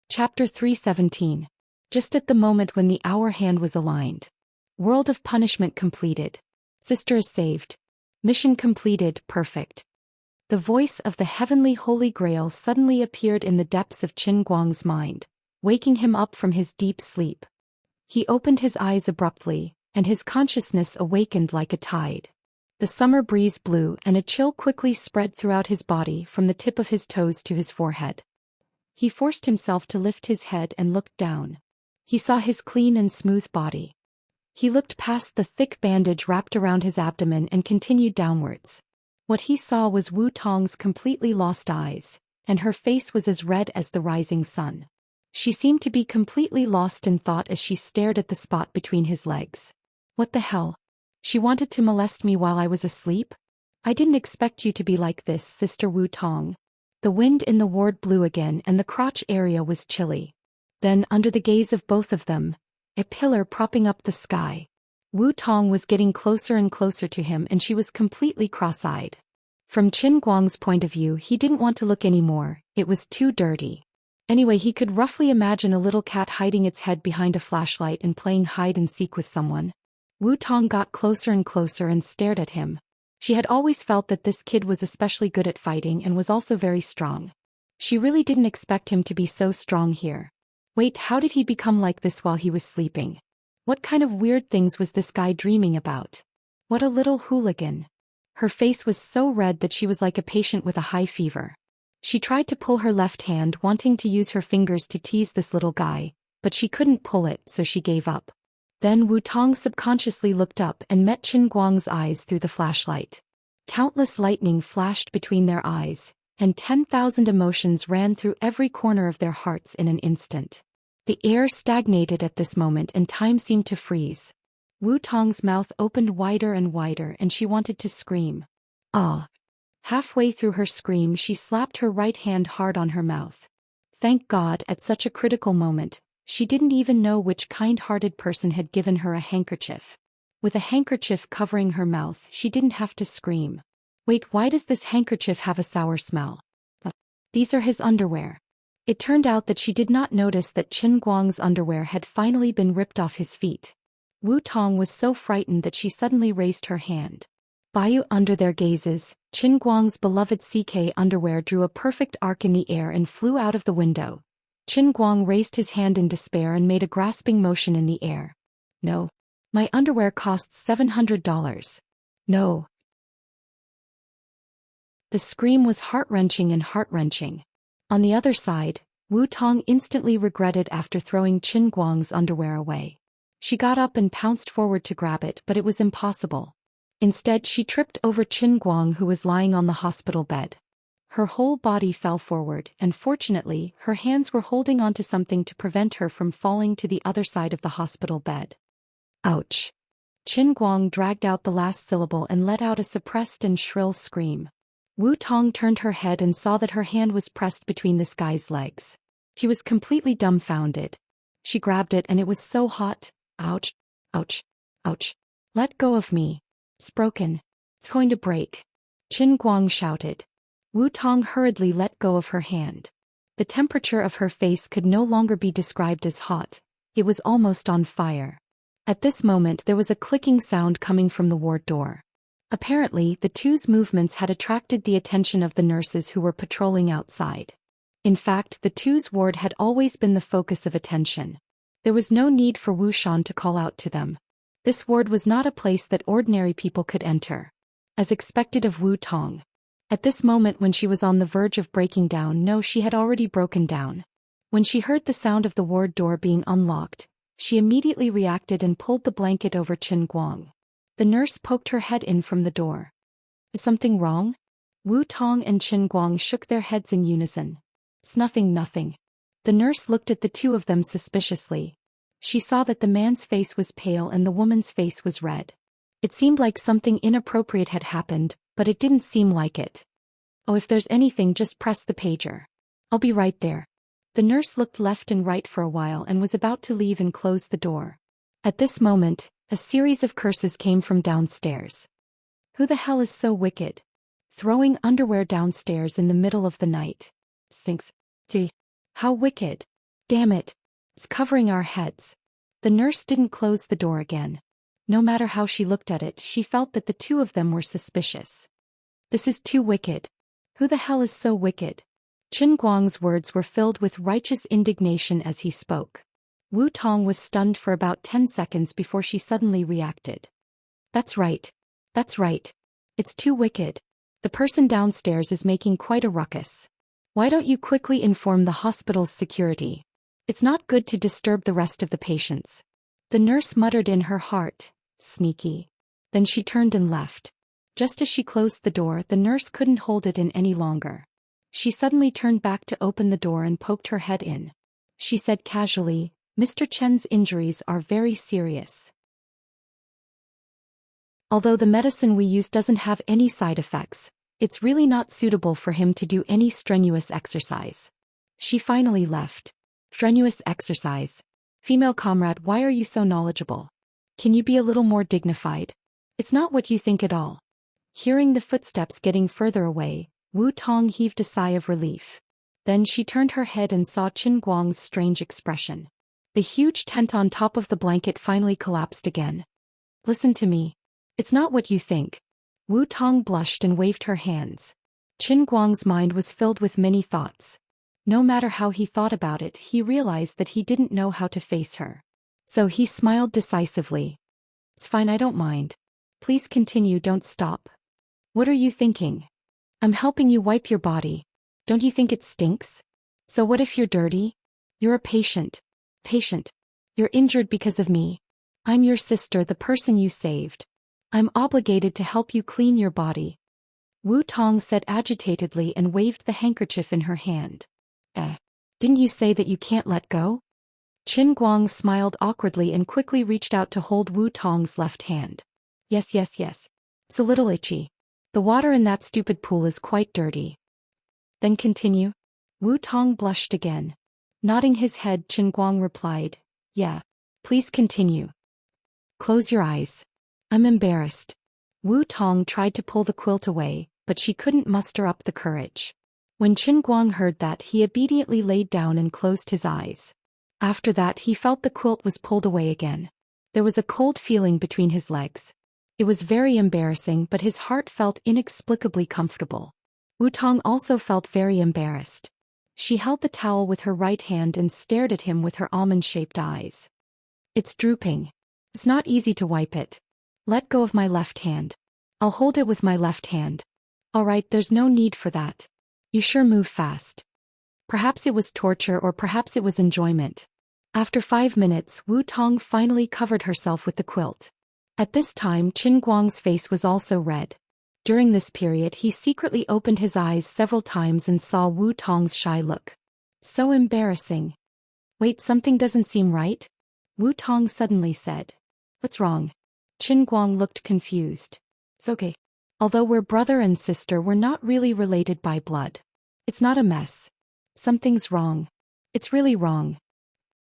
Chapter 317. Just at the moment when the hour hand was aligned. World of punishment completed. Sister is saved. Mission completed, perfect. The voice of the heavenly Holy Grail suddenly appeared in the depths of Qin Guang's mind, waking him up from his deep sleep. He opened his eyes abruptly, and his consciousness awakened like a tide. The summer breeze blew and a chill quickly spread throughout his body from the tip of his toes to his forehead. He forced himself to lift his head and looked down. He saw his clean and smooth body. He looked past the thick bandage wrapped around his abdomen and continued downwards. What he saw was Wu Tong's completely lost eyes, and her face was as red as the rising sun. She seemed to be completely lost in thought as she stared at the spot between his legs. What the hell? She wanted to molest me while I was asleep? I didn't expect you to be like this, Sister Wu Tong. The wind in the ward blew again and the crotch area was chilly. Then, under the gaze of both of them, a pillar propping up the sky. Wu Tong was getting closer and closer to him and she was completely cross-eyed. From Qin Guang's point of view, he didn't want to look anymore, it was too dirty. Anyway, he could roughly imagine a little cat hiding its head behind a flashlight and playing hide-and-seek with someone. Wu Tong got closer and closer and stared at him. She had always felt that this kid was especially good at fighting and was also very strong. She really didn't expect him to be so strong here. Wait, how did he become like this while he was sleeping? What kind of weird things was this guy dreaming about? What a little hooligan. Her face was so red that she was like a patient with a high fever. She tried to pull her left hand, wanting to use her fingers to tease this little guy, but she couldn't pull it, so she gave up. Then Wu Tong subconsciously looked up and met Qin Guang's eyes through the flashlight. Countless lightning flashed between their eyes, and 10,000 emotions ran through every corner of their hearts in an instant. The air stagnated at this moment and time seemed to freeze. Wu Tong's mouth opened wider and wider and she wanted to scream. Ah! Halfway through her scream she slapped her right hand hard on her mouth. Thank God, at such a critical moment, she didn't even know which kind-hearted person had given her a handkerchief. With a handkerchief covering her mouth, she didn't have to scream. Wait, why does this handkerchief have a sour smell? These are his underwear. It turned out that she did not notice that Qin Guang's underwear had finally been ripped off his feet. Wu Tong was so frightened that she suddenly raised her hand. Under their gazes, Qin Guang's beloved CK underwear drew a perfect arc in the air and flew out of the window. Qin Guang raised his hand in despair and made a grasping motion in the air. No. My underwear costs $700. No. The scream was heart-wrenching and heart-wrenching. On the other side, Wu Tong instantly regretted after throwing Qin Guang's underwear away. She got up and pounced forward to grab it, but it was impossible. Instead, she tripped over Qin Guang, who was lying on the hospital bed. Her whole body fell forward, and fortunately, her hands were holding onto something to prevent her from falling to the other side of the hospital bed. Ouch! Qin Guang dragged out the last syllable and let out a suppressed and shrill scream. Wu Tong turned her head and saw that her hand was pressed between this guy's legs. She was completely dumbfounded. She grabbed it and it was so hot. Ouch! Ouch! Ouch! Let go of me. It's broken. It's going to break. Qin Guang shouted. Wu Tong hurriedly let go of her hand. The temperature of her face could no longer be described as hot. It was almost on fire. At this moment there was a clicking sound coming from the ward door. Apparently, the two's movements had attracted the attention of the nurses who were patrolling outside. In fact, the two's ward had always been the focus of attention. There was no need for Wu Shan to call out to them. This ward was not a place that ordinary people could enter. As expected of Wu Tong. At this moment when she was on the verge of breaking down, no, she had already broken down. When she heard the sound of the ward door being unlocked, she immediately reacted and pulled the blanket over Qin Guang. The nurse poked her head in from the door. Is something wrong? Wu Tong and Qin Guang shook their heads in unison. It's nothing, nothing. The nurse looked at the two of them suspiciously. She saw that the man's face was pale and the woman's face was red. It seemed like something inappropriate had happened, but it didn't seem like it. Oh, if there's anything, just press the pager. I'll be right there. The nurse looked left and right for a while and was about to leave and close the door. At this moment, a series of curses came from downstairs. Who the hell is so wicked? Throwing underwear downstairs in the middle of the night. Sinks. Gee. How wicked. Damn it. It's covering our heads. The nurse didn't close the door again. No matter how she looked at it, she felt that the two of them were suspicious. This is too wicked. Who the hell is so wicked? Qin Guang's words were filled with righteous indignation as he spoke. Wu Tong was stunned for about 10 seconds before she suddenly reacted. That's right. That's right. It's too wicked. The person downstairs is making quite a ruckus. Why don't you quickly inform the hospital's security? It's not good to disturb the rest of the patients. The nurse muttered in her heart, sneaky. Then she turned and left. Just as she closed the door, the nurse couldn't hold it in any longer. She suddenly turned back to open the door and poked her head in. She said casually, Mr. Chen's injuries are very serious. Although the medicine we use doesn't have any side effects, it's really not suitable for him to do any strenuous exercise. She finally left. Strenuous exercise. Female comrade, why are you so knowledgeable? Can you be a little more dignified? It's not what you think at all. Hearing the footsteps getting further away, Wu Tong heaved a sigh of relief. Then she turned her head and saw Qin Guang's strange expression. The huge tent on top of the blanket finally collapsed again. Listen to me. It's not what you think. Wu Tong blushed and waved her hands. Qin Guang's mind was filled with many thoughts. No matter how he thought about it, he realized that he didn't know how to face her. So he smiled decisively. It's fine, I don't mind. Please continue, don't stop. What are you thinking? I'm helping you wipe your body. Don't you think it stinks? So what if you're dirty? You're a patient. Patient. You're injured because of me. I'm your sister, the person you saved. I'm obligated to help you clean your body. Wu Tong said agitatedly and waved the handkerchief in her hand. Didn't you say that you can't let go? Qin Guang smiled awkwardly and quickly reached out to hold Wu Tong's left hand. Yes. It's a little itchy. The water in that stupid pool is quite dirty. Then continue. Wu Tong blushed again. Nodding his head, Qin Guang replied, Yeah. Please continue. Close your eyes. I'm embarrassed. Wu Tong tried to pull the quilt away, but she couldn't muster up the courage. When Qin Guang heard that, he obediently laid down and closed his eyes. After that, he felt the quilt was pulled away again. There was a cold feeling between his legs. It was very embarrassing, but his heart felt inexplicably comfortable. Wu Tong also felt very embarrassed. She held the towel with her right hand and stared at him with her almond-shaped eyes. It's drooping. It's not easy to wipe it. Let go of my left hand. I'll hold it with my left hand. All right, there's no need for that. You sure move fast. Perhaps it was torture or perhaps it was enjoyment. After 5 minutes, Wu Tong finally covered herself with the quilt. At this time, Qin Guang's face was also red. During this period, he secretly opened his eyes several times and saw Wu Tong's shy look. So embarrassing. Wait, something doesn't seem right? Wu Tong suddenly said. What's wrong? Qin Guang looked confused. It's okay. Although we're brother and sister, we're not really related by blood. It's not a mess. Something's wrong. It's really wrong.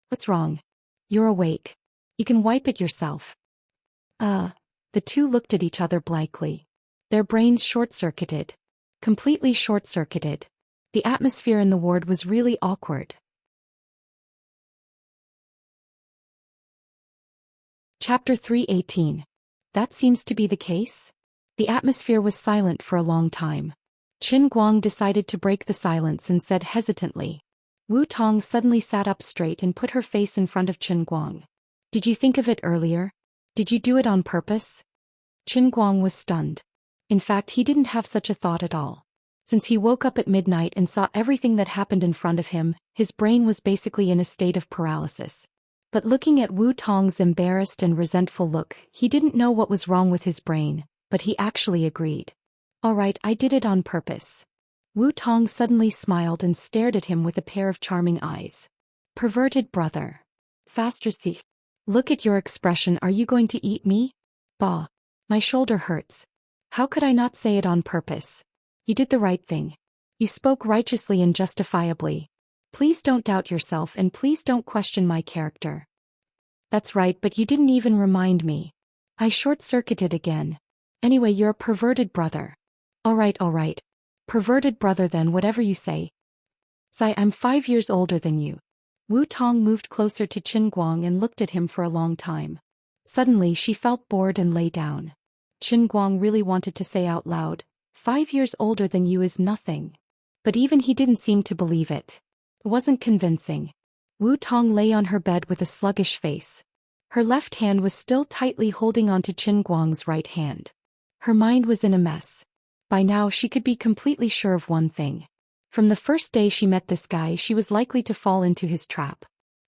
What's wrong? You're awake. You can wipe it yourself. The two looked at each other blankly. Their brains short-circuited. Completely short-circuited. The atmosphere in the ward was really awkward. Chapter 318. That seems to be the case? The atmosphere was silent for a long time. Qin Guang decided to break the silence and said hesitantly. Wu Tong suddenly sat up straight and put her face in front of Qin Guang. Did you think of it earlier? Did you do it on purpose? Qin Guang was stunned. In fact, he didn't have such a thought at all. Since he woke up at midnight and saw everything that happened in front of him, his brain was basically in a state of paralysis. But looking at Wu Tong's embarrassed and resentful look, he didn't know what was wrong with his brain, but he actually agreed. All right, I did it on purpose. Wu Tong suddenly smiled and stared at him with a pair of charming eyes. Perverted brother. Faster thief. Look at your expression, are you going to eat me? Bah. My shoulder hurts. How could I not say it on purpose? You did the right thing. You spoke righteously and justifiably. Please don't doubt yourself and please don't question my character. That's right, but you didn't even remind me. I short-circuited again. Anyway, you're a perverted brother. All right. Perverted brother then, whatever you say. Sai, I'm 5 years older than you. Wu Tong moved closer to Qin Guang and looked at him for a long time. Suddenly she felt bored and lay down. Qin Guang really wanted to say out loud, 5 years older than you is nothing. But even he didn't seem to believe it. It wasn't convincing. Wu Tong lay on her bed with a sluggish face. Her left hand was still tightly holding onto Qin Guang's right hand. Her mind was in a mess. By now she could be completely sure of one thing. From the first day she met this guy, she was likely to fall into his trap.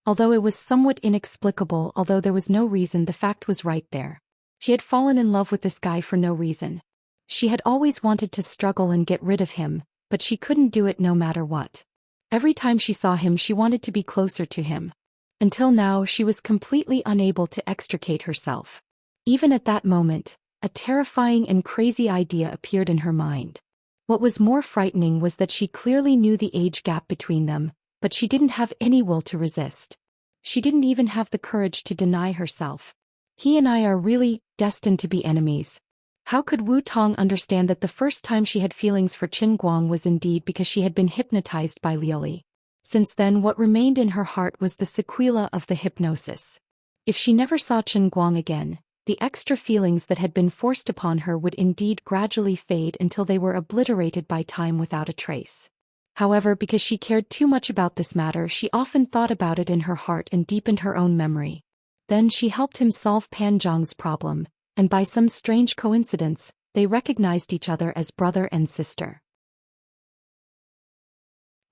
Although it was somewhat inexplicable, although there was no reason, the fact was right there. She had fallen in love with this guy for no reason. She had always wanted to struggle and get rid of him, but she couldn't do it no matter what. Every time she saw him she wanted to be closer to him. Until now she was completely unable to extricate herself. Even at that moment, a terrifying and crazy idea appeared in her mind. What was more frightening was that she clearly knew the age gap between them, but she didn't have any will to resist. She didn't even have the courage to deny herself. He and I are really destined to be enemies. How could Wu Tong understand that the first time she had feelings for Qin Guang was indeed because she had been hypnotized by Liuli? Since then what remained in her heart was the sequela of the hypnosis. If she never saw Qin Guang again, the extra feelings that had been forced upon her would indeed gradually fade until they were obliterated by time without a trace. However, because she cared too much about this matter, she often thought about it in her heart and deepened her own memory. Then she helped him solve Pan Zhang's problem, and by some strange coincidence, they recognized each other as brother and sister.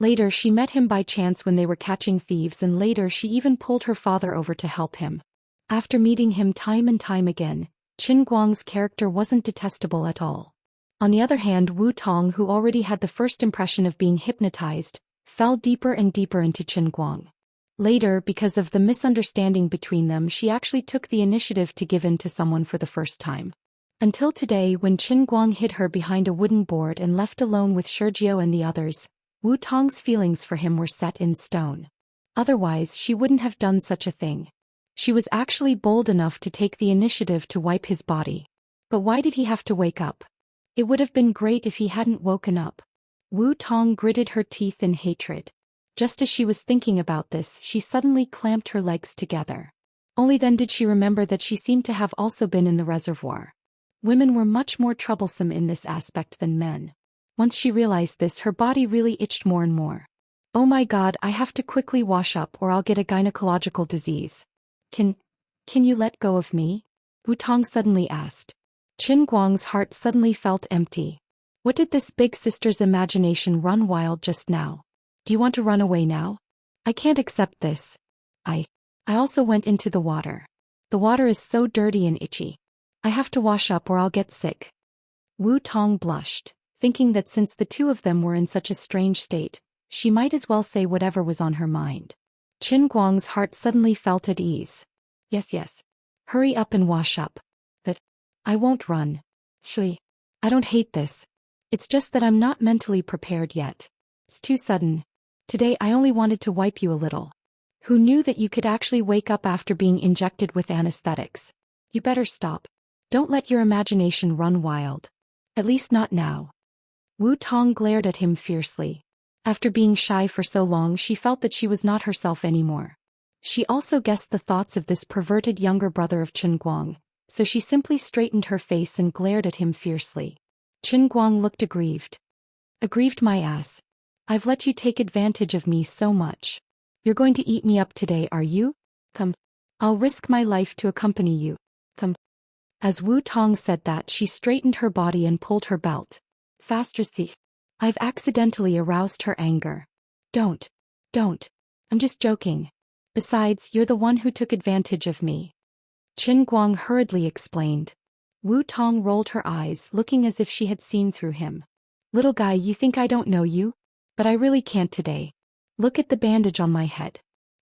Later she met him by chance when they were catching thieves, and later she even pulled her father over to help him. After meeting him time and time again, Qin Guang's character wasn't detestable at all. On the other hand, Wu Tong, who already had the first impression of being hypnotized, fell deeper and deeper into Qin Guang. Later, because of the misunderstanding between them, she actually took the initiative to give in to someone for the first time. Until today, when Qin Guang hid her behind a wooden board and left alone with Sergio and the others, Wu Tong's feelings for him were set in stone. Otherwise, she wouldn't have done such a thing. She was actually bold enough to take the initiative to wipe his body. But why did he have to wake up? It would have been great if he hadn't woken up. Wu Tong gritted her teeth in hatred. Just as she was thinking about this, she suddenly clamped her legs together. Only then did she remember that she seemed to have also been in the reservoir. Women were much more troublesome in this aspect than men. Once she realized this, her body really itched more and more. Oh my God, I have to quickly wash up or I'll get a gynecological disease. Can you let go of me? Wu Tong suddenly asked. Qin Guang's heart suddenly felt empty. What did this big sister's imagination run wild just now? Do you want to run away now? I can't accept this. I also went into the water. The water is so dirty and itchy. I have to wash up or I'll get sick. Wu Tong blushed, thinking that since the two of them were in such a strange state, she might as well say whatever was on her mind. Qin Guang's heart suddenly felt at ease. Yes. Hurry up and wash up. That I won't run. Shui. I don't hate this. It's just that I'm not mentally prepared yet. It's too sudden. Today I only wanted to wipe you a little. Who knew that you could actually wake up after being injected with anesthetics? You better stop. Don't let your imagination run wild. At least not now. Wu Tong glared at him fiercely. After being shy for so long, she felt that she was not herself anymore. She also guessed the thoughts of this perverted younger brother of Qin Guang, so she simply straightened her face and glared at him fiercely. Qin Guang looked aggrieved. Aggrieved my ass. I've let you take advantage of me so much. You're going to eat me up today, are you? Come. I'll risk my life to accompany you. Come. As Wu Tong said that, she straightened her body and pulled her belt. Faster, thief. I've accidentally aroused her anger. Don't. I'm just joking. Besides, you're the one who took advantage of me. Qin Guang hurriedly explained. Wu Tong rolled her eyes, looking as if she had seen through him. Little guy, you think I don't know you? But I really can't today. Look at the bandage on my head.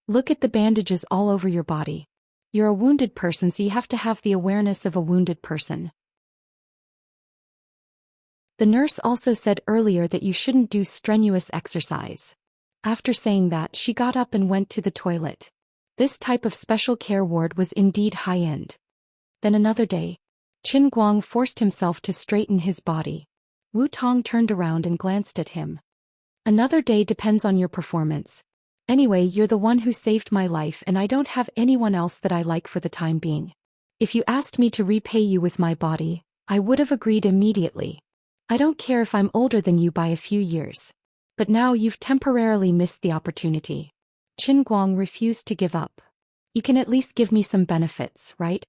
Look at the bandages all over your body. You're a wounded person, so you have to have the awareness of a wounded person. The nurse also said earlier that you shouldn't do strenuous exercise. After saying that, she got up and went to the toilet. This type of special care ward was indeed high-end. Then another day, Qin Guang forced himself to straighten his body. Wu Tong turned around and glanced at him. Another day depends on your performance. Anyway, you're the one who saved my life and I don't have anyone else that I like for the time being. If you asked me to repay you with my body, I would have agreed immediately. I don't care if I'm older than you by a few years. But now you've temporarily missed the opportunity. Qin Guang refused to give up. You can at least give me some benefits, right?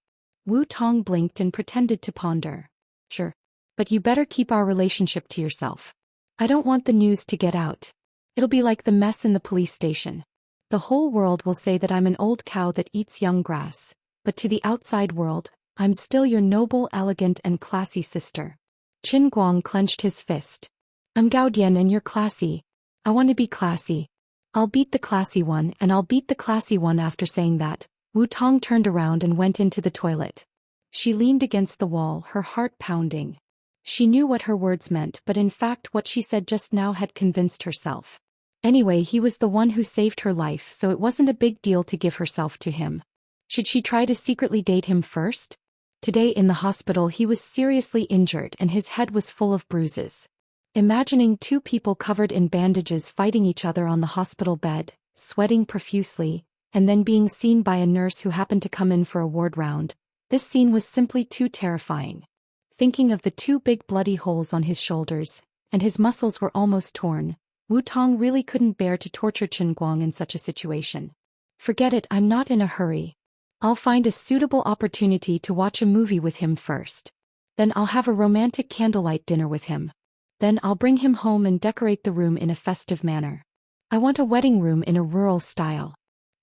Wu Tong blinked and pretended to ponder. Sure. But you better keep our relationship to yourself. I don't want the news to get out. It'll be like the mess in the police station. The whole world will say that I'm an old cow that eats young grass, but to the outside world, I'm still your noble, elegant and classy sister. Qin Guang clenched his fist. I'm Gao Dian and you're classy. I want to be classy. I'll beat the classy one and I'll beat the classy one. After saying that, Wu Tong turned around and went into the toilet. She leaned against the wall, her heart pounding. She knew what her words meant, but in fact what she said just now had convinced herself. Anyway, he was the one who saved her life, so it wasn't a big deal to give herself to him. Should she try to secretly date him first? Today in the hospital he was seriously injured and his head was full of bruises. Imagining two people covered in bandages fighting each other on the hospital bed, sweating profusely, and then being seen by a nurse who happened to come in for a ward round, this scene was simply too terrifying. Thinking of the two big bloody holes on his shoulders, and his muscles were almost torn, Wu Tong really couldn't bear to torture Qin Guang in such a situation. Forget it, I'm not in a hurry. I'll find a suitable opportunity to watch a movie with him first. Then I'll have a romantic candlelight dinner with him. Then I'll bring him home and decorate the room in a festive manner. I want a wedding room in a rural style.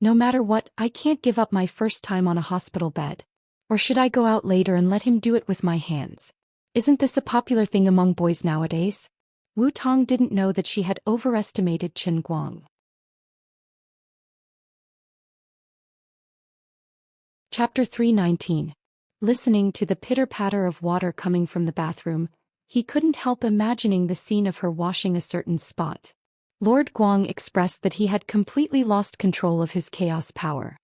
No matter what, I can't give up my first time on a hospital bed. Or should I go out later and let him do it with my hands? Isn't this a popular thing among boys nowadays? Wu Tong didn't know that she had overestimated Qin Guang. Chapter 319. Listening to the pitter-patter of water coming from the bathroom, he couldn't help imagining the scene of her washing a certain spot. Lord Guang expressed that he had completely lost control of his chaos power.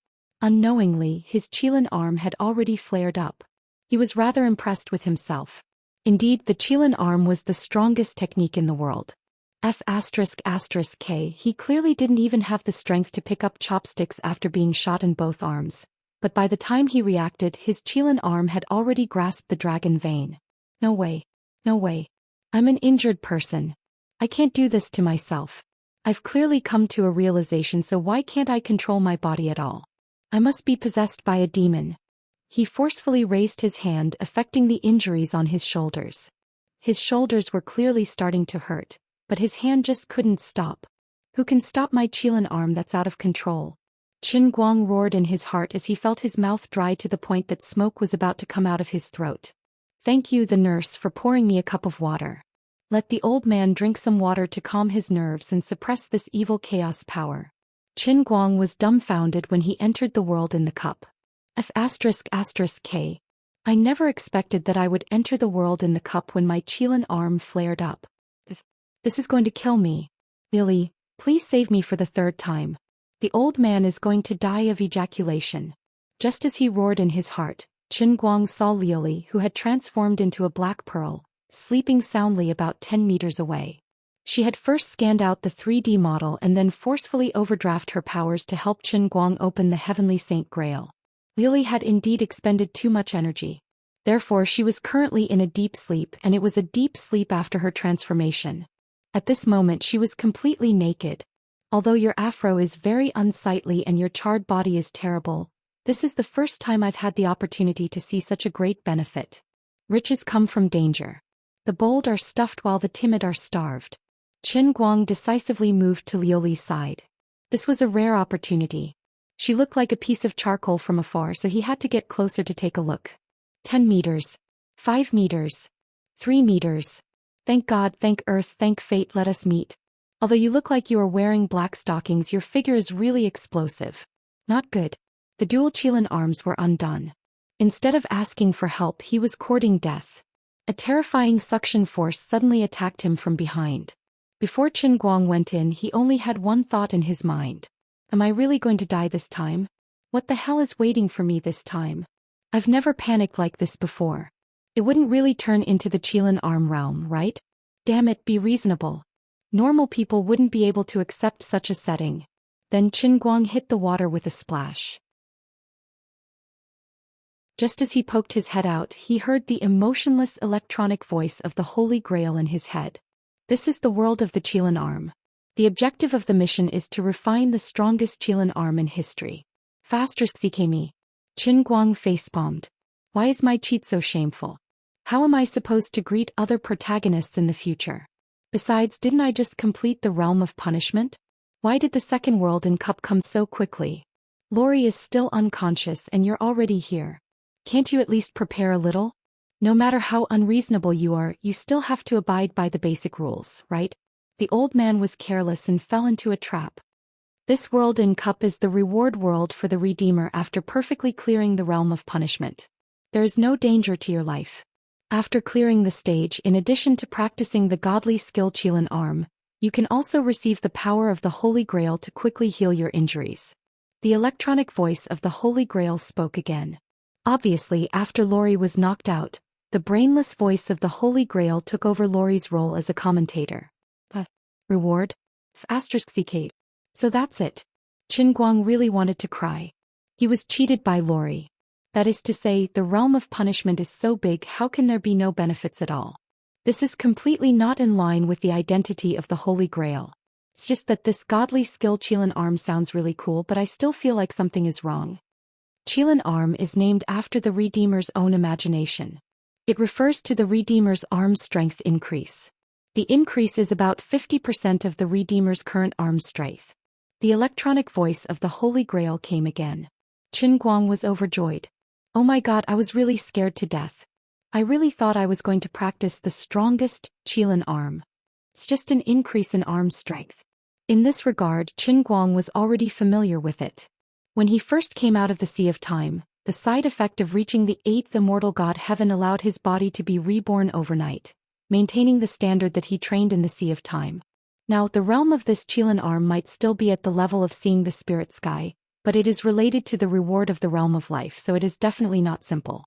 Unknowingly, his Qilin arm had already flared up. He was rather impressed with himself. Indeed, the Qilin arm was the strongest technique in the world. F***K, he clearly didn't even have the strength to pick up chopsticks after being shot in both arms. But by the time he reacted, his Qilin arm had already grasped the dragon vein. No way. No way. I'm an injured person. I can't do this to myself. I've clearly come to a realization, so why can't I control my body at all? I must be possessed by a demon. He forcefully raised his hand, affecting the injuries on his shoulders. His shoulders were clearly starting to hurt, but his hand just couldn't stop. Who can stop my Qilin arm that's out of control? Qin Guang roared in his heart as he felt his mouth dry to the point that smoke was about to come out of his throat. Thank you, the nurse, for pouring me a cup of water. Let the old man drink some water to calm his nerves and suppress this evil chaos power. Qin Guang was dumbfounded when he entered the world in the cup. F***K. I never expected that I would enter the world in the cup when my Qilin arm flared up. This is going to kill me. Lily, please save me for the third time. The old man is going to die of ejaculation. Just as he roared in his heart, Qin Guang saw Lily, who had transformed into a black pearl, sleeping soundly about 10 meters away. She had first scanned out the 3D model and then forcefully overdraft her powers to help Qin Guang open the heavenly Saint Grail. Lily had indeed expended too much energy. Therefore she was currently in a deep sleep, and it was a deep sleep after her transformation. At this moment she was completely naked. Although your afro is very unsightly and your charred body is terrible, this is the first time I've had the opportunity to see such a great benefit. Riches come from danger. The bold are stuffed while the timid are starved. Qin Guang decisively moved to Liuli's side. This was a rare opportunity. She looked like a piece of charcoal from afar, so he had to get closer to take a look. 10 meters. 5 meters. 3 meters. Thank God, thank Earth, thank fate, let us meet. Although you look like you are wearing black stockings, your figure is really explosive. Not good. The dual Qilin arms were undone. Instead of asking for help, he was courting death. A terrifying suction force suddenly attacked him from behind. Before Qin Guang went in, he only had one thought in his mind. Am I really going to die this time? What the hell is waiting for me this time? I've never panicked like this before. It wouldn't really turn into the Qilin arm realm, right? Damn it, be reasonable. Normal people wouldn't be able to accept such a setting. Then Qin Guang hit the water with a splash. Just as he poked his head out, he heard the emotionless electronic voice of the Holy Grail in his head. This is the world of the Qilin arm. The objective of the mission is to refine the strongest Qilin arm in history. Faster Xikemi. Qin Guang facepalmed. Why is my cheat so shameful? How am I supposed to greet other protagonists in the future? Besides, didn't I just complete the realm of punishment? Why did the second world in cup come so quickly? Lori is still unconscious and you're already here. Can't you at least prepare a little? No matter how unreasonable you are, you still have to abide by the basic rules, right? The old man was careless and fell into a trap. This world in cup is the reward world for the Redeemer after perfectly clearing the realm of punishment. There is no danger to your life. After clearing the stage, in addition to practicing the godly skill Qilin arm, you can also receive the power of the Holy Grail to quickly heal your injuries. The electronic voice of the Holy Grail spoke again. Obviously, after Lori was knocked out, the brainless voice of the Holy Grail took over Lori's role as a commentator. Reward? *CK. So that's it. Qin Guang really wanted to cry. He was cheated by Lori. That is to say, the realm of punishment is so big, how can there be no benefits at all? This is completely not in line with the identity of the Holy Grail. It's just that this godly skill Qilin arm sounds really cool, but I still feel like something is wrong. Qilin arm is named after the Redeemer's own imagination. It refers to the Redeemer's arm strength increase. The increase is about 50% of the Redeemer's current arm strength. The electronic voice of the Holy Grail came again. Qin Guang was overjoyed. Oh my god, I was really scared to death. I really thought I was going to practice the strongest Qilin arm. It's just an increase in arm strength. In this regard, Qin Guang was already familiar with it. When he first came out of the Sea of Time, the side effect of reaching the 8th immortal god heaven allowed his body to be reborn overnight, maintaining the standard that he trained in the Sea of Time. Now, the realm of this Qilin arm might still be at the level of seeing the spirit sky, but it is related to the reward of the realm of life, so it is definitely not simple.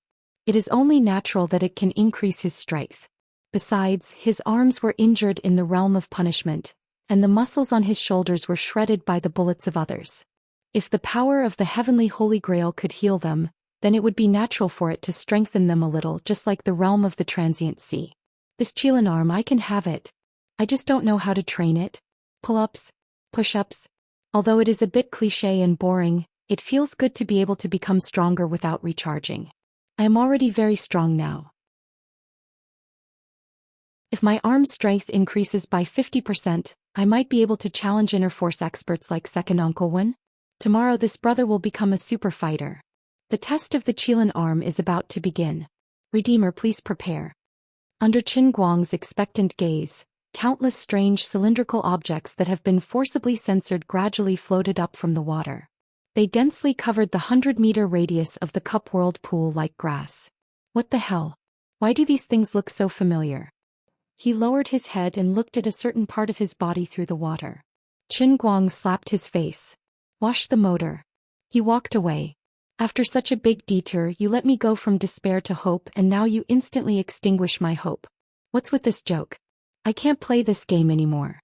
It is only natural that it can increase his strength. Besides, his arms were injured in the realm of punishment, and the muscles on his shoulders were shredded by the bullets of others. If the power of the heavenly Holy Grail could heal them, then it would be natural for it to strengthen them a little, just like the realm of the transient sea. This Qilin arm, I can have it. I just don't know how to train it. Pull-ups, push-ups. Although it is a bit cliché and boring, it feels good to be able to become stronger without recharging. I am already very strong now. If my arm strength increases by 50%, I might be able to challenge inner force experts like Second Uncle Wen. Tomorrow this brother will become a super fighter. The test of the Qilin arm is about to begin. Redeemer, please prepare. Under Qin Guang's expectant gaze, countless strange cylindrical objects that have been forcibly censored gradually floated up from the water. They densely covered the 100-meter radius of the cup world pool like grass. What the hell? Why do these things look so familiar? He lowered his head and looked at a certain part of his body through the water. Qin Guang slapped his face. Wash the motor. He walked away. After such a big detour, you let me go from despair to hope, and now you instantly extinguish my hope. What's with this joke? I can't play this game anymore.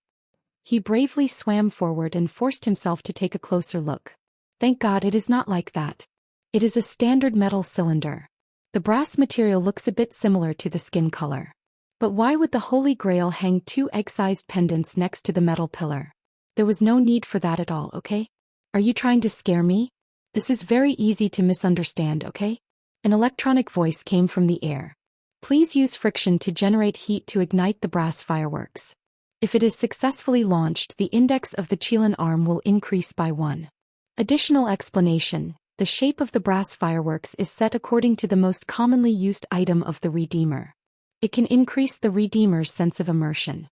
He bravely swam forward and forced himself to take a closer look. Thank God it is not like that. It is a standard metal cylinder. The brass material looks a bit similar to the skin color. But why would the Holy Grail hang two egg-sized pendants next to the metal pillar? There was no need for that at all, okay? Are you trying to scare me? This is very easy to misunderstand, okay? An electronic voice came from the air. Please use friction to generate heat to ignite the brass fireworks. If it is successfully launched, the index of the Qilin arm will increase by 1. Additional explanation: the shape of the brass fireworks is set according to the most commonly used item of the Redeemer. It can increase the Redeemer's sense of immersion.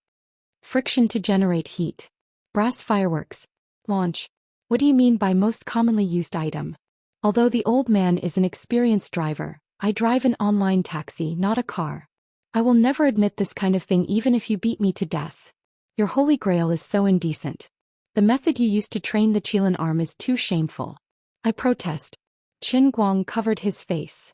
Friction to generate heat. Brass fireworks. Launch. What do you mean by most commonly used item? Although the old man is an experienced driver, I drive an online taxi, not a car. I will never admit this kind of thing even if you beat me to death. Your Holy Grail is so indecent. The method you used to train the Qilin arm is too shameful. I protest. Qin Guang covered his face.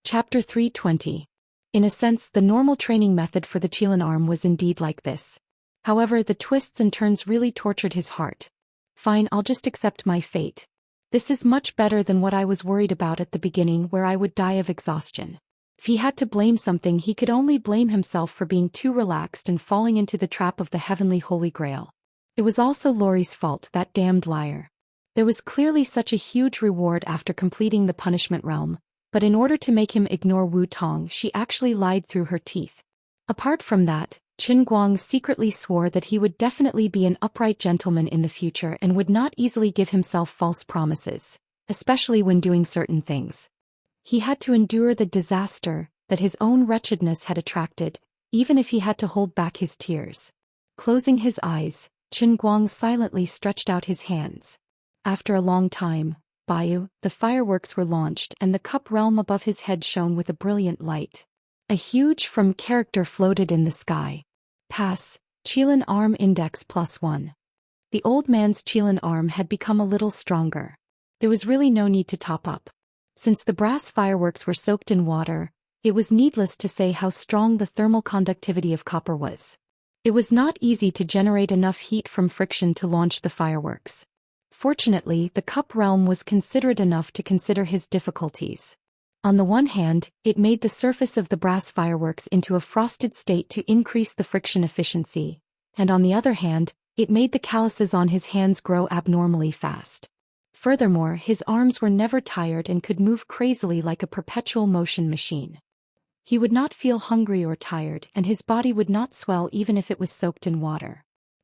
Chapter 320. In a sense, the normal training method for the Qilin arm was indeed like this. However, the twists and turns really tortured his heart. Fine, I'll just accept my fate. This is much better than what I was worried about at the beginning, where I would die of exhaustion. If he had to blame something, he could only blame himself for being too relaxed and falling into the trap of the heavenly Holy Grail. It was also Lori's fault, that damned liar. There was clearly such a huge reward after completing the punishment realm, but in order to make him ignore Wu Tong, she actually lied through her teeth. Apart from that, Qin Guang secretly swore that he would definitely be an upright gentleman in the future and would not easily give himself false promises, especially when doing certain things. He had to endure the disaster that his own wretchedness had attracted, even if he had to hold back his tears. Closing his eyes, Qin Guang silently stretched out his hands. After a long time, the fireworks were launched and the cup realm above his head shone with a brilliant light. A huge from character floated in the sky. Pass, Qilin arm index +1. The old man's Qilin arm had become a little stronger. There was really no need to top up. Since the brass fireworks were soaked in water, it was needless to say how strong the thermal conductivity of copper was. It was not easy to generate enough heat from friction to launch the fireworks. Fortunately, the cup realm was considerate enough to consider his difficulties. On the one hand, it made the surface of the brass fireworks into a frosted state to increase the friction efficiency, and on the other hand, it made the calluses on his hands grow abnormally fast. Furthermore, his arms were never tired and could move crazily like a perpetual motion machine. He would not feel hungry or tired, and his body would not swell even if it was soaked in water.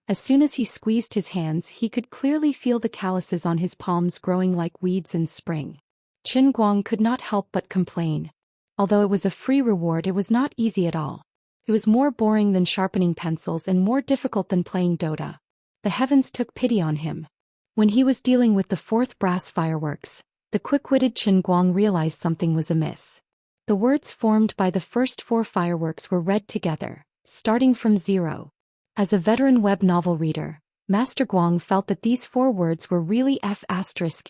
As soon as he squeezed his hands, he could clearly feel the calluses on his palms growing like weeds in spring. Qin Guang could not help but complain. Although it was a free reward, it was not easy at all. It was more boring than sharpening pencils and more difficult than playing Dota. The heavens took pity on him. When he was dealing with the fourth brass fireworks, the quick-witted Qin Guang realized something was amiss. The words formed by the first 4 fireworks were read together, starting from 0. As a veteran web novel reader, Master Guang felt that these 4 words were really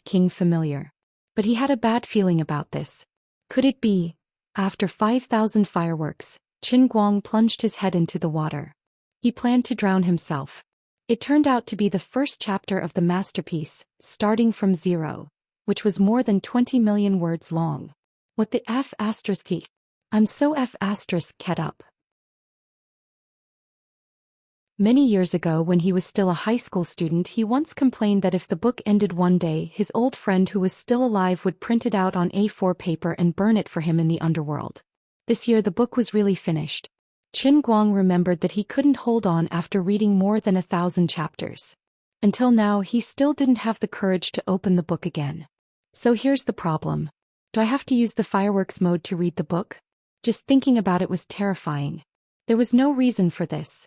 King familiar. But he had a bad feeling about this. Could it be? After 5,000 fireworks, Qin Guang plunged his head into the water. He planned to drown himself. It turned out to be the first chapter of the masterpiece, starting from 0, which was more than 20 million words long. What the F***? I'm so **ket up. Many years ago, when he was still a high school student, he once complained that if the book ended one day, his old friend who was still alive would print it out on A4 paper and burn it for him in the underworld. This year the book was really finished. Qin Guang remembered that he couldn't hold on after reading more than 1,000 chapters. Until now, he still didn't have the courage to open the book again. So here's the problem. Do I have to use the fireworks mode to read the book? Just thinking about it was terrifying. There was no reason for this.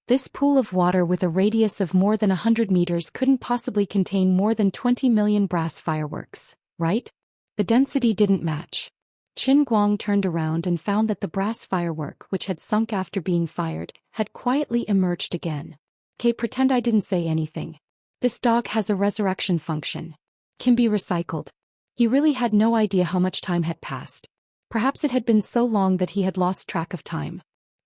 This pool of water with a radius of more than 100 meters couldn't possibly contain more than 20 million brass fireworks, right? The density didn't match. Qin Guang turned around and found that the brass firework, which had sunk after being fired, had quietly emerged again. Okay, pretend I didn't say anything. This dog has a resurrection function. Can be recycled. He really had no idea how much time had passed. Perhaps it had been so long that he had lost track of time.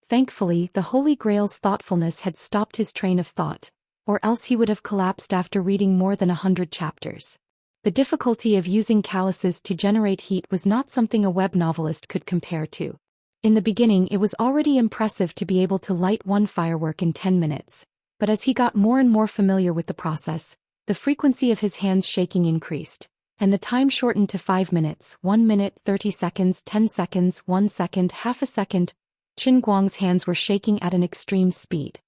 Thankfully, the Holy Grail's thoughtfulness had stopped his train of thought, or else he would have collapsed after reading more than 100 chapters. The difficulty of using calluses to generate heat was not something a web novelist could compare to. In the beginning, it was already impressive to be able to light one firework in 10 minutes, but as he got more and more familiar with the process, the frequency of his hands shaking increased, and the time shortened to 5 minutes, 1 minute, 30 seconds, 10 seconds, 1 second, half a second. Qin Guang's hands were shaking at an extreme speed.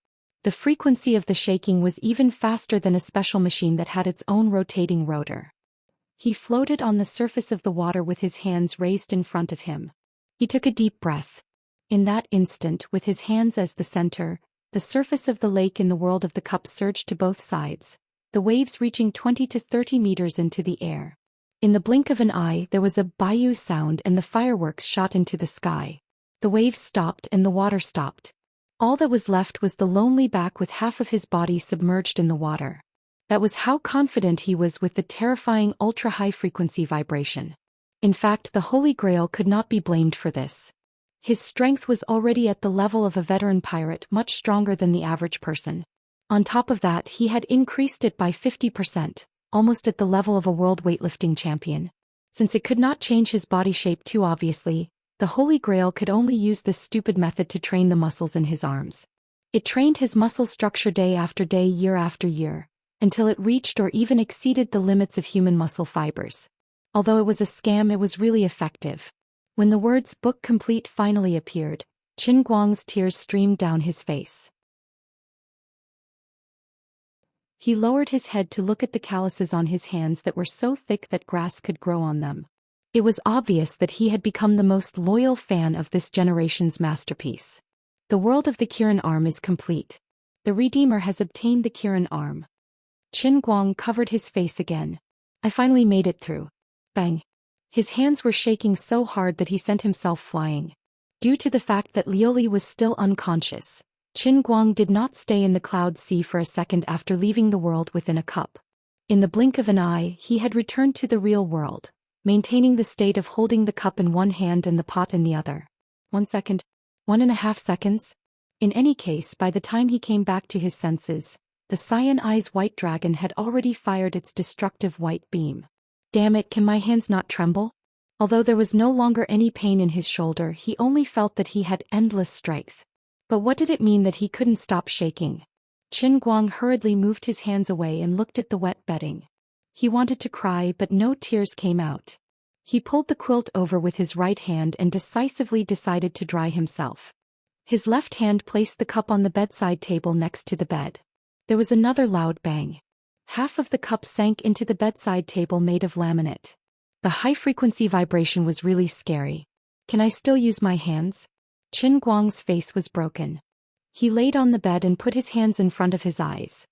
The frequency of the shaking was even faster than a special machine that had its own rotating rotor. He floated on the surface of the water with his hands raised in front of him. He took a deep breath. In that instant, with his hands as the center, the surface of the lake in the world of the cup surged to both sides, the waves reaching 20 to 30 meters into the air. In the blink of an eye, there was a bayou sound and the fireworks shot into the sky. The waves stopped and the water stopped. All that was left was the lonely back with half of his body submerged in the water. That was how confident he was with the terrifying ultra-high frequency vibration. In fact, the Holy Grail could not be blamed for this. His strength was already at the level of a veteran pirate, much stronger than the average person. On top of that, he had increased it by 50%, almost at the level of a world weightlifting champion. Since it could not change his body shape too obviously, the Holy Grail could only use this stupid method to train the muscles in his arms. It trained his muscle structure day after day, year after year, until it reached or even exceeded the limits of human muscle fibers. Although it was a scam, it was really effective. When the words "book complete" finally appeared, Qin Guang's tears streamed down his face. He lowered his head to look at the calluses on his hands that were so thick that grass could grow on them. It was obvious that he had become the most loyal fan of this generation's masterpiece. The world of the Kirin arm is complete. The Redeemer has obtained the Kirin arm. Qin Guang covered his face again. I finally made it through. Bang. His hands were shaking so hard that he sent himself flying. Due to the fact that Liuli was still unconscious, Qin Guang did not stay in the cloud sea for a second after leaving the world within a cup. In the blink of an eye, he had returned to the real world, maintaining the state of holding the cup in one hand and the pot in the other. 1 second. 1.5 seconds. In any case, by the time he came back to his senses, the Cyan Eye's white dragon had already fired its destructive white beam. Damn it, can my hands not tremble? Although there was no longer any pain in his shoulder, he only felt that he had endless strength. But what did it mean that he couldn't stop shaking? Qin Guang hurriedly moved his hands away and looked at the wet bedding. He wanted to cry, but no tears came out. He pulled the quilt over with his right hand and decisively decided to dry himself. His left hand placed the cup on the bedside table next to the bed. There was another loud bang. Half of the cup sank into the bedside table made of laminate. The high-frequency vibration was really scary. Can I still use my hands? Qin Guang's face was broken. He laid on the bed and put his hands in front of his eyes.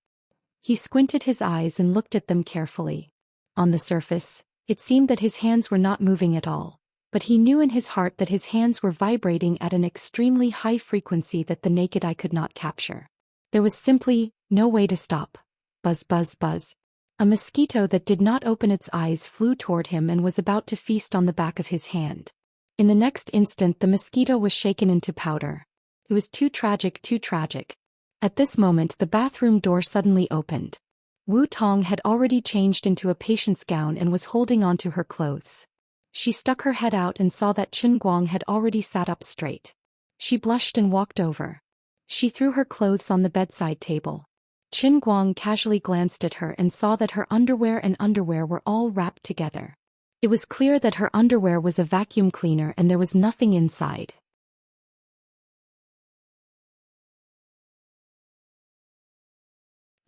He squinted his eyes and looked at them carefully. On the surface, it seemed that his hands were not moving at all, but he knew in his heart that his hands were vibrating at an extremely high frequency that the naked eye could not capture. There was simply no way to stop. Buzz, buzz, buzz. A mosquito that did not open its eyes flew toward him and was about to feast on the back of his hand. In the next instant, the mosquito was shaken into powder. It was too tragic, too tragic. At this moment, the bathroom door suddenly opened. Wu Tong had already changed into a patient's gown and was holding onto her clothes. She stuck her head out and saw that Qin Guang had already sat up straight. She blushed and walked over. She threw her clothes on the bedside table. Qin Guang casually glanced at her and saw that her underwear and underwear were all wrapped together. It was clear that her underwear was a vacuum cleaner and there was nothing inside.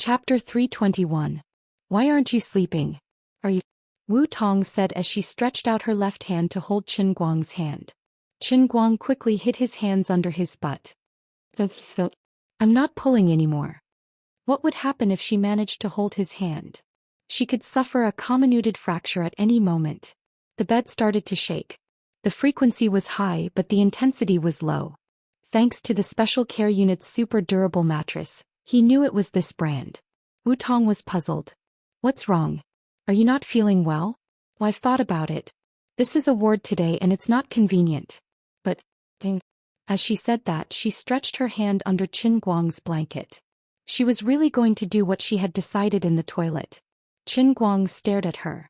Chapter 321. Why aren't you sleeping? Are you? Wu Tong said as she stretched out her left hand to hold Qin Guang's hand. Qin Guang quickly hid his hands under his butt. I'm not pulling anymore. What would happen if she managed to hold his hand? She could suffer a comminuted fracture at any moment. The bed started to shake. The frequency was high but the intensity was low. Thanks to the Special Care Unit's super durable mattress, he knew it was this brand. Wu Tong was puzzled. What's wrong? Are you not feeling well? Well, I've thought about it. This is a ward today and it's not convenient. But, as she said that, she stretched her hand under Qin Guang's blanket. She was really going to do what she had decided in the toilet. Qin Guang stared at her.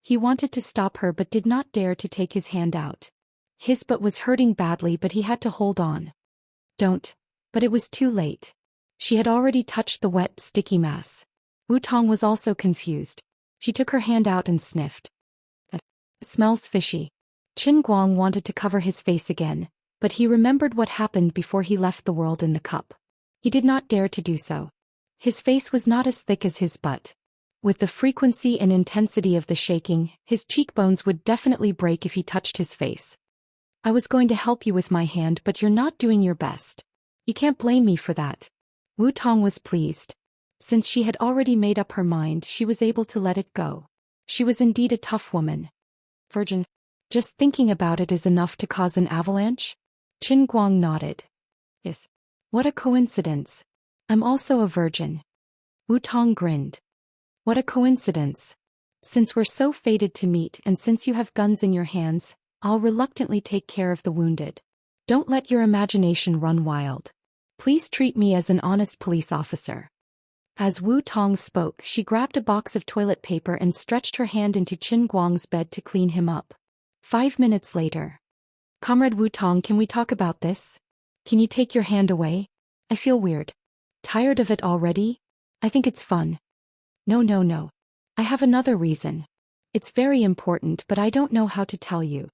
He wanted to stop her but did not dare to take his hand out. His butt was hurting badly but he had to hold on. Don't. But it was too late. She had already touched the wet, sticky mass. Wu Tong was also confused. She took her hand out and sniffed. It smells fishy. Qin Guang wanted to cover his face again, but he remembered what happened before he left the world in the cup. He did not dare to do so. His face was not as thick as his butt. With the frequency and intensity of the shaking, his cheekbones would definitely break if he touched his face. I was going to help you with my hand but you're not doing your best. You can't blame me for that. Wu Tong was pleased. Since she had already made up her mind, she was able to let it go. She was indeed a tough woman. Virgin. Just thinking about it is enough to cause an avalanche? Qin Guang nodded. Yes. What a coincidence. I'm also a virgin. Wu Tong grinned. What a coincidence. Since we're so fated to meet and since you have guns in your hands, I'll reluctantly take care of the wounded. Don't let your imagination run wild. Please treat me as an honest police officer. As Wu Tong spoke, she grabbed a box of toilet paper and stretched her hand into Qin Guang's bed to clean him up. 5 minutes later. Comrade Wu Tong, can we talk about this? Can you take your hand away? I feel weird. Tired of it already? I think it's fun. No. I have another reason. It's very important, but I don't know how to tell you.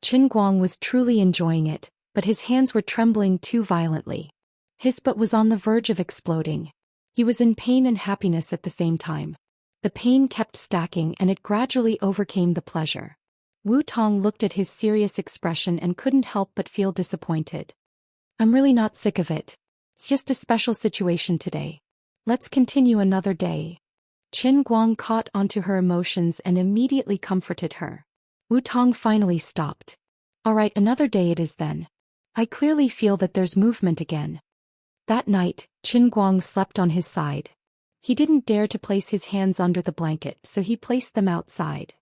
Qin Guang was truly enjoying it, but his hands were trembling too violently. His butt was on the verge of exploding. He was in pain and happiness at the same time. The pain kept stacking and it gradually overcame the pleasure. Wu Tong looked at his serious expression and couldn't help but feel disappointed. I'm really not sick of it. It's just a special situation today. Let's continue another day. Qin Guang caught onto her emotions and immediately comforted her. Wu Tong finally stopped. All right, another day it is then. I clearly feel that there's movement again. That night, Qin Guang slept on his side. He didn't dare to place his hands under the blanket, so he placed them outside.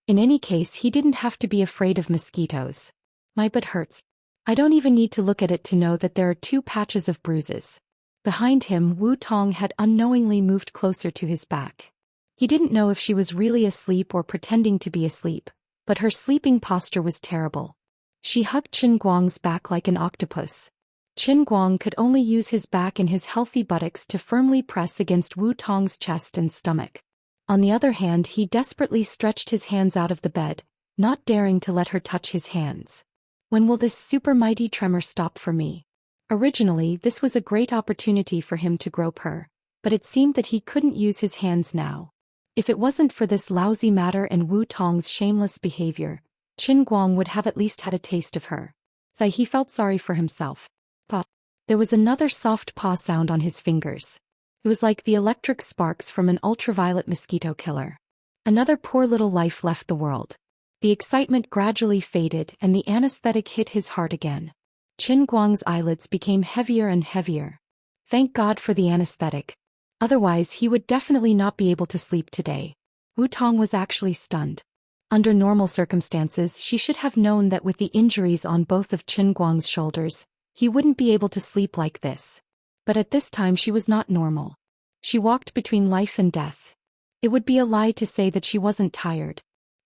In any case, he didn't have to be afraid of mosquitoes. My butt hurts. I don't even need to look at it to know that there are 2 patches of bruises. Behind him, Wu Tong had unknowingly moved closer to his back. He didn't know if she was really asleep or pretending to be asleep, but her sleeping posture was terrible. She hugged Qin Guang's back like an octopus. Qin Guang could only use his back and his healthy buttocks to firmly press against Wu Tong's chest and stomach. On the other hand, he desperately stretched his hands out of the bed, not daring to let her touch his hands. When will this super mighty tremor stop for me? Originally, this was a great opportunity for him to grope her, but it seemed that he couldn't use his hands now. If it wasn't for this lousy matter and Wu Tong's shameless behavior, Qin Guang would have at least had a taste of her. He felt sorry for himself. But there was another soft paw sound on his fingers. It was like the electric sparks from an ultraviolet mosquito killer. Another poor little life left the world. The excitement gradually faded and the anesthetic hit his heart again. Qin Guang's eyelids became heavier and heavier. Thank God for the anesthetic. Otherwise he would definitely not be able to sleep today. Wu Tong was actually stunned. Under normal circumstances, she should have known that with the injuries on both of Qin Guang's shoulders, he wouldn't be able to sleep like this. But at this time she was not normal. She walked between life and death. It would be a lie to say that she wasn't tired.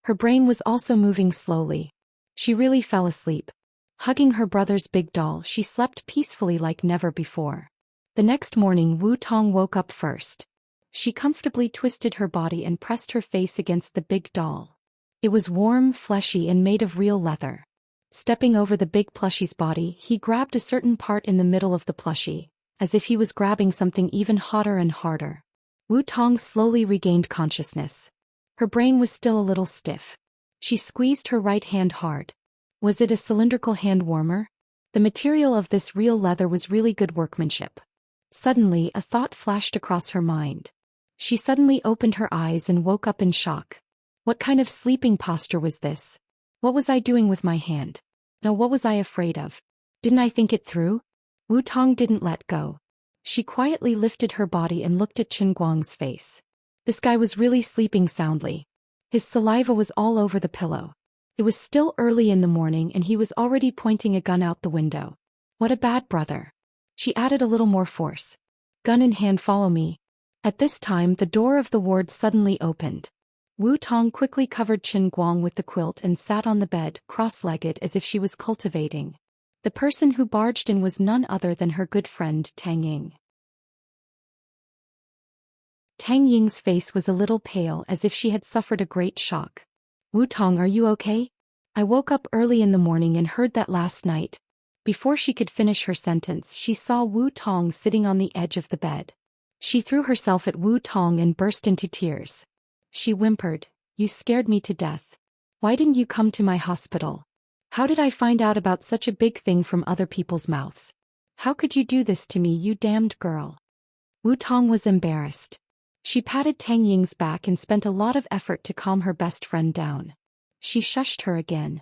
Her brain was also moving slowly. She really fell asleep. Hugging her brother's big doll, she slept peacefully like never before. The next morning, Wu Tong woke up first. She comfortably twisted her body and pressed her face against the big doll. It was warm, fleshy, and made of real leather. Stepping over the big plushie's body, he grabbed a certain part in the middle of the plushie, as if he was grabbing something even hotter and harder. Wu Tong slowly regained consciousness. Her brain was still a little stiff. She squeezed her right hand hard. Was it a cylindrical hand warmer? The material of this real leather was really good workmanship. Suddenly, a thought flashed across her mind. She suddenly opened her eyes and woke up in shock. What kind of sleeping posture was this? What was I doing with my hand? No, what was I afraid of? Didn't I think it through? Wu Tong didn't let go. She quietly lifted her body and looked at Qin Guang's face. This guy was really sleeping soundly. His saliva was all over the pillow. It was still early in the morning and he was already pointing a gun out the window. What a bad brother. She added a little more force. Gun in hand, follow me. At this time, the door of the ward suddenly opened. Wu Tong quickly covered Qin Guang with the quilt and sat on the bed, cross-legged as if she was cultivating. The person who barged in was none other than her good friend Tang Ying. Tang Ying's face was a little pale as if she had suffered a great shock. Wu Tong, are you okay? I woke up early in the morning and heard that last night. Before she could finish her sentence, she saw Wu Tong sitting on the edge of the bed. She threw herself at Wu Tong and burst into tears. She whimpered, "You scared me to death. Why didn't you come to my hospital? How did I find out about such a big thing from other people's mouths? How could you do this to me, you damned girl?" Wu Tong was embarrassed. She patted Tang Ying's back and spent a lot of effort to calm her best friend down. She shushed her again.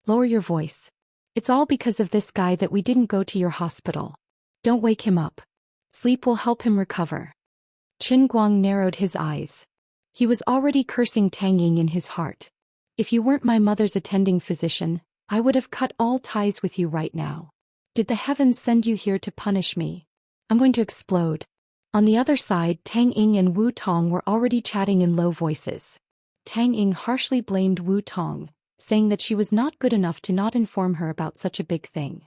"Lower your voice. It's all because of this guy that we didn't go to your hospital. Don't wake him up. Sleep will help him recover." Qin Guang narrowed his eyes. He was already cursing Tang Ying in his heart. "If you weren't my mother's attending physician, I would have cut all ties with you right now. Did the heavens send you here to punish me? I'm going to explode. On the other side, Tang Ying and Wu Tong were already chatting in low voices. Tang Ying harshly blamed Wu Tong, saying that she was not good enough to not inform her about such a big thing.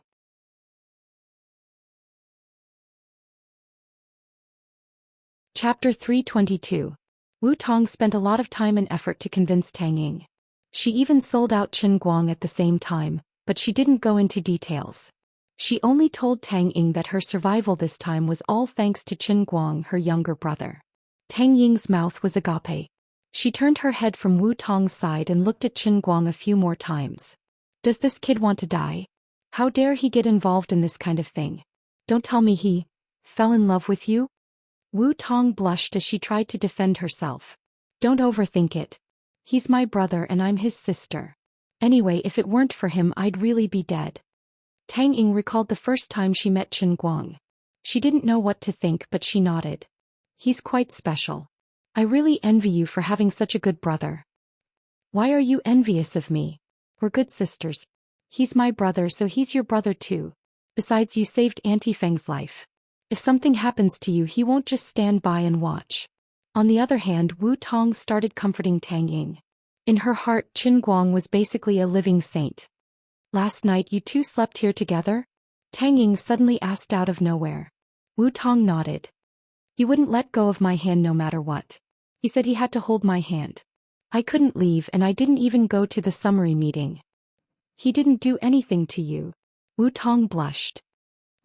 Chapter 322. Wu Tong spent a lot of time and effort to convince Tang Ying. She even sold out Qin Guang at the same time, but she didn't go into details. She only told Tang Ying that her survival this time was all thanks to Qin Guang, her younger brother. Tang Ying's mouth was agape. She turned her head from Wu Tong's side and looked at Qin Guang a few more times. Does this kid want to die? How dare he get involved in this kind of thing? Don't tell me he fell in love with you? Wu Tong blushed as she tried to defend herself. Don't overthink it. He's my brother and I'm his sister. Anyway, if it weren't for him, I'd really be dead. Tang Ying recalled the first time she met Qin Guang. She didn't know what to think, but she nodded. He's quite special. I really envy you for having such a good brother. Why are you envious of me? We're good sisters. He's my brother, so he's your brother too. Besides, you saved Auntie Feng's life. If something happens to you, he won't just stand by and watch. On the other hand, Wu Tong started comforting Tang Ying. In her heart, Qin Guang was basically a living saint. Last night you two slept here together? Tang Ying suddenly asked out of nowhere. Wu Tong nodded. He wouldn't let go of my hand no matter what. He said he had to hold my hand. I couldn't leave and I didn't even go to the summary meeting. He didn't do anything to you. Wu Tong blushed.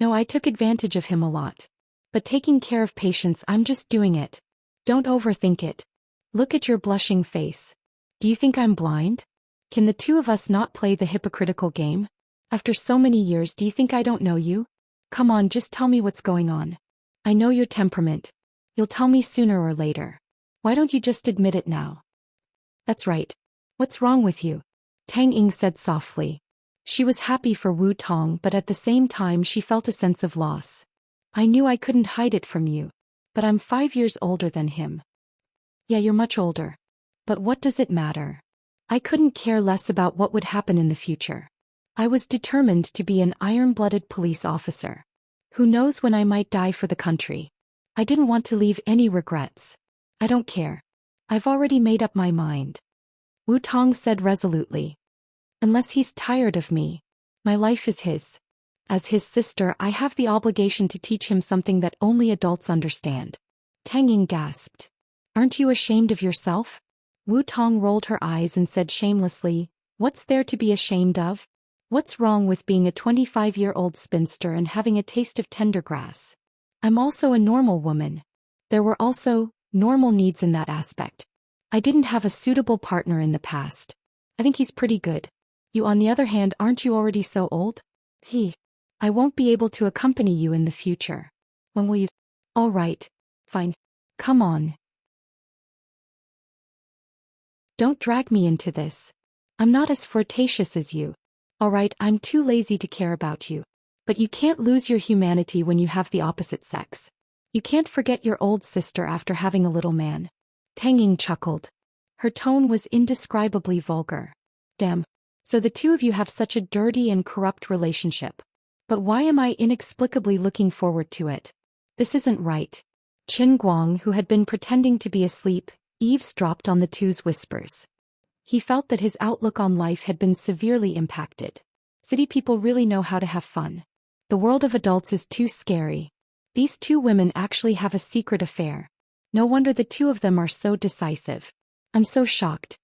No, I took advantage of him a lot. But taking care of patients, I'm just doing it. Don't overthink it. Look at your blushing face. Do you think I'm blind? Can the two of us not play the hypocritical game? After so many years, do you think I don't know you? Come on, just tell me what's going on. I know your temperament. You'll tell me sooner or later. Why don't you just admit it now? That's right. What's wrong with you? Tang Ying said softly. She was happy for Wu Tong, but at the same time she felt a sense of loss. I knew I couldn't hide it from you. But I'm 5 years older than him. Yeah, you're much older. But what does it matter? I couldn't care less about what would happen in the future. I was determined to be an iron-blooded police officer. Who knows when I might die for the country? I didn't want to leave any regrets. I don't care. I've already made up my mind. Wu Tong said resolutely. Unless he's tired of me. My life is his. As his sister, I have the obligation to teach him something that only adults understand. Tang Ying gasped. Aren't you ashamed of yourself? Wu Tong rolled her eyes and said shamelessly, what's there to be ashamed of? What's wrong with being a 25-year-old spinster and having a taste of tender grass? I'm also a normal woman. There were also normal needs in that aspect. I didn't have a suitable partner in the past. I think he's pretty good. You, on the other hand, aren't you already so old? I won't be able to accompany you in the future. When will you? All right. Fine. Come on. Don't drag me into this. I'm not as flirtatious as you. All right, I'm too lazy to care about you. But you can't lose your humanity when you have the opposite sex. You can't forget your old sister after having a little man. Tang Ying chuckled. Her tone was indescribably vulgar. Damn. So the two of you have such a dirty and corrupt relationship. But why am I inexplicably looking forward to it? This isn't right. Qin Guang, who had been pretending to be asleep, eavesdropped on the two's whispers. He felt that his outlook on life had been severely impacted. City people really know how to have fun. The world of adults is too scary. These two women actually have a secret affair. No wonder the two of them are so decisive. I'm so shocked.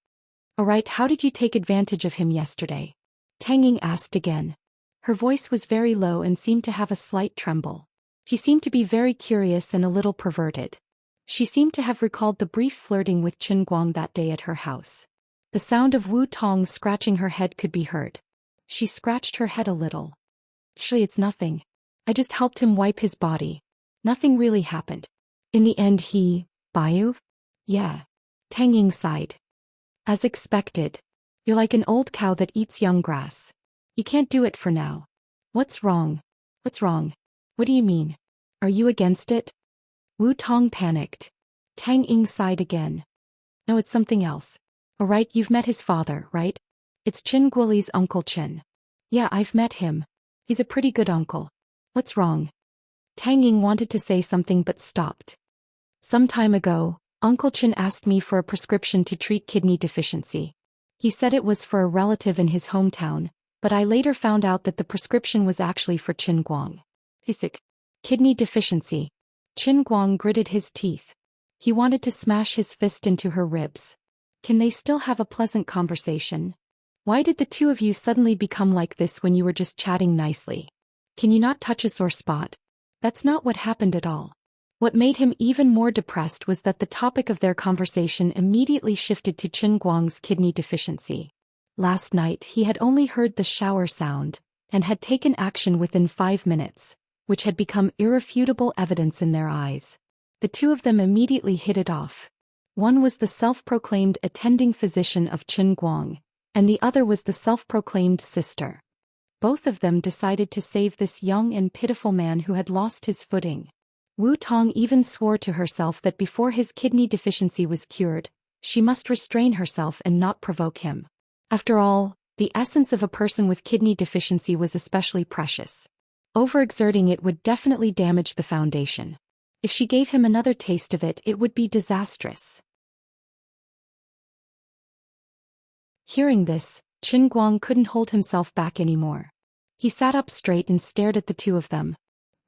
All right, how did you take advantage of him yesterday? Tang Ying asked again. Her voice was very low and seemed to have a slight tremble. She seemed to be very curious and a little perverted. She seemed to have recalled the brief flirting with Qin Guang that day at her house. The sound of Wu Tong scratching her head could be heard. She scratched her head a little. Actually, it's nothing. I just helped him wipe his body. Nothing really happened. In the end Bayou? Yeah. Tang Ying sighed. As expected. You're like an old cow that eats young grass. You can't do it for now. What's wrong? What's wrong? What do you mean? Are you against it? Wu Tong panicked. Tang Ying sighed again. No, it's something else. All right, you've met his father, right? It's Qin Guoli's Uncle Qin. Yeah, I've met him. He's a pretty good uncle. What's wrong? Tang Ying wanted to say something but stopped. Some time ago, Uncle Qin asked me for a prescription to treat kidney deficiency. He said it was for a relative in his hometown, but I later found out that the prescription was actually for Qin Guang. Hisik. Kidney deficiency. Qin Guang gritted his teeth. He wanted to smash his fist into her ribs. Can they still have a pleasant conversation? Why did the two of you suddenly become like this when you were just chatting nicely? Can you not touch a sore spot? That's not what happened at all. What made him even more depressed was that the topic of their conversation immediately shifted to Qin Guang's kidney deficiency. Last night he had only heard the shower sound, and had taken action within 5 minutes, which had become irrefutable evidence in their eyes. The two of them immediately hit it off. One was the self-proclaimed attending physician of Qin Guang, and the other was the self-proclaimed sister. Both of them decided to save this young and pitiful man who had lost his footing. Wu Tong even swore to herself that before his kidney deficiency was cured, she must restrain herself and not provoke him. After all, the essence of a person with kidney deficiency was especially precious. Overexerting it would definitely damage the foundation. If she gave him another taste of it, it would be disastrous. Hearing this, Qin Guang couldn't hold himself back anymore. He sat up straight and stared at the two of them.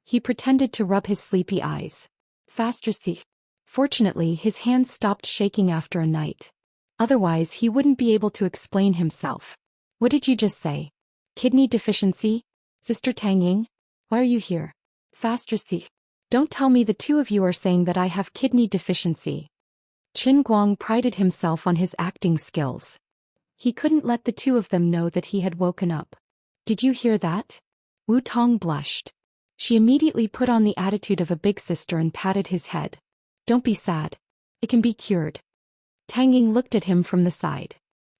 He pretended to rub his sleepy eyes. Faster, see. Fortunately, his hands stopped shaking after a night. Otherwise, he wouldn't be able to explain himself. What did you just say? Kidney deficiency? Sister Tang Ying? Why are you here? Faster, see. Don't tell me the two of you are saying that I have kidney deficiency. Qin Guang prided himself on his acting skills. He couldn't let the two of them know that he had woken up. Did you hear that? Wu Tong blushed. She immediately put on the attitude of a big sister and patted his head. Don't be sad. It can be cured. Tang Ying looked at him from the side.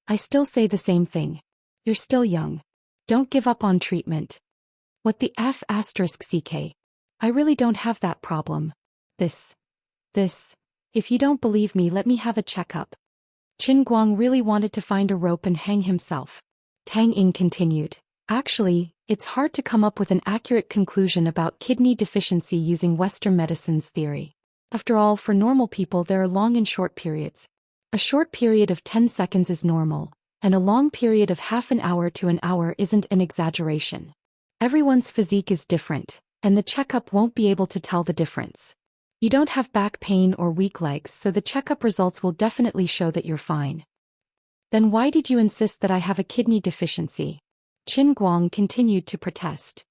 I still say the same thing. You're still young. Don't give up on treatment. What the F***, CK? I really don't have that problem. This. If you don't believe me, let me have a checkup. Qin Guang really wanted to find a rope and hang himself. Tang Ying continued. Actually, it's hard to come up with an accurate conclusion about kidney deficiency using Western medicine's theory. After all, for normal people there are long and short periods. A short period of 10 seconds is normal, and a long period of half an hour to an hour isn't an exaggeration. Everyone's physique is different, and the checkup won't be able to tell the difference. You don't have back pain or weak legs, so the checkup results will definitely show that you're fine. Then why did you insist that I have a kidney deficiency? Qin Guang continued to protest.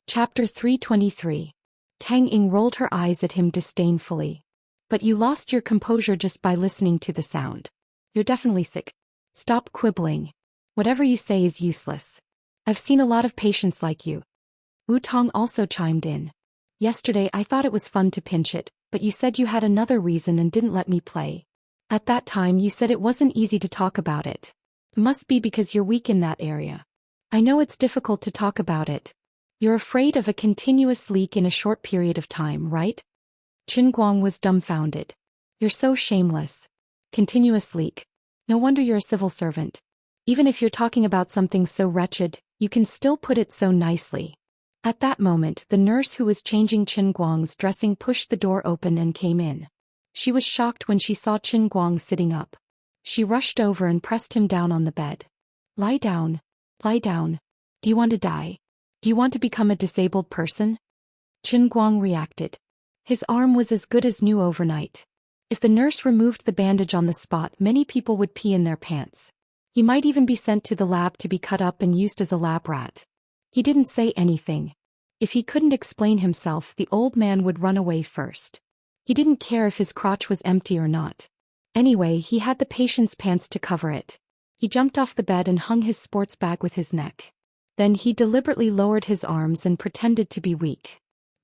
Chapter 323. Tang Ying rolled her eyes at him disdainfully. But you lost your composure just by listening to the sound. You're definitely sick. Stop quibbling. Whatever you say is useless. I've seen a lot of patients like you. Wu Tong also chimed in. Yesterday I thought it was fun to pinch it, but you said you had another reason and didn't let me play. At that time you said it wasn't easy to talk about it. It must be because you're weak in that area. I know it's difficult to talk about it. You're afraid of a continuous leak in a short period of time, right? Qin Guang was dumbfounded. You're so shameless. Continuous leak. No wonder you're a civil servant. Even if you're talking about something so wretched, you can still put it so nicely. At that moment, the nurse who was changing Qin Guang's dressing pushed the door open and came in. She was shocked when she saw Qin Guang sitting up. She rushed over and pressed him down on the bed. Lie down. Lie down. Do you want to die? Do you want to become a disabled person? Qin Guang reacted. His arm was as good as new overnight. If the nurse removed the bandage on the spot, many people would pee in their pants. He might even be sent to the lab to be cut up and used as a lab rat. He didn't say anything. If he couldn't explain himself, the old man would run away first. He didn't care if his crotch was empty or not. Anyway, he had the patient's pants to cover it. He jumped off the bed and hung his sports bag with his neck. Then he deliberately lowered his arms and pretended to be weak.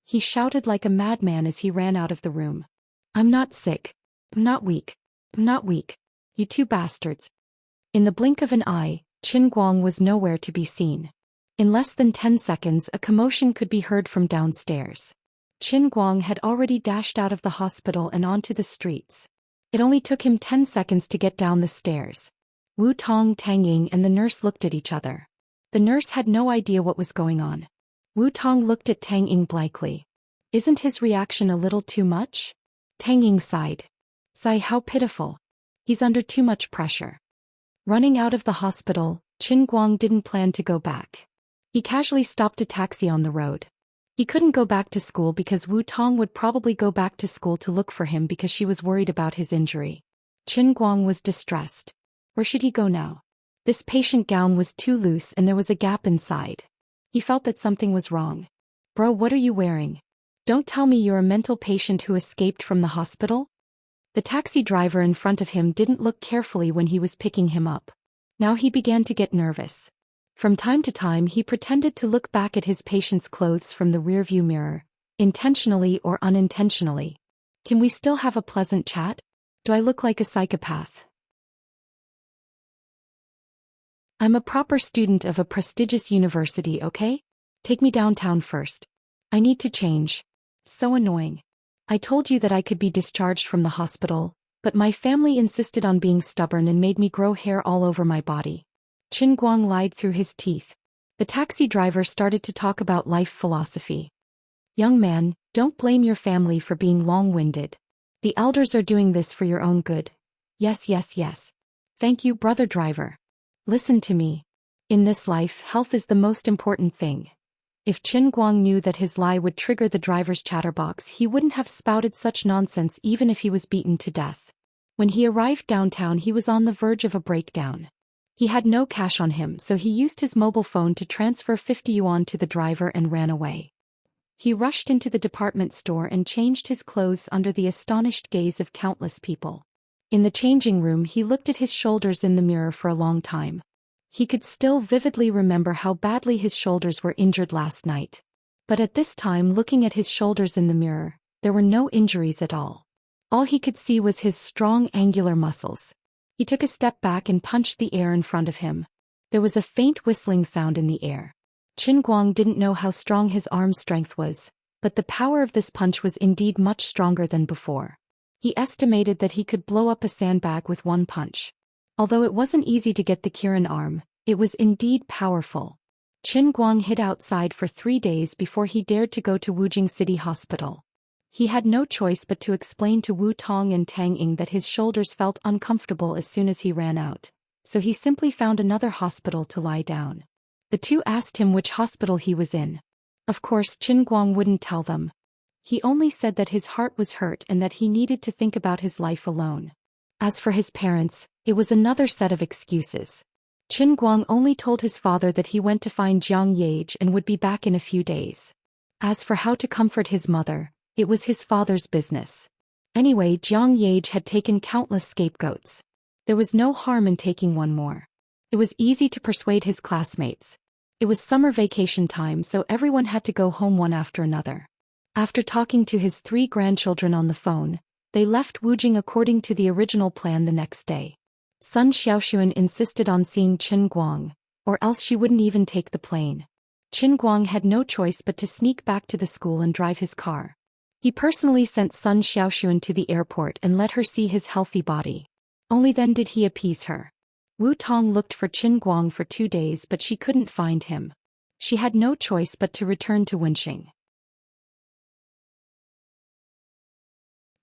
He shouted like a madman as he ran out of the room. I'm not sick. I'm not weak. I'm not weak. You two bastards. In the blink of an eye, Qin Guang was nowhere to be seen. In less than 10 seconds, a commotion could be heard from downstairs. Qin Guang had already dashed out of the hospital and onto the streets. It only took him 10 seconds to get down the stairs. Wu Tong, Tang Ying and the nurse looked at each other. The nurse had no idea what was going on. Wu Tong looked at Tang Ying blankly. Isn't his reaction a little too much? Tang Ying sighed. Sigh, how pitiful. He's under too much pressure. Running out of the hospital, Qin Guang didn't plan to go back. He casually stopped a taxi on the road. He couldn't go back to school because Wu Tong would probably go back to school to look for him because she was worried about his injury. Qin Guang was distressed. Where should he go now? This patient gown was too loose and there was a gap inside. He felt that something was wrong. Bro, what are you wearing? Don't tell me you're a mental patient who escaped from the hospital? The taxi driver in front of him didn't look carefully when he was picking him up. Now he began to get nervous. From time to time he pretended to look back at his patient's clothes from the rearview mirror, intentionally or unintentionally. Can we still have a pleasant chat? Do I look like a psychopath? I'm a proper student of a prestigious university, okay? Take me downtown first. I need to change. So annoying. I told you that I could be discharged from the hospital, but my family insisted on being stubborn and made me grow hair all over my body. Qin Guang lied through his teeth. The taxi driver started to talk about life philosophy. Young man, don't blame your family for being long-winded. The elders are doing this for your own good. Yes, yes, yes. Thank you, brother driver. Listen to me. In this life, health is the most important thing. If Qin Guang knew that his lie would trigger the driver's chatterbox, he wouldn't have spouted such nonsense even if he was beaten to death. When he arrived downtown, he was on the verge of a breakdown. He had no cash on him, so he used his mobile phone to transfer 50 yuan to the driver and ran away. He rushed into the department store and changed his clothes under the astonished gaze of countless people. In the changing room, he looked at his shoulders in the mirror for a long time. He could still vividly remember how badly his shoulders were injured last night. But at this time, looking at his shoulders in the mirror, there were no injuries at all. All he could see was his strong angular muscles. He took a step back and punched the air in front of him. There was a faint whistling sound in the air. Qin Guang didn't know how strong his arm strength was, but the power of this punch was indeed much stronger than before. He estimated that he could blow up a sandbag with one punch. Although it wasn't easy to get the Kirin arm, it was indeed powerful. Qin Guang hid outside for 3 days before he dared to go to Wujing City Hospital. He had no choice but to explain to Wu Tong and Tang Ying that his shoulders felt uncomfortable as soon as he ran out, so he simply found another hospital to lie down. The two asked him which hospital he was in. Of course, Qin Guang wouldn't tell them. He only said that his heart was hurt and that he needed to think about his life alone. As for his parents, it was another set of excuses. Qin Guang only told his father that he went to find Jiang Yage and would be back in a few days. As for how to comfort his mother, it was his father's business. Anyway, Jiang Yage had taken countless scapegoats. There was no harm in taking one more. It was easy to persuade his classmates. It was summer vacation time, so everyone had to go home one after another. After talking to his 3 grandchildren on the phone, they left Wujing according to the original plan the next day. Sun Xiaoxuan insisted on seeing Qin Guang, or else she wouldn't even take the plane. Qin Guang had no choice but to sneak back to the school and drive his car. He personally sent Sun Xiaoxuan to the airport and let her see his healthy body. Only then did he appease her. Wu Tong looked for Qin Guang for 2 days, but she couldn't find him. She had no choice but to return to Wenxing.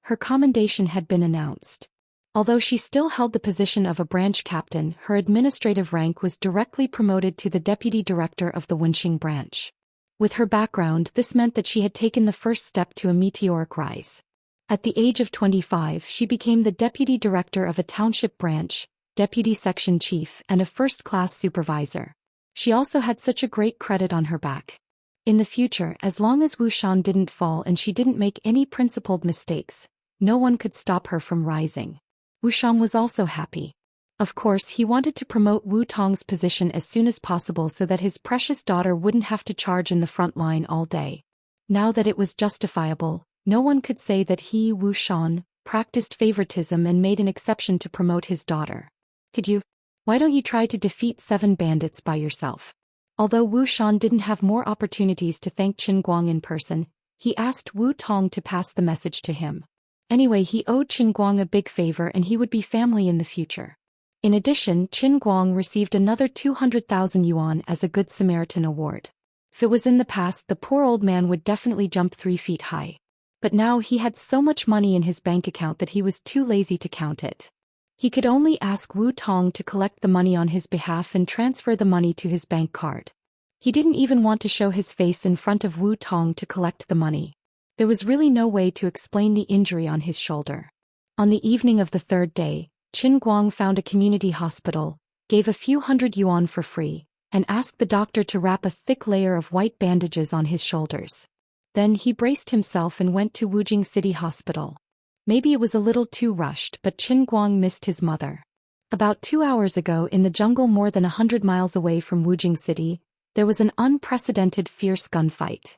Her commendation had been announced. Although she still held the position of a branch captain, her administrative rank was directly promoted to the deputy director of the Wenxing branch. With her background, this meant that she had taken the first step to a meteoric rise. At the age of 25, she became the deputy director of a township branch, deputy section chief, and a first-class supervisor. She also had such a great credit on her back. In the future, as long as Wu Shan didn't fall and she didn't make any principled mistakes, no one could stop her from rising. Wu Shan was also happy. Of course, he wanted to promote Wu Tong's position as soon as possible so that his precious daughter wouldn't have to charge in the front line all day. Now that it was justifiable, no one could say that he, Wu Shan, practiced favoritism and made an exception to promote his daughter. Could you? Why don't you try to defeat 7 bandits by yourself? Although Wu Shan didn't have more opportunities to thank Qin Guang in person, he asked Wu Tong to pass the message to him. Anyway, he owed Qin Guang a big favor and he would be family in the future. In addition, Qin Guang received another 200,000 yuan as a Good Samaritan award. If it was in the past, the poor old man would definitely jump 3 feet high. But now he had so much money in his bank account that he was too lazy to count it. He could only ask Wu Tong to collect the money on his behalf and transfer the money to his bank card. He didn't even want to show his face in front of Wu Tong to collect the money. There was really no way to explain the injury on his shoulder. On the evening of the third day, Qin Guang found a community hospital, gave a few hundred yuan for free, and asked the doctor to wrap a thick layer of white bandages on his shoulders. Then he braced himself and went to Wujing City Hospital. Maybe it was a little too rushed, but Qin Guang missed his mother. About 2 hours ago, in the jungle more than 100 miles away from Wujing City, there was an unprecedented fierce gunfight.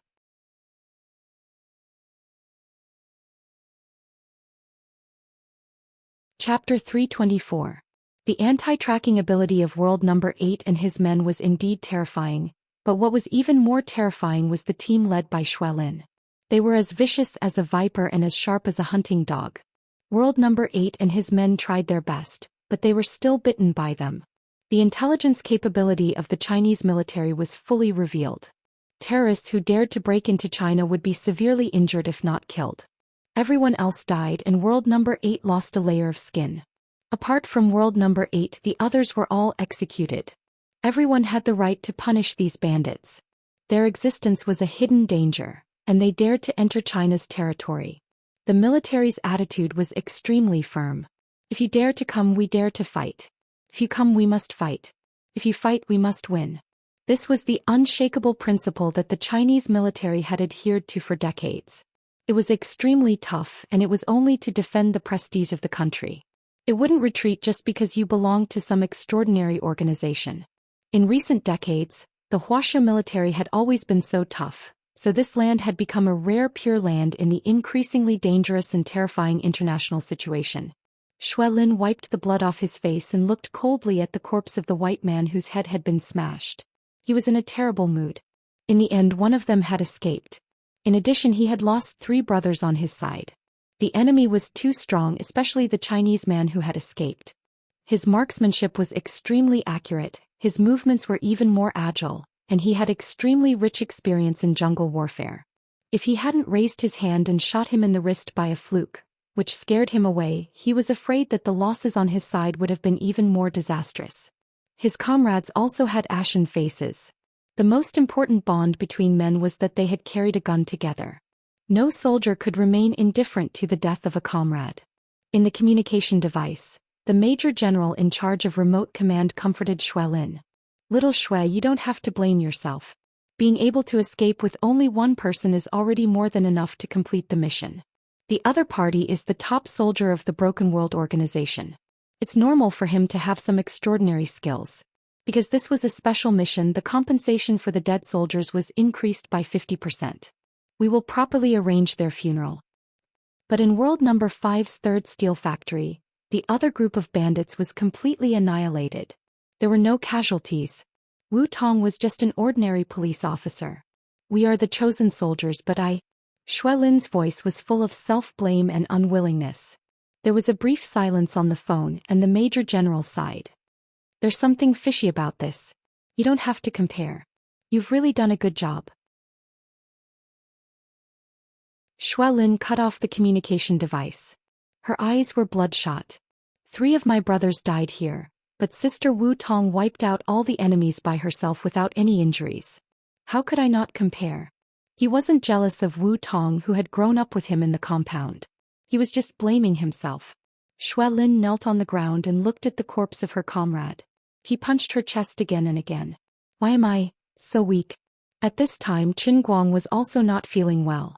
Chapter 324. The anti-tracking ability of World Number 8 and his men was indeed terrifying, but what was even more terrifying was the team led by Xuelin. They were as vicious as a viper and as sharp as a hunting dog. World Number 8 and his men tried their best, but they were still bitten by them. The intelligence capability of the Chinese military was fully revealed. Terrorists who dared to break into China would be severely injured if not killed. Everyone else died and World Number 8 lost a layer of skin. Apart from World Number 8, the others were all executed. Everyone had the right to punish these bandits. Their existence was a hidden danger, and they dared to enter China's territory. The military's attitude was extremely firm. If you dare to come, we dare to fight. If you come, we must fight. If you fight, we must win. This was the unshakable principle that the Chinese military had adhered to for decades. It was extremely tough, and it was only to defend the prestige of the country. It wouldn't retreat just because you belonged to some extraordinary organization. In recent decades, the Wuxia military had always been so tough, so this land had become a rare pure land in the increasingly dangerous and terrifying international situation. Xuelin wiped the blood off his face and looked coldly at the corpse of the white man whose head had been smashed. He was in a terrible mood. In the end, one of them had escaped. In addition, he had lost 3 brothers on his side. The enemy was too strong, especially the Chinese man who had escaped. His marksmanship was extremely accurate, his movements were even more agile, and he had extremely rich experience in jungle warfare. If he hadn't raised his hand and shot him in the wrist by a fluke, which scared him away, he was afraid that the losses on his side would have been even more disastrous. His comrades also had ashen faces. The most important bond between men was that they had carried a gun together. No soldier could remain indifferent to the death of a comrade. In the communication device, the Major General in charge of remote command comforted Xuelin. Little Xue, you don't have to blame yourself. Being able to escape with only one person is already more than enough to complete the mission. The other party is the top soldier of the Broken World organization. It's normal for him to have some extraordinary skills. Because this was a special mission, the compensation for the dead soldiers was increased by 50%. We will properly arrange their funeral. But in World Number 5's third steel factory, the other group of bandits was completely annihilated. There were no casualties. Wu Tong was just an ordinary police officer. We are the chosen soldiers, but Xuelin's voice was full of self-blame and unwillingness. There was a brief silence on the phone and the Major General sighed. There's something fishy about this. You don't have to compare. You've really done a good job. Xuelin cut off the communication device. Her eyes were bloodshot. 3 of my brothers died here, but Sister Wu Tong wiped out all the enemies by herself without any injuries. How could I not compare? He wasn't jealous of Wu Tong, who had grown up with him in the compound. He was just blaming himself. Xuelin knelt on the ground and looked at the corpse of her comrade. He punched her chest again and again. Why am I so weak? At this time, Qin Guang was also not feeling well.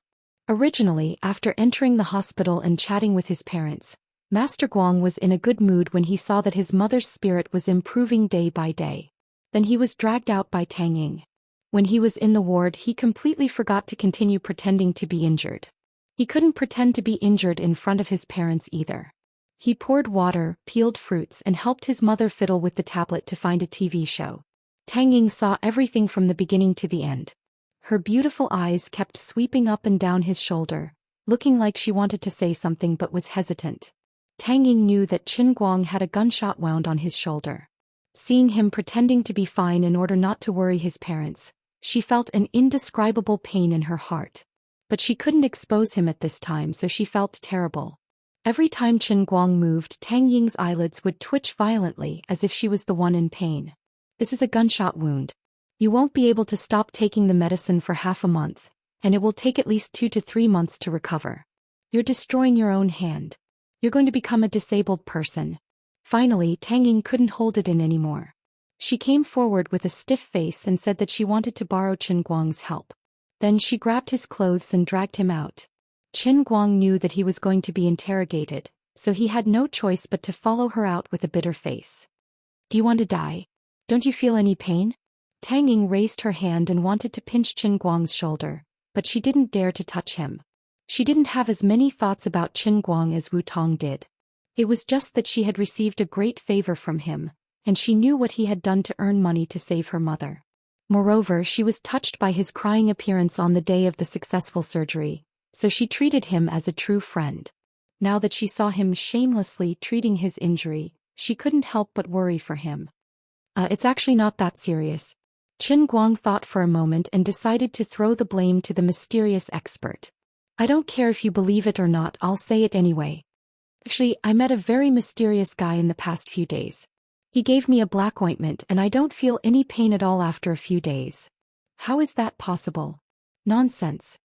Originally, after entering the hospital and chatting with his parents, Master Guang was in a good mood when he saw that his mother's spirit was improving day by day. Then he was dragged out by Tang Ying. When he was in the ward, he completely forgot to continue pretending to be injured. He couldn't pretend to be injured in front of his parents either. He poured water, peeled fruits, and helped his mother fiddle with the tablet to find a TV show. Tang Ying saw everything from the beginning to the end. Her beautiful eyes kept sweeping up and down his shoulder, looking like she wanted to say something but was hesitant. Tang Ying knew that Qin Guang had a gunshot wound on his shoulder. Seeing him pretending to be fine in order not to worry his parents, she felt an indescribable pain in her heart. But she couldn't expose him at this time, so she felt terrible. Every time Qin Guang moved, Tang Ying's eyelids would twitch violently as if she was the one in pain. This is a gunshot wound. You won't be able to stop taking the medicine for half a month, and it will take at least 2 to 3 months to recover. You're destroying your own hand. You're going to become a disabled person. Finally, Tang Ying couldn't hold it in anymore. She came forward with a stiff face and said that she wanted to borrow Qin Guang's help. Then she grabbed his clothes and dragged him out. Qin Guang knew that he was going to be interrogated, so he had no choice but to follow her out with a bitter face. Do you want to die? Don't you feel any pain? Tang Ying raised her hand and wanted to pinch Qin Guang's shoulder, but she didn't dare to touch him. She didn't have as many thoughts about Qin Guang as Wu Tong did. It was just that she had received a great favor from him, and she knew what he had done to earn money to save her mother. Moreover, she was touched by his crying appearance on the day of the successful surgery, so she treated him as a true friend. Now that she saw him shamelessly treating his injury, she couldn't help but worry for him. It's actually not that serious. Qin Guang thought for a moment and decided to throw the blame to the mysterious expert. I don't care if you believe it or not, I'll say it anyway. Actually, I met a very mysterious guy in the past few days. He gave me a black ointment and I don't feel any pain at all after a few days. How is that possible? Nonsense.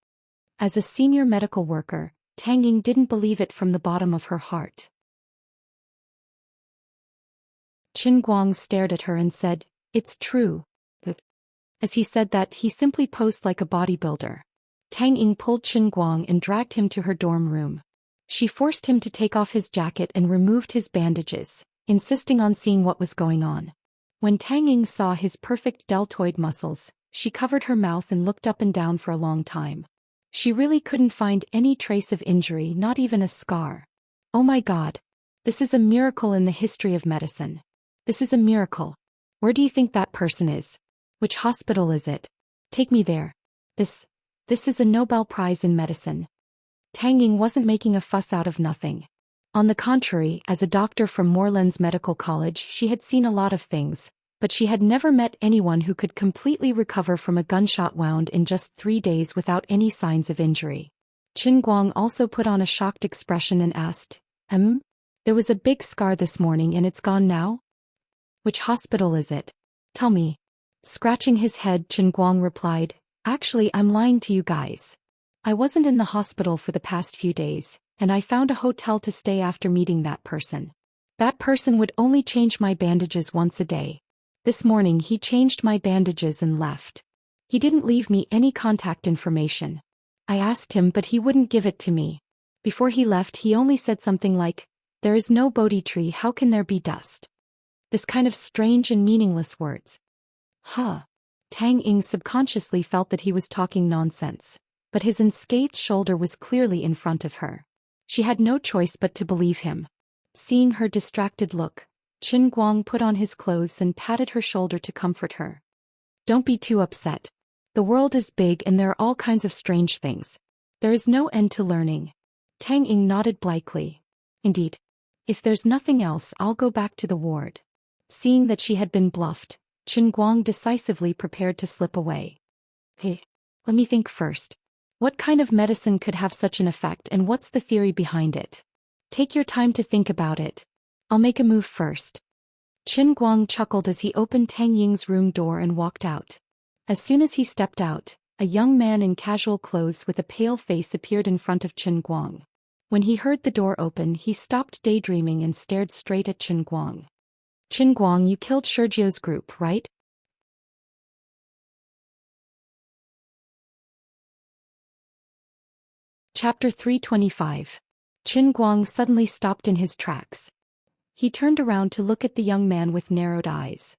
As a senior medical worker, Tang Ying didn't believe it from the bottom of her heart. Qin Guang stared at her and said, "It's true." As he said that, he simply posed like a bodybuilder. Tang Ying pulled Qin Guang and dragged him to her dorm room. She forced him to take off his jacket and removed his bandages, insisting on seeing what was going on. When Tang Ying saw his perfect deltoid muscles, she covered her mouth and looked up and down for a long time. She really couldn't find any trace of injury, not even a scar. Oh my God. This is a miracle in the history of medicine. This is a miracle. Where do you think that person is? Which hospital is it? Take me there. This is a Nobel Prize in medicine. Tang Ying wasn't making a fuss out of nothing. On the contrary, as a doctor from Moreland's Medical College, she had seen a lot of things, but she had never met anyone who could completely recover from a gunshot wound in just 3 days without any signs of injury. Qin Guang also put on a shocked expression and asked, There was a big scar this morning and it's gone now? Which hospital is it? Tell me. Scratching his head, Qin Guang replied, Actually, I'm lying to you guys. I wasn't in the hospital for the past few days, and I found a hotel to stay after meeting that person. That person would only change my bandages once a day. This morning he changed my bandages and left. He didn't leave me any contact information. I asked him, but he wouldn't give it to me. Before he left, he only said something like, There is no Bodhi tree, how can there be dust? This kind of strange and meaningless words. Tang Ying subconsciously felt that he was talking nonsense, but his unscathed shoulder was clearly in front of her. She had no choice but to believe him. Seeing her distracted look, Qin Guang put on his clothes and patted her shoulder to comfort her. Don't be too upset. The world is big and there are all kinds of strange things. There is no end to learning. Tang Ying nodded blankly. Indeed. If there's nothing else, I'll go back to the ward. Seeing that she had been bluffed, Qin Guang decisively prepared to slip away. Hey, let me think first. What kind of medicine could have such an effect and what's the theory behind it? Take your time to think about it. I'll make a move first. Qin Guang chuckled as he opened Tang Ying's room door and walked out. As soon as he stepped out, a young man in casual clothes with a pale face appeared in front of Qin Guang. When he heard the door open, he stopped daydreaming and stared straight at Qin Guang. Qin Guang, you killed Sergio's group, right? Chapter 325. Qin Guang suddenly stopped in his tracks. He turned around to look at the young man with narrowed eyes.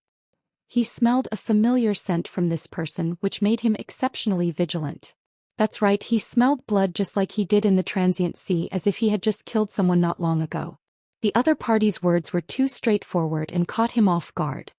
He smelled a familiar scent from this person, which made him exceptionally vigilant. That's right, he smelled blood just like he did in the transient sea, as if he had just killed someone not long ago. The other party's words were too straightforward and caught him off guard.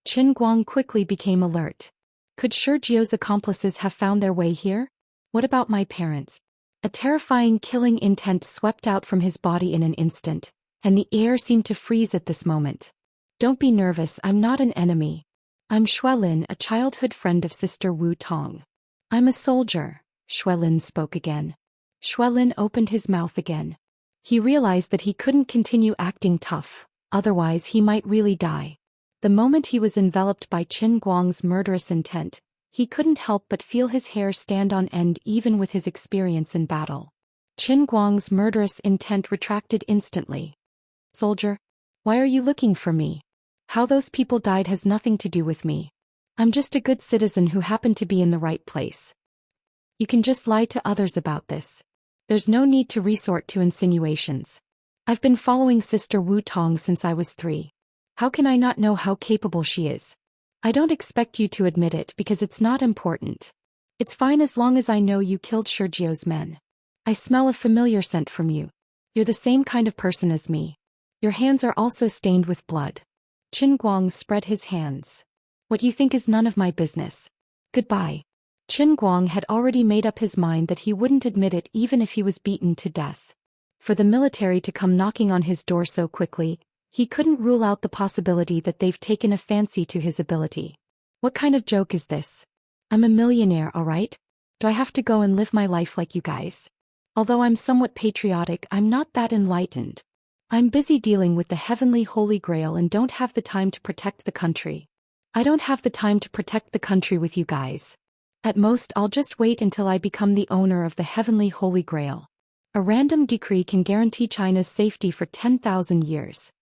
Qin Guang quickly became alert. Could Sergio's accomplices have found their way here? What about my parents? A terrifying killing intent swept out from his body in an instant, and the air seemed to freeze at this moment. Don't be nervous, I'm not an enemy. I'm Xuelin, a childhood friend of Sister Wu Tong. I'm a soldier, Xuelin spoke again. Xuelin opened his mouth again. He realized that he couldn't continue acting tough, otherwise he might really die. The moment he was enveloped by Qin Guang's murderous intent, he couldn't help but feel his hair stand on end even with his experience in battle. Qin Guang's murderous intent retracted instantly. Soldier, why are you looking for me? How those people died has nothing to do with me. I'm just a good citizen who happened to be in the right place. You can just lie to others about this. There's no need to resort to insinuations. I've been following Sister Wu Tong since I was 3. How can I not know how capable she is? I don't expect you to admit it because it's not important. It's fine as long as I know you killed Sergio's men. I smell a familiar scent from you. You're the same kind of person as me. Your hands are also stained with blood. Qin Guang spread his hands. What you think is none of my business. Goodbye. Qin Guang had already made up his mind that he wouldn't admit it even if he was beaten to death. For the military to come knocking on his door so quickly, he couldn't rule out the possibility that they've taken a fancy to his ability. What kind of joke is this? I'm a millionaire, alright? Do I have to go and live my life like you guys? Although I'm somewhat patriotic, I'm not that enlightened. I'm busy dealing with the heavenly Holy Grail and don't have the time to protect the country. I don't have the time to protect the country with you guys. At most, I'll just wait until I become the owner of the heavenly Holy Grail. A random decree can guarantee China's safety for 10,000 years.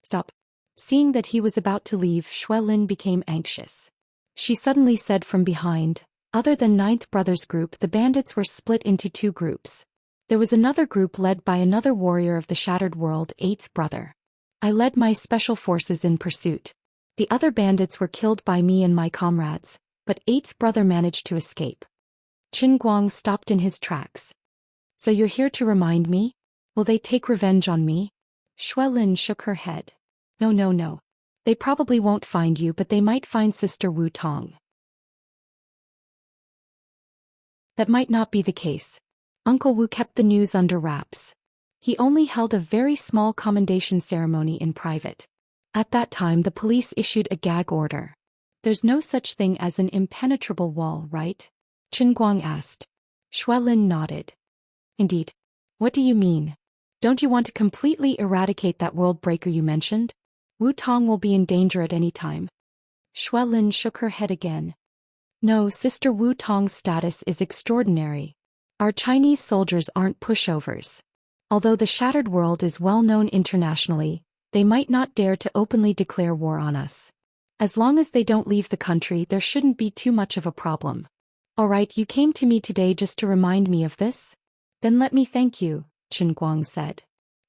Stop. Seeing that he was about to leave, Xuelin became anxious. She suddenly said from behind, other than Ninth Brothers group, the bandits were split into 2 groups. There was another group led by another warrior of the Shattered World, 8th Brother. I led my special forces in pursuit. The other bandits were killed by me and my comrades, but 8th Brother managed to escape. Qin Guang stopped in his tracks. So you're here to remind me? Will they take revenge on me? Xuelin shook her head. No. They probably won't find you, but they might find Sister Wu Tong. That might not be the case. Uncle Wu kept the news under wraps. He only held a very small commendation ceremony in private. At that time, the police issued a gag order. There's no such thing as an impenetrable wall, right? Qin Guang asked. Xuelin nodded. Indeed. What do you mean? Don't you want to completely eradicate that world breaker you mentioned? Wu Tong will be in danger at any time. Xuelin shook her head again. No, Sister Wu Tong's status is extraordinary. Our Chinese soldiers aren't pushovers. Although the Shattered World is well known internationally, they might not dare to openly declare war on us. As long as they don't leave the country, there shouldn't be too much of a problem. Alright, you came to me today just to remind me of this? Then let me thank you, Qin Guang said.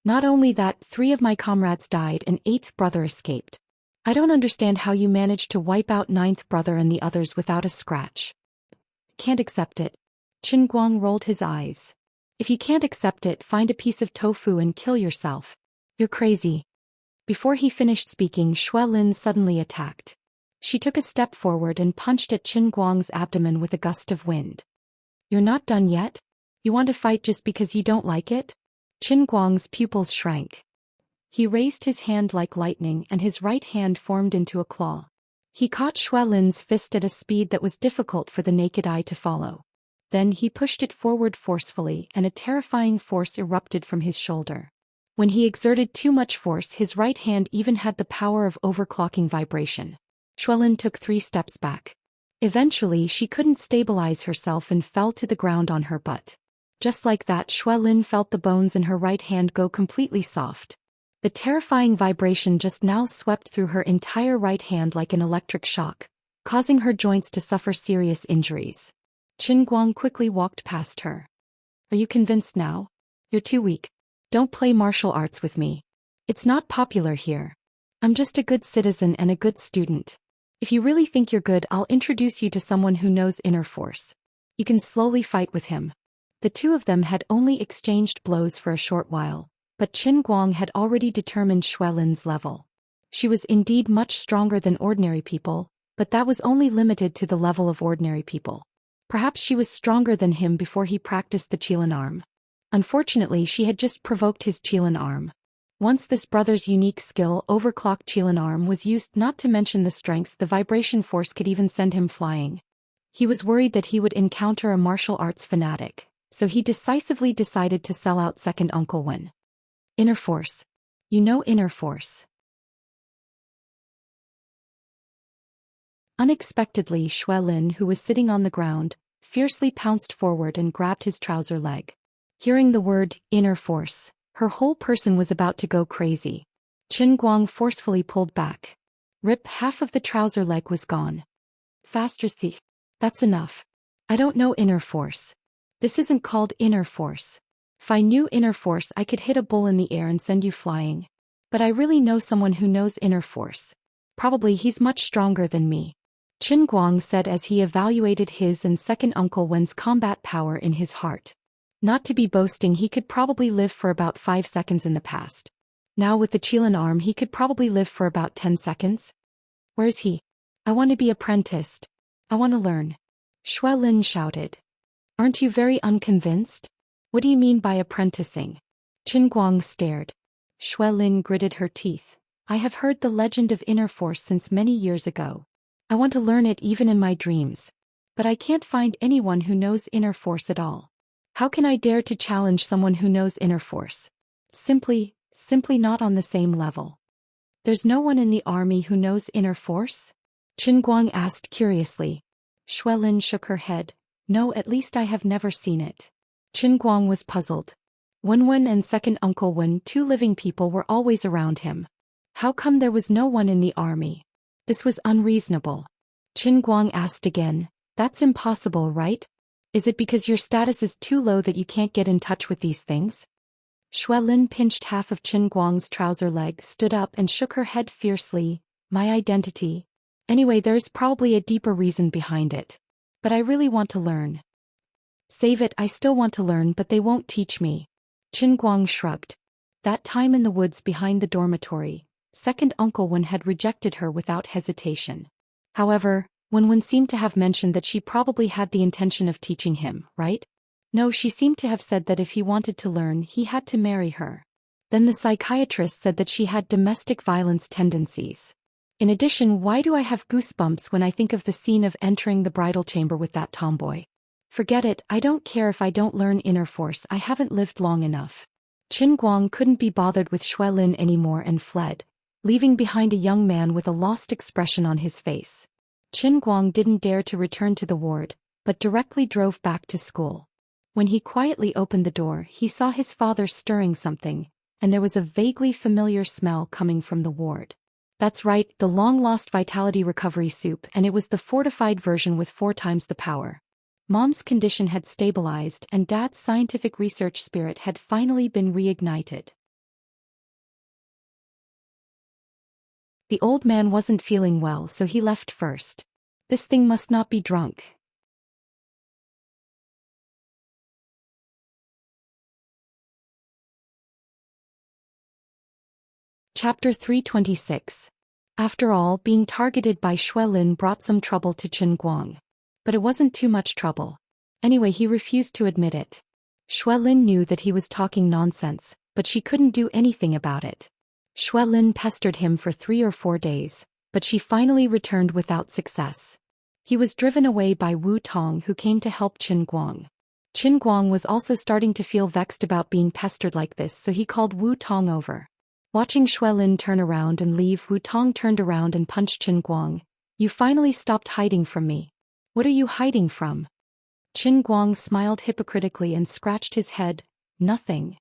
Not only that, 3 of my comrades died and 8th Brother escaped. I don't understand how you managed to wipe out 9th Brother and the others without a scratch. Can't accept it. Qin Guang rolled his eyes. If you can't accept it, find a piece of tofu and kill yourself. You're crazy. Before he finished speaking, Xuelin suddenly attacked. She took a step forward and punched at Qin Guang's abdomen with a gust of wind. You're not done yet? You want to fight just because you don't like it? Qin Guang's pupils shrank. He raised his hand like lightning and his right hand formed into a claw. He caught Xuelin's fist at a speed that was difficult for the naked eye to follow. Then he pushed it forward forcefully and a terrifying force erupted from his shoulder. When he exerted too much force, his right hand even had the power of overclocking vibration. Xuelin took 3 steps back. Eventually, she couldn't stabilize herself and fell to the ground on her butt. Just like that, Xuelin felt the bones in her right hand go completely soft. The terrifying vibration just now swept through her entire right hand like an electric shock, causing her joints to suffer serious injuries. Qin Guang quickly walked past her. Are you convinced now? You're too weak. Don't play martial arts with me. It's not popular here. I'm just a good citizen and a good student. If you really think you're good, I'll introduce you to someone who knows inner force. You can slowly fight with him. The 2 of them had only exchanged blows for a short while, but Qin Guang had already determined Xuelin's level. She was indeed much stronger than ordinary people, but that was only limited to the level of ordinary people. Perhaps she was stronger than him before he practiced the Qilin arm. Unfortunately, she had just provoked his Qilin arm. Once this brother's unique skill, overclocked Qilin arm, was used, not to mention the strength, the vibration force could even send him flying. He was worried that he would encounter a martial arts fanatic, so he decisively decided to sell out second Uncle Wen. Inner force. You know inner force. Unexpectedly, Xue Lin, who was sitting on the ground, fiercely pounced forward and grabbed his trouser leg. Hearing the word, inner force, her whole person was about to go crazy. Qin Guang forcefully pulled back. Rip, half of the trouser leg was gone. Faster, see. That's enough. I don't know inner force. This isn't called inner force. If I knew inner force, I could hit a bull in the air and send you flying. But I really know someone who knows inner force. Probably he's much stronger than me. Qin Guang said as he evaluated his and second Uncle Wen's combat power in his heart. Not to be boasting, he could probably live for about 5 seconds in the past. Now with the Qilin arm, he could probably live for about 10 seconds. Where's he? I want to be apprenticed. I want to learn. Xue Lin shouted. Aren't you very unconvinced? What do you mean by apprenticing? Qin Guang stared. Xue Lin gritted her teeth. I have heard the legend of inner force since many years ago. I want to learn it even in my dreams. But I can't find anyone who knows inner force at all. How can I dare to challenge someone who knows inner force? Simply not on the same level. There's no one in the army who knows inner force? Qin Guang asked curiously. Xue Lin shook her head. No, at least I have never seen it. Qin Guang was puzzled. Wen and second Uncle Wen, 2 living people, were always around him. How come there was no one in the army? This was unreasonable. Qin Guang asked again. That's impossible, right? Is it because your status is too low that you can't get in touch with these things? Xue Lin pinched half of Qin Guang's trouser leg, stood up and shook her head fiercely. My identity. Anyway, there's probably a deeper reason behind it. But I really want to learn. Save it, I still want to learn, but they won't teach me. Qin Guang shrugged. That time in the woods behind the dormitory, second Uncle Wen had rejected her without hesitation. However, Wen seemed to have mentioned that she probably had the intention of teaching him, right? No, she seemed to have said that if he wanted to learn, he had to marry her. Then the psychiatrist said that she had domestic violence tendencies. In addition, why do I have goosebumps when I think of the scene of entering the bridal chamber with that tomboy? Forget it, I don't care if I don't learn inner force, I haven't lived long enough. Qin Guang couldn't be bothered with Xue Lin anymore and fled, leaving behind a young man with a lost expression on his face. Qin Guang didn't dare to return to the ward, but directly drove back to school. When he quietly opened the door, he saw his father stirring something, and there was a vaguely familiar smell coming from the ward. That's right, the long-lost vitality recovery soup, and it was the fortified version with 4 times the power. Mom's condition had stabilized and Dad's scientific research spirit had finally been reignited. The old man wasn't feeling well, so he left first. This thing must not be drunk. Chapter 326. After all, being targeted by Xue Lin brought some trouble to Qin Guang. But it wasn't too much trouble. Anyway, he refused to admit it. Xue Lin knew that he was talking nonsense, but she couldn't do anything about it. Xue Lin pestered him for 3 or 4 days, but she finally returned without success. He was driven away by Wu Tong, who came to help Qin Guang. Qin Guang was also starting to feel vexed about being pestered like this, so he called Wu Tong over. Watching Xue Lin turn around and leave, Wu Tong turned around and punched Qin Guang. You finally stopped hiding from me. What are you hiding from? Qin Guang smiled hypocritically and scratched his head. Nothing.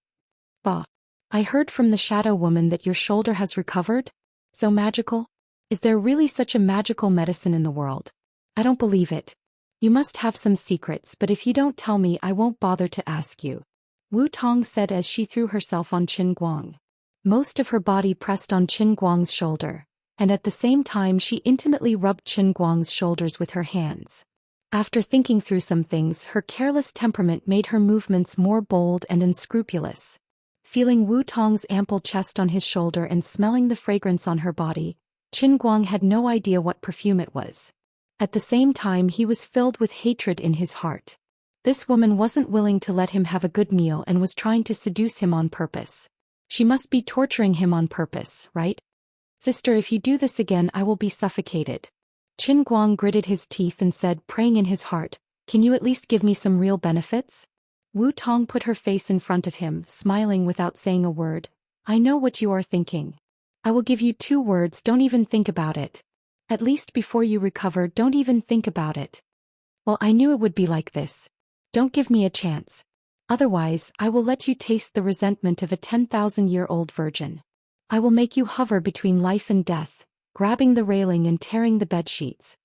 Bah. I heard from the shadow woman that your shoulder has recovered? So magical? Is there really such a magical medicine in the world? I don't believe it. You must have some secrets, but if you don't tell me, I won't bother to ask you. Wu Tong said as she threw herself on Qin Guang. Most of her body pressed on Qin Guang's shoulder, and at the same time she intimately rubbed Qin Guang's shoulders with her hands. After thinking through some things, her careless temperament made her movements more bold and unscrupulous. Feeling Wu Tong's ample chest on his shoulder and smelling the fragrance on her body, Qin Guang had no idea what perfume it was. At the same time he was filled with hatred in his heart. This woman wasn't willing to let him have a good meal and was trying to seduce him on purpose. She must be torturing him on purpose, right? Sister, if you do this again I will be suffocated. Qin Guang gritted his teeth and said, praying in his heart, can you at least give me some real benefits? Wu Tong put her face in front of him, smiling without saying a word. I know what you are thinking. I will give you 2 words, don't even think about it. At least before you recover, don't even think about it. Well, I knew it would be like this. Don't give me a chance. Otherwise, I will let you taste the resentment of a 10,000-year-old virgin. I will make you hover between life and death, grabbing the railing and tearing the bedsheets.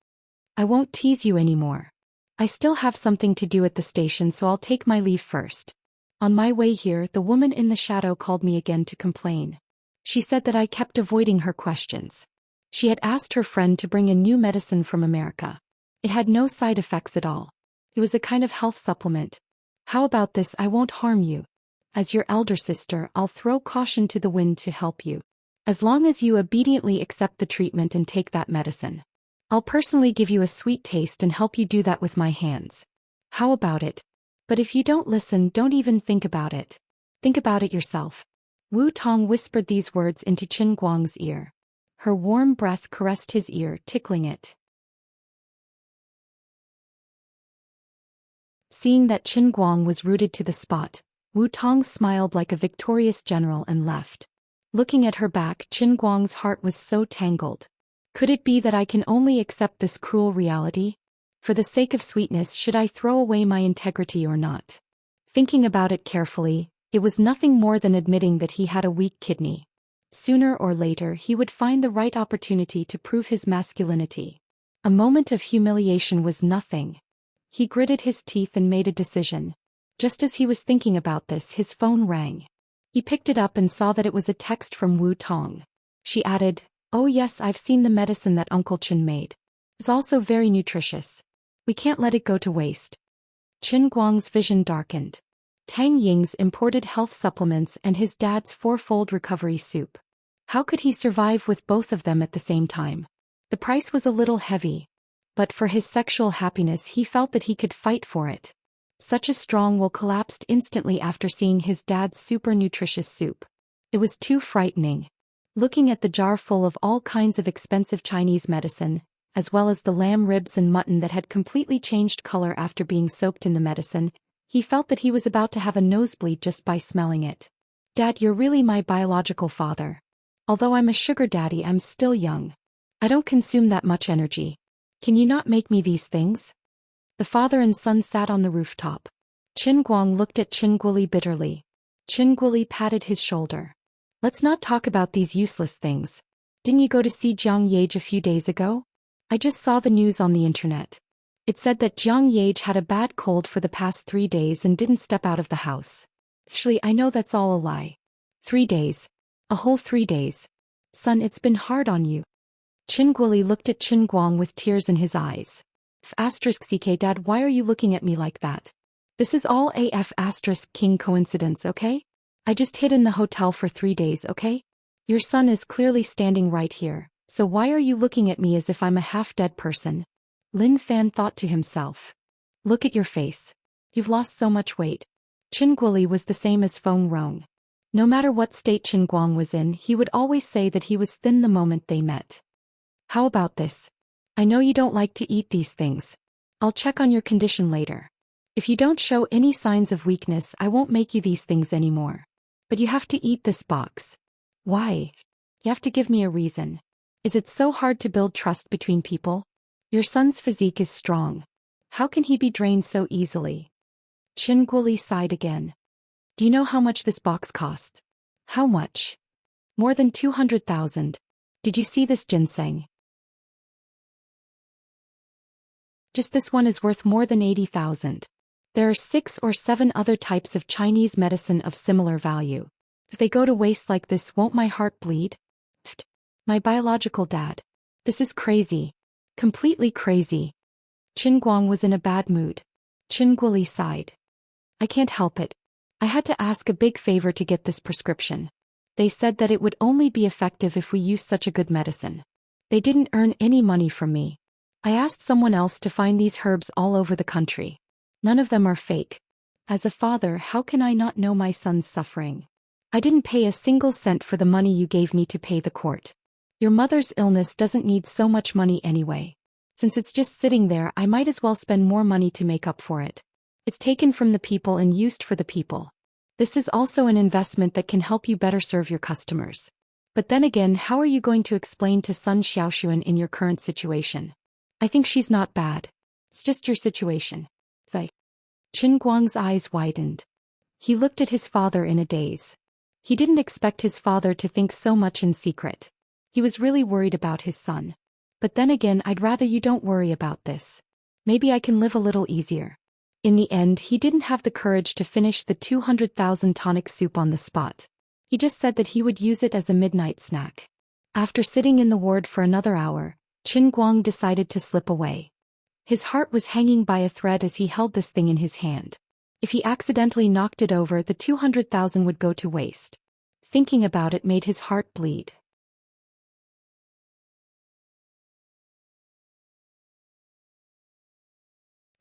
I won't tease you anymore. I still have something to do at the station, so I'll take my leave first. On my way here, the woman in the shadow called me again to complain. She said that I kept avoiding her questions. She had asked her friend to bring a new medicine from America. It had no side effects at all. It was a kind of health supplement. How about this? I won't harm you. As your elder sister, I'll throw caution to the wind to help you. As long as you obediently accept the treatment and take that medicine. I'll personally give you a sweet taste and help you do that with my hands. How about it? But if you don't listen, don't even think about it. Think about it yourself. Wu Tong whispered these words into Qin Guang's ear. Her warm breath caressed his ear, tickling it. Seeing that Qin Guang was rooted to the spot, Wu Tong smiled like a victorious general and left. Looking at her back, Qin Guang's heart was so tangled. Could it be that I can only accept this cruel reality? For the sake of sweetness, should I throw away my integrity or not? Thinking about it carefully, it was nothing more than admitting that he had a weak kidney. Sooner or later he would find the right opportunity to prove his masculinity. A moment of humiliation was nothing. He gritted his teeth and made a decision. Just as he was thinking about this, his phone rang. He picked it up and saw that it was a text from Wu Tong. She added, "Oh yes, I've seen the medicine that Uncle Qin made. It's also very nutritious. We can't let it go to waste." Qin Guang's vision darkened. Tang Ying's imported health supplements and his dad's 4-fold recovery soup. How could he survive with both of them at the same time? The price was a little heavy. But for his sexual happiness he felt that he could fight for it. Such a strong will collapsed instantly after seeing his dad's super nutritious soup. It was too frightening. Looking at the jar full of all kinds of expensive Chinese medicine, as well as the lamb ribs and mutton that had completely changed color after being soaked in the medicine, he felt that he was about to have a nosebleed just by smelling it. Dad, you're really my biological father. Although I'm a sugar daddy, I'm still young. I don't consume that much energy. Can you not make me these things? The father and son sat on the rooftop. Qin Guang looked at Qin Guoli bitterly. Qin Guoli patted his shoulder. Let's not talk about these useless things. Didn't you go to see Jiang Yage a few days ago? I just saw the news on the internet. It said that Jiang Yage had a bad cold for the past 3 days and didn't step out of the house. Actually, I know that's all a lie. 3 days. A whole 3 days. Son, it's been hard on you. Qin Guoli looked at Qin Guang with tears in his eyes. *CK Dad, why are you looking at me like that? This is all *King coincidence, okay? I just hid in the hotel for 3 days, okay? Your son is clearly standing right here, so why are you looking at me as if I'm a half-dead person? Lin Fan thought to himself. Look at your face. You've lost so much weight. Qin Guoli was the same as Feng Rong. No matter what state Qin Guang was in, he would always say that he was thin the moment they met. How about this? I know you don't like to eat these things. I'll check on your condition later. If you don't show any signs of weakness, I won't make you these things anymore. But you have to eat this box. Why? You have to give me a reason. Is it so hard to build trust between people? Your son's physique is strong. How can he be drained so easily? Qin Guoli sighed again. Do you know how much this box costs? How much? More than 200,000. Did you see this ginseng? Just this one is worth more than 80,000. There are 6 or 7 other types of Chinese medicine of similar value. If they go to waste like this, won't my heart bleed? My biological dad. This is crazy. Completely crazy. Qin Guang was in a bad mood. Qin Guoli sighed. I can't help it. I had to ask a big favor to get this prescription. They said that it would only be effective if we used such a good medicine. They didn't earn any money from me. I asked someone else to find these herbs all over the country. None of them are fake. As a father, how can I not know my son's suffering? I didn't pay a single cent for the money you gave me to pay the court. Your mother's illness doesn't need so much money anyway. Since it's just sitting there, I might as well spend more money to make up for it. It's taken from the people and used for the people. This is also an investment that can help you better serve your customers. But then again, how are you going to explain to Sun Xiaoxuan in your current situation? I think she's not bad. It's just your situation. Zai. Qin Guang's eyes widened. He looked at his father in a daze. He didn't expect his father to think so much in secret. He was really worried about his son. But then again, I'd rather you don't worry about this. Maybe I can live a little easier. In the end, he didn't have the courage to finish the 200,000 tonic soup on the spot. He just said that he would use it as a midnight snack. After sitting in the ward for another hour, Qin Guang decided to slip away. His heart was hanging by a thread as he held this thing in his hand. If he accidentally knocked it over, the 200,000 would go to waste. Thinking about it made his heart bleed.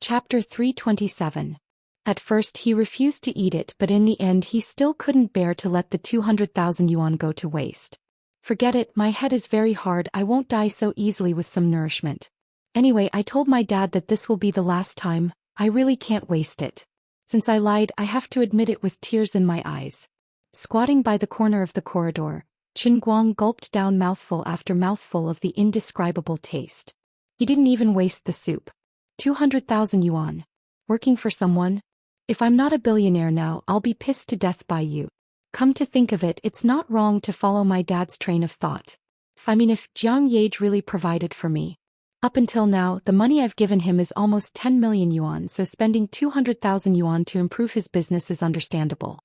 Chapter 327. At first he refused to eat it, but in the end he still couldn't bear to let the 200,000 yuan go to waste. Forget it, my head is very hard, I won't die so easily with some nourishment. Anyway, I told my dad that this will be the last time, I really can't waste it. Since I lied, I have to admit it with tears in my eyes. Squatting by the corner of the corridor, Qin Guang gulped down mouthful after mouthful of the indescribable taste. He didn't even waste the soup. 200,000 yuan. Working for someone? If I'm not a billionaire now, I'll be pissed to death by you. Come to think of it, it's not wrong to follow my dad's train of thought. If Jiang Yage really provided for me. Up until now, the money I've given him is almost 10 million yuan, so spending 200,000 yuan to improve his business is understandable.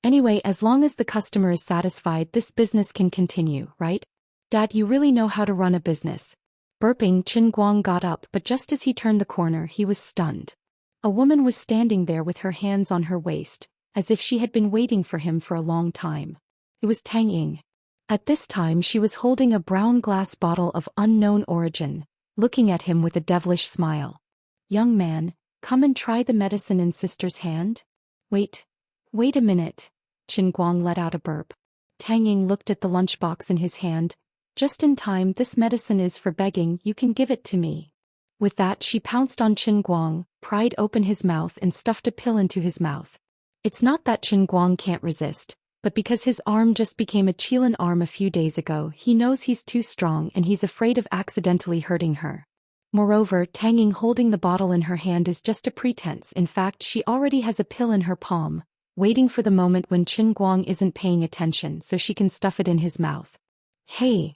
Anyway, as long as the customer is satisfied, this business can continue, right? Dad, you really know how to run a business. Burping, Qin Guang got up, but just as he turned the corner, he was stunned. A woman was standing there with her hands on her waist, as if she had been waiting for him for a long time. It was Tang Ying. At this time she was holding a brown glass bottle of unknown origin, looking at him with a devilish smile. Young man, come and try the medicine in sister's hand? Wait a minute. Qin Guang let out a burp. Tang Ying looked at the lunchbox in his hand. Just in time, this medicine is for begging, you can give it to me. With that she pounced on Qin Guang, pried open his mouth and stuffed a pill into his mouth. It's not that Qin Guang can't resist, but because his arm just became a Qilin arm a few days ago, he knows he's too strong and he's afraid of accidentally hurting her. Moreover, Tang Ying holding the bottle in her hand is just a pretense. In fact, she already has a pill in her palm, waiting for the moment when Qin Guang isn't paying attention so she can stuff it in his mouth. Hey!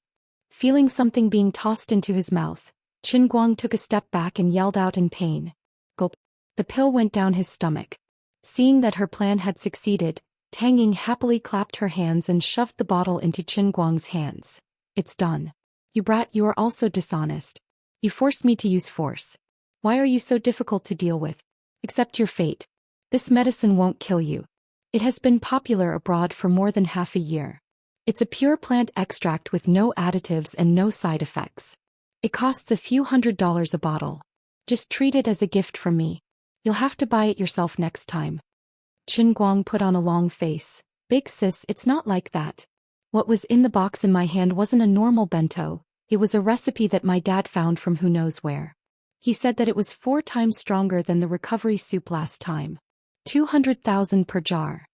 Feeling something being tossed into his mouth, Qin Guang took a step back and yelled out in pain. Gulp. The pill went down his stomach. Seeing that her plan had succeeded, Tang Ying happily clapped her hands and shoved the bottle into Qin Guang's hands. It's done. You brat, you are also dishonest. You forced me to use force. Why are you so difficult to deal with? Accept your fate. This medicine won't kill you. It has been popular abroad for more than half a year. It's a pure plant extract with no additives and no side effects. It costs a few $100s a bottle. Just treat it as a gift from me. You'll have to buy it yourself next time. Qin Guang put on a long face. Big sis, it's not like that. What was in the box in my hand wasn't a normal bento, it was a recipe that my dad found from who knows where. He said that it was 4 times stronger than the recovery soup last time. 200,000 per jar.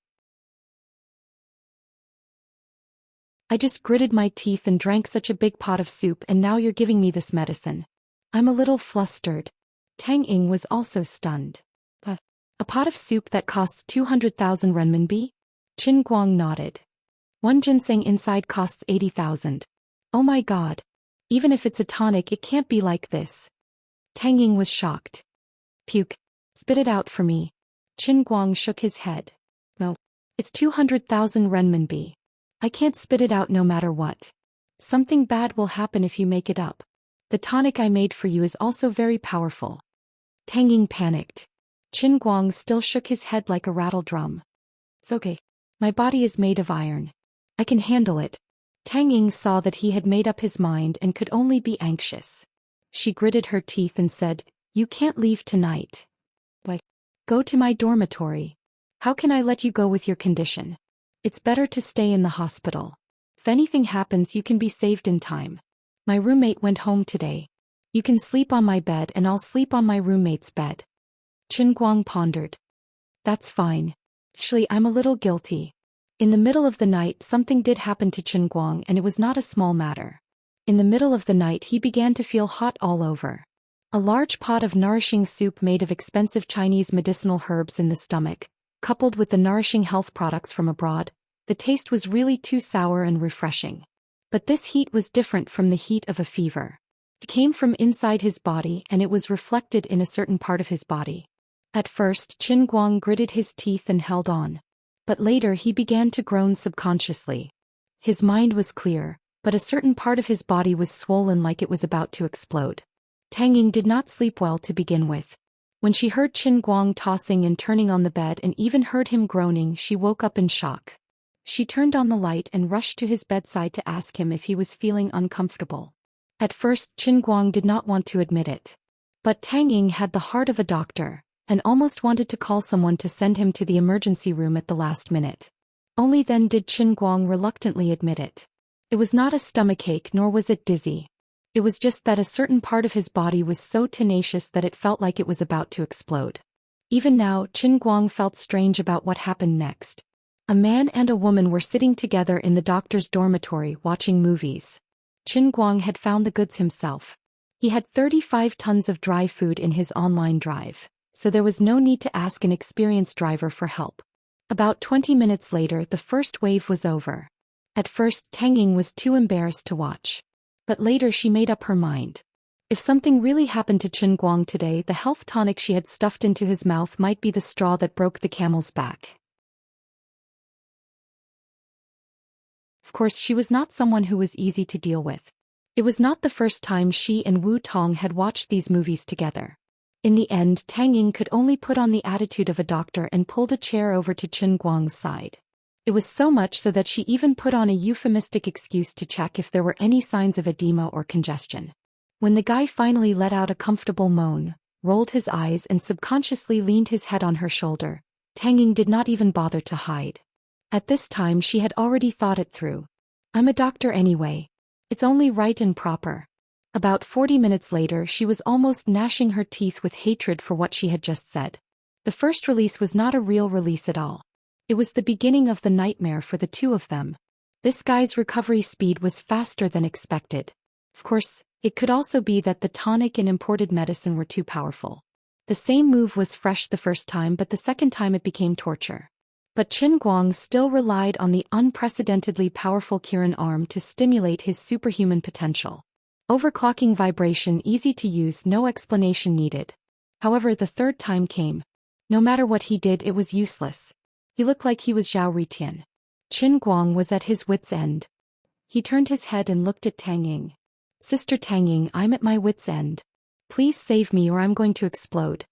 I just gritted my teeth and drank such a big pot of soup, and now you're giving me this medicine. I'm a little flustered. Tang Ying was also stunned. A pot of soup that costs 200,000 renminbi? Qin Guang nodded. 1 ginseng inside costs 80,000. Oh my god. Even if it's a tonic, it can't be like this. Tang Ying was shocked. Puke. Spit it out for me. Qin Guang shook his head. No. It's 200,000 renminbi. I can't spit it out no matter what. Something bad will happen if you make it up. The tonic I made for you is also very powerful. Tang Ying panicked. Qin Guang still shook his head like a rattle drum. It's okay. My body is made of iron. I can handle it. Tang Ying saw that he had made up his mind and could only be anxious. She gritted her teeth and said, "You can't leave tonight." "Why? Go to my dormitory. How can I let you go with your condition? It's better to stay in the hospital. If anything happens, you can be saved in time. My roommate went home today. You can sleep on my bed and I'll sleep on my roommate's bed." Qin Guang pondered. "That's fine. Actually, I'm a little guilty." In the middle of the night, something did happen to Qin Guang, and it was not a small matter. In the middle of the night, he began to feel hot all over. A large pot of nourishing soup made of expensive Chinese medicinal herbs in the stomach, coupled with the nourishing health products from abroad, the taste was really too sour and refreshing. But this heat was different from the heat of a fever. It came from inside his body and it was reflected in a certain part of his body. At first, Qin Guang gritted his teeth and held on. But later he began to groan subconsciously. His mind was clear, but a certain part of his body was swollen like it was about to explode. Tang Ying did not sleep well to begin with. When she heard Qin Guang tossing and turning on the bed and even heard him groaning, she woke up in shock. She turned on the light and rushed to his bedside to ask him if he was feeling uncomfortable. At first, Qin Guang did not want to admit it. But Tang Ying had the heart of a doctor, and almost wanted to call someone to send him to the emergency room at the last minute. Only then did Qin Guang reluctantly admit it. It was not a stomachache nor was it dizzy. It was just that a certain part of his body was so tenacious that it felt like it was about to explode. Even now, Qin Guang felt strange about what happened next. A man and a woman were sitting together in the doctor's dormitory watching movies. Qin Guang had found the goods himself. He had 35 tons of dry food in his online drive, so there was no need to ask an experienced driver for help. About 20 minutes later, the first wave was over. At first, Tang Ying was too embarrassed to watch. But later she made up her mind. If something really happened to Qin Guang today, the health tonic she had stuffed into his mouth might be the straw that broke the camel's back. Of course, she was not someone who was easy to deal with. It was not the first time she and Wu Tong had watched these movies together. In the end, Tang Ying could only put on the attitude of a doctor and pulled a chair over to Qin Guang's side. It was so much so that she even put on a euphemistic excuse to check if there were any signs of edema or congestion. When the guy finally let out a comfortable moan, rolled his eyes and subconsciously leaned his head on her shoulder, Tang Ying did not even bother to hide. At this time she had already thought it through. "I'm a doctor anyway. It's only right and proper." About 40 minutes later she was almost gnashing her teeth with hatred for what she had just said. The first release was not a real release at all. It was the beginning of the nightmare for the two of them. This guy's recovery speed was faster than expected. Of course, it could also be that the tonic and imported medicine were too powerful. The same move was fresh the first time, but the second time it became torture. But Qin Guang still relied on the unprecedentedly powerful Kirin arm to stimulate his superhuman potential. Overclocking vibration, easy to use, no explanation needed. However, the third time came. No matter what he did, it was useless. He looked like he was Zhao Ritian. Qin Guang was at his wits' end. He turned his head and looked at Tang Ying. "Sister Tang Ying, I'm at my wits' end. Please save me or I'm going to explode."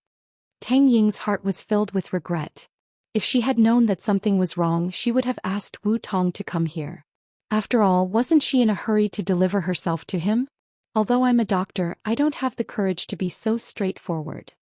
Tang Ying's heart was filled with regret. If she had known that something was wrong, she would have asked Wu Tong to come here. After all, wasn't she in a hurry to deliver herself to him? Although I'm a doctor, I don't have the courage to be so straightforward.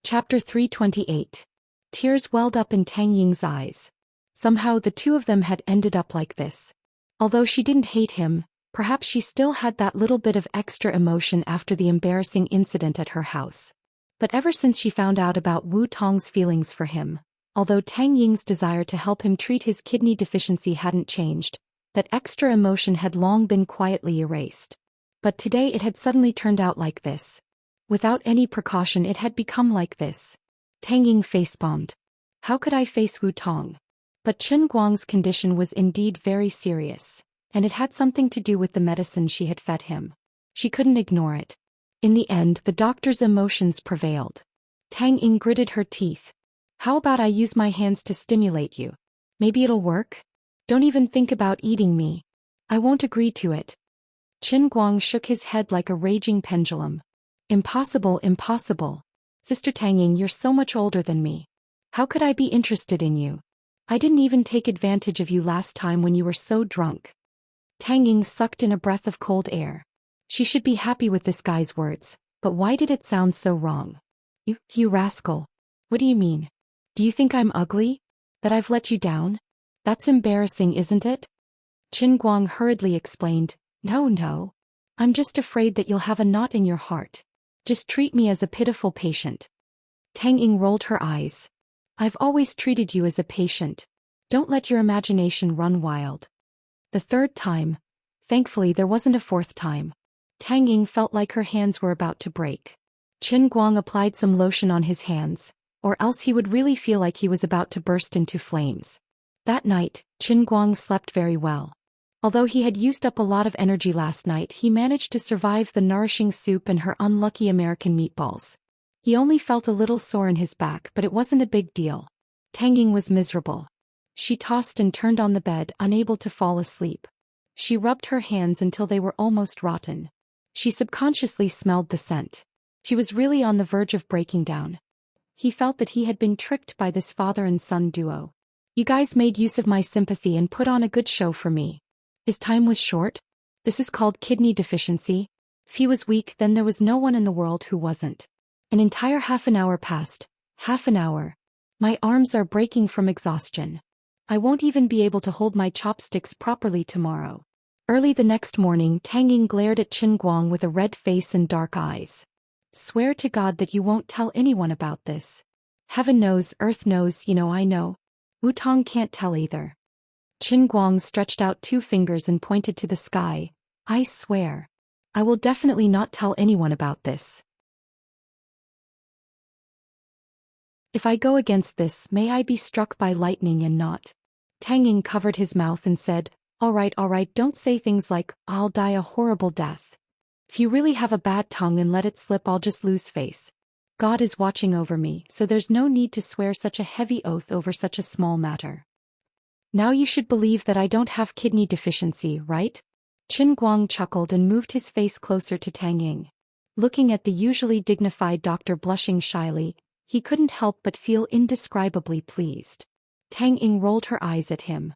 Chapter 328. Tears welled up in Tang Ying's eyes. Somehow the two of them had ended up like this. Although she didn't hate him, perhaps she still had that little bit of extra emotion after the embarrassing incident at her house. But ever since she found out about Wu Tong's feelings for him, although Tang Ying's desire to help him treat his kidney deficiency hadn't changed, that extra emotion had long been quietly erased. But today it had suddenly turned out like this. Without any precaution it had become like this. Tang Ying facepalmed. How could I face Wu Tong? But Qin Guang's condition was indeed very serious, and it had something to do with the medicine she had fed him. She couldn't ignore it. In the end, the doctor's emotions prevailed. Tang Ying gritted her teeth. How about I use my hands to stimulate you? Maybe it'll work? Don't even think about eating me. I won't agree to it. Qin Guang shook his head like a raging pendulum. Impossible, impossible. Sister Tang Ying, you're so much older than me. How could I be interested in you? I didn't even take advantage of you last time when you were so drunk. Tang Ying sucked in a breath of cold air. She should be happy with this guy's words, but why did it sound so wrong? You rascal. What do you mean? Do you think I'm ugly? That I've let you down? That's embarrassing, isn't it? Qin Guang hurriedly explained, No. I'm just afraid that you'll have a knot in your heart. Just treat me as a pitiful patient. Tang Ying rolled her eyes. I've always treated you as a patient. Don't let your imagination run wild. The third time. Thankfully there wasn't a fourth time. Tang Ying felt like her hands were about to break. Qin Guang applied some lotion on his hands, or else he would really feel like he was about to burst into flames. That night, Qin Guang slept very well. Although he had used up a lot of energy last night, he managed to survive the nourishing soup and her unlucky American meatballs. He only felt a little sore in his back, but it wasn't a big deal. Tang Ying was miserable. She tossed and turned on the bed, unable to fall asleep. She rubbed her hands until they were almost rotten. She subconsciously smelled the scent. She was really on the verge of breaking down. He felt that he had been tricked by this father and son duo. You guys made use of my sympathy and put on a good show for me. His time was short? This is called kidney deficiency. If he was weak, then there was no one in the world who wasn't. An entire half an hour passed. Half an hour. My arms are breaking from exhaustion. I won't even be able to hold my chopsticks properly tomorrow. Early the next morning, Tang Ying glared at Qin Guang with a red face and dark eyes. Swear to God that you won't tell anyone about this. Heaven knows, earth knows, I know. Wutong can't tell either. Qin Guang stretched out 2 fingers and pointed to the sky. I swear. I will definitely not tell anyone about this. If I go against this, may I be struck by lightning and not. Tang Ying covered his mouth and said, All right, don't say things like, I'll die a horrible death. If you really have a bad tongue and let it slip, I'll just lose face. God is watching over me, so there's no need to swear such a heavy oath over such a small matter. Now you should believe that I don't have kidney deficiency, right? Qin Guang chuckled and moved his face closer to Tang Ying. Looking at the usually dignified doctor blushing shyly, he couldn't help but feel indescribably pleased. Tang Ying rolled her eyes at him.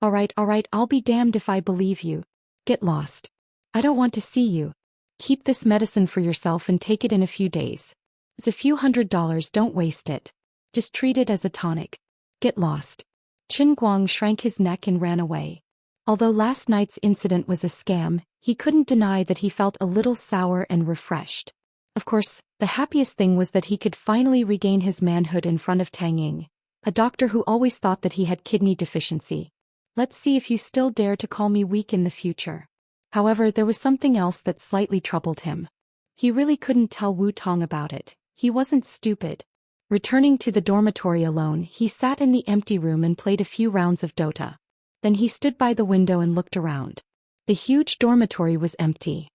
All right, I'll be damned if I believe you. Get lost. I don't want to see you. Keep this medicine for yourself and take it in a few days. It's a few $100, don't waste it. Just treat it as a tonic. Get lost. Qin Guang shrank his neck and ran away. Although last night's incident was a scam, he couldn't deny that he felt a little sour and refreshed. Of course, the happiest thing was that he could finally regain his manhood in front of Tang Ying, a doctor who always thought that he had kidney deficiency. Let's see if you still dare to call me weak in the future. However, there was something else that slightly troubled him. He really couldn't tell Wu Tong about it. He wasn't stupid. Returning to the dormitory alone, he sat in the empty room and played a few rounds of Dota. Then he stood by the window and looked around. The huge dormitory was empty.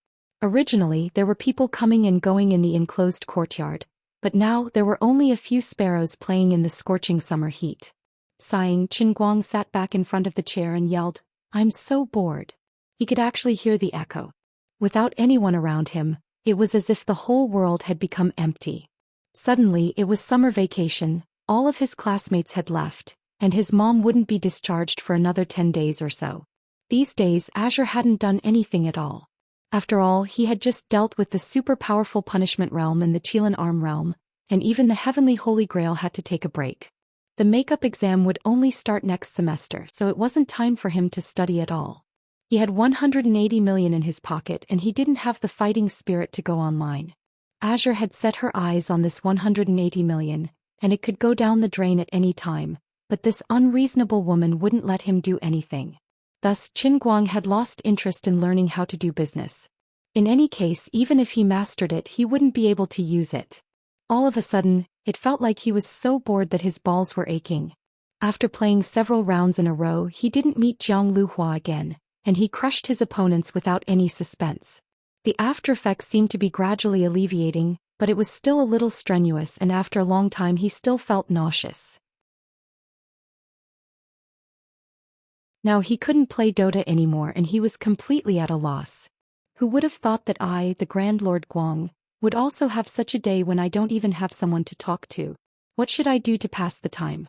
Originally, there were people coming and going in the enclosed courtyard, but now there were only a few sparrows playing in the scorching summer heat. Sighing, Qin Guang sat back in front of the chair and yelled, I'm so bored. He could actually hear the echo. Without anyone around him, it was as if the whole world had become empty. Suddenly, it was summer vacation, all of his classmates had left, and his mom wouldn't be discharged for another 10 days or so. These days, Azure hadn't done anything at all. After all, he had just dealt with the super-powerful Punishment Realm and the Qilan Arm Realm, and even the Heavenly Holy Grail had to take a break. The makeup exam would only start next semester, so it wasn't time for him to study at all. He had 180 million in his pocket and he didn't have the fighting spirit to go online. Azure had set her eyes on this 180 million, and it could go down the drain at any time, but this unreasonable woman wouldn't let him do anything. Thus, Qin Guang had lost interest in learning how to do business. In any case, even if he mastered it, he wouldn't be able to use it. All of a sudden, it felt like he was so bored that his balls were aching. After playing several rounds in a row, he didn't meet Jiang Luhua again, and he crushed his opponents without any suspense. The aftereffects seemed to be gradually alleviating, but it was still a little strenuous, and after a long time he still felt nauseous. Now he couldn't play Dota anymore and he was completely at a loss. Who would have thought that I, the Grand Lord Guang, would also have such a day when I don't even have someone to talk to? What should I do to pass the time?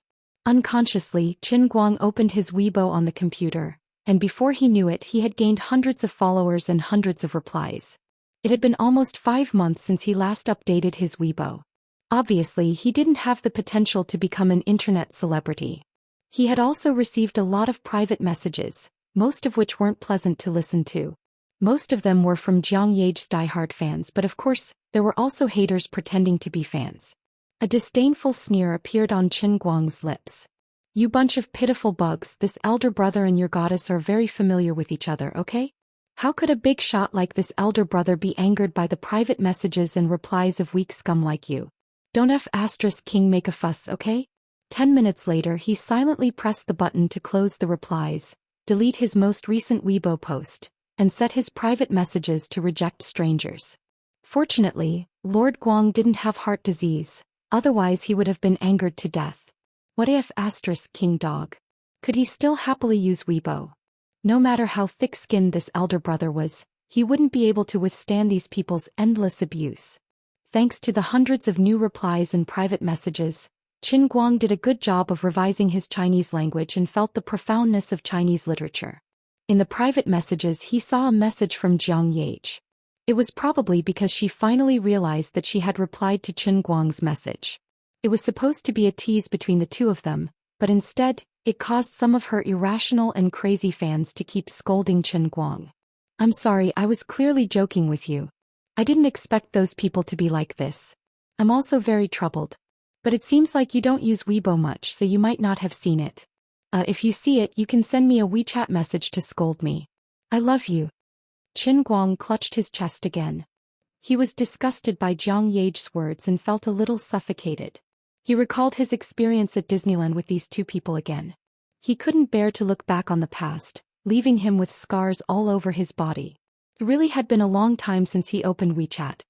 Unconsciously, Qin Guang opened his Weibo on the computer, and before he knew it he had gained hundreds of followers and hundreds of replies. It had been almost 5 months since he last updated his Weibo. Obviously, he didn't have the potential to become an internet celebrity. He had also received a lot of private messages, most of which weren't pleasant to listen to. Most of them were from Jiang Ye's diehard fans, but of course, there were also haters pretending to be fans. A disdainful sneer appeared on Qin Guang's lips. "You bunch of pitiful bugs, this elder brother and your goddess are very familiar with each other, okay? How could a big shot like this elder brother be angered by the private messages and replies of weak scum like you? Don't King make a fuss, okay?" 10 minutes later he silently pressed the button to close the replies, delete his most recent Weibo post, and set his private messages to reject strangers. Fortunately, Lord Guang didn't have heart disease, otherwise he would have been angered to death. What if King dog? Could he still happily use Weibo? No matter how thick-skinned this elder brother was, he wouldn't be able to withstand these people's endless abuse. Thanks to the hundreds of new replies and private messages, Qin Guang did a good job of revising his Chinese language and felt the profoundness of Chinese literature. In the private messages he saw a message from Jiang Ye. It was probably because she finally realized that she had replied to Qin Guang's message. It was supposed to be a tease between the two of them, but instead, it caused some of her irrational and crazy fans to keep scolding Qin Guang. "I'm sorry, I was clearly joking with you. I didn't expect those people to be like this. I'm also very troubled. But it seems like you don't use Weibo much, so you might not have seen it. If you see it, you can send me a WeChat message to scold me. I love you." Qin Guang clutched his chest again. He was disgusted by Jiang Ye's words and felt a little suffocated. He recalled his experience at Disneyland with these two people again. He couldn't bear to look back on the past, leaving him with scars all over his body. It really had been a long time since he opened WeChat.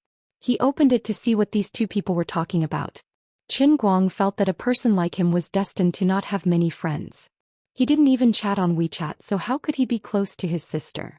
He opened it to see what these two people were talking about. Qin Guang felt that a person like him was destined to not have many friends. He didn't even chat on WeChat, so how could he be close to his sister?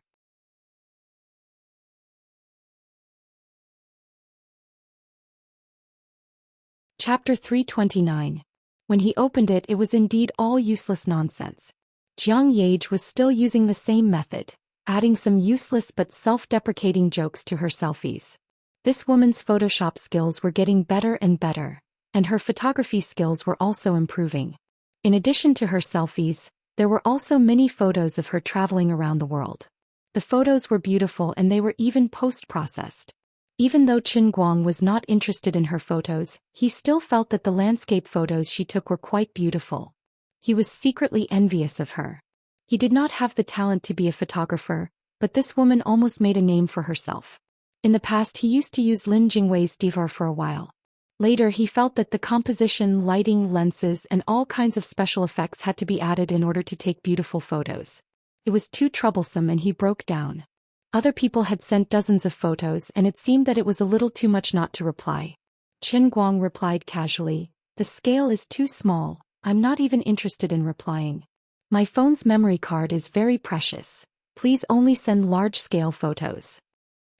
Chapter 329. When he opened it, it was indeed all useless nonsense. Jiang Ye was still using the same method, adding some useless but self-deprecating jokes to her selfies. This woman's Photoshop skills were getting better and better, and her photography skills were also improving. In addition to her selfies, there were also many photos of her traveling around the world. The photos were beautiful and they were even post-processed. Even though Qin Guang was not interested in her photos, he still felt that the landscape photos she took were quite beautiful. He was secretly envious of her. He did not have the talent to be a photographer, but this woman almost made a name for herself. In the past he used to use Lin Jingwei's divar for a while. Later he felt that the composition, lighting, lenses, and all kinds of special effects had to be added in order to take beautiful photos. It was too troublesome and he broke down. Other people had sent dozens of photos and it seemed that it was a little too much not to reply. Qin Guang replied casually, "The scale is too small, I'm not even interested in replying. My phone's memory card is very precious. Please only send large-scale photos."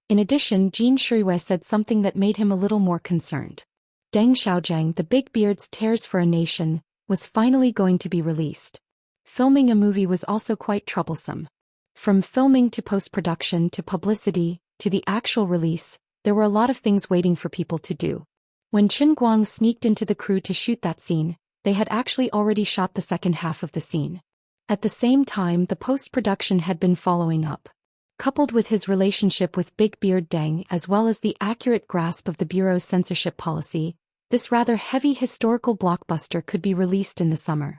In addition, Jin Shuiwei said something that made him a little more concerned. Deng Xiaojiang, the Big Beard's Tears for a Nation, was finally going to be released. Filming a movie was also quite troublesome. From filming to post-production to publicity, to the actual release, there were a lot of things waiting for people to do. When Qin Guang sneaked into the crew to shoot that scene, they had actually already shot the second half of the scene. At the same time, the post-production had been following up. Coupled with his relationship with Big Beard Deng as well as the accurate grasp of the Bureau's censorship policy, this rather heavy historical blockbuster could be released in the summer.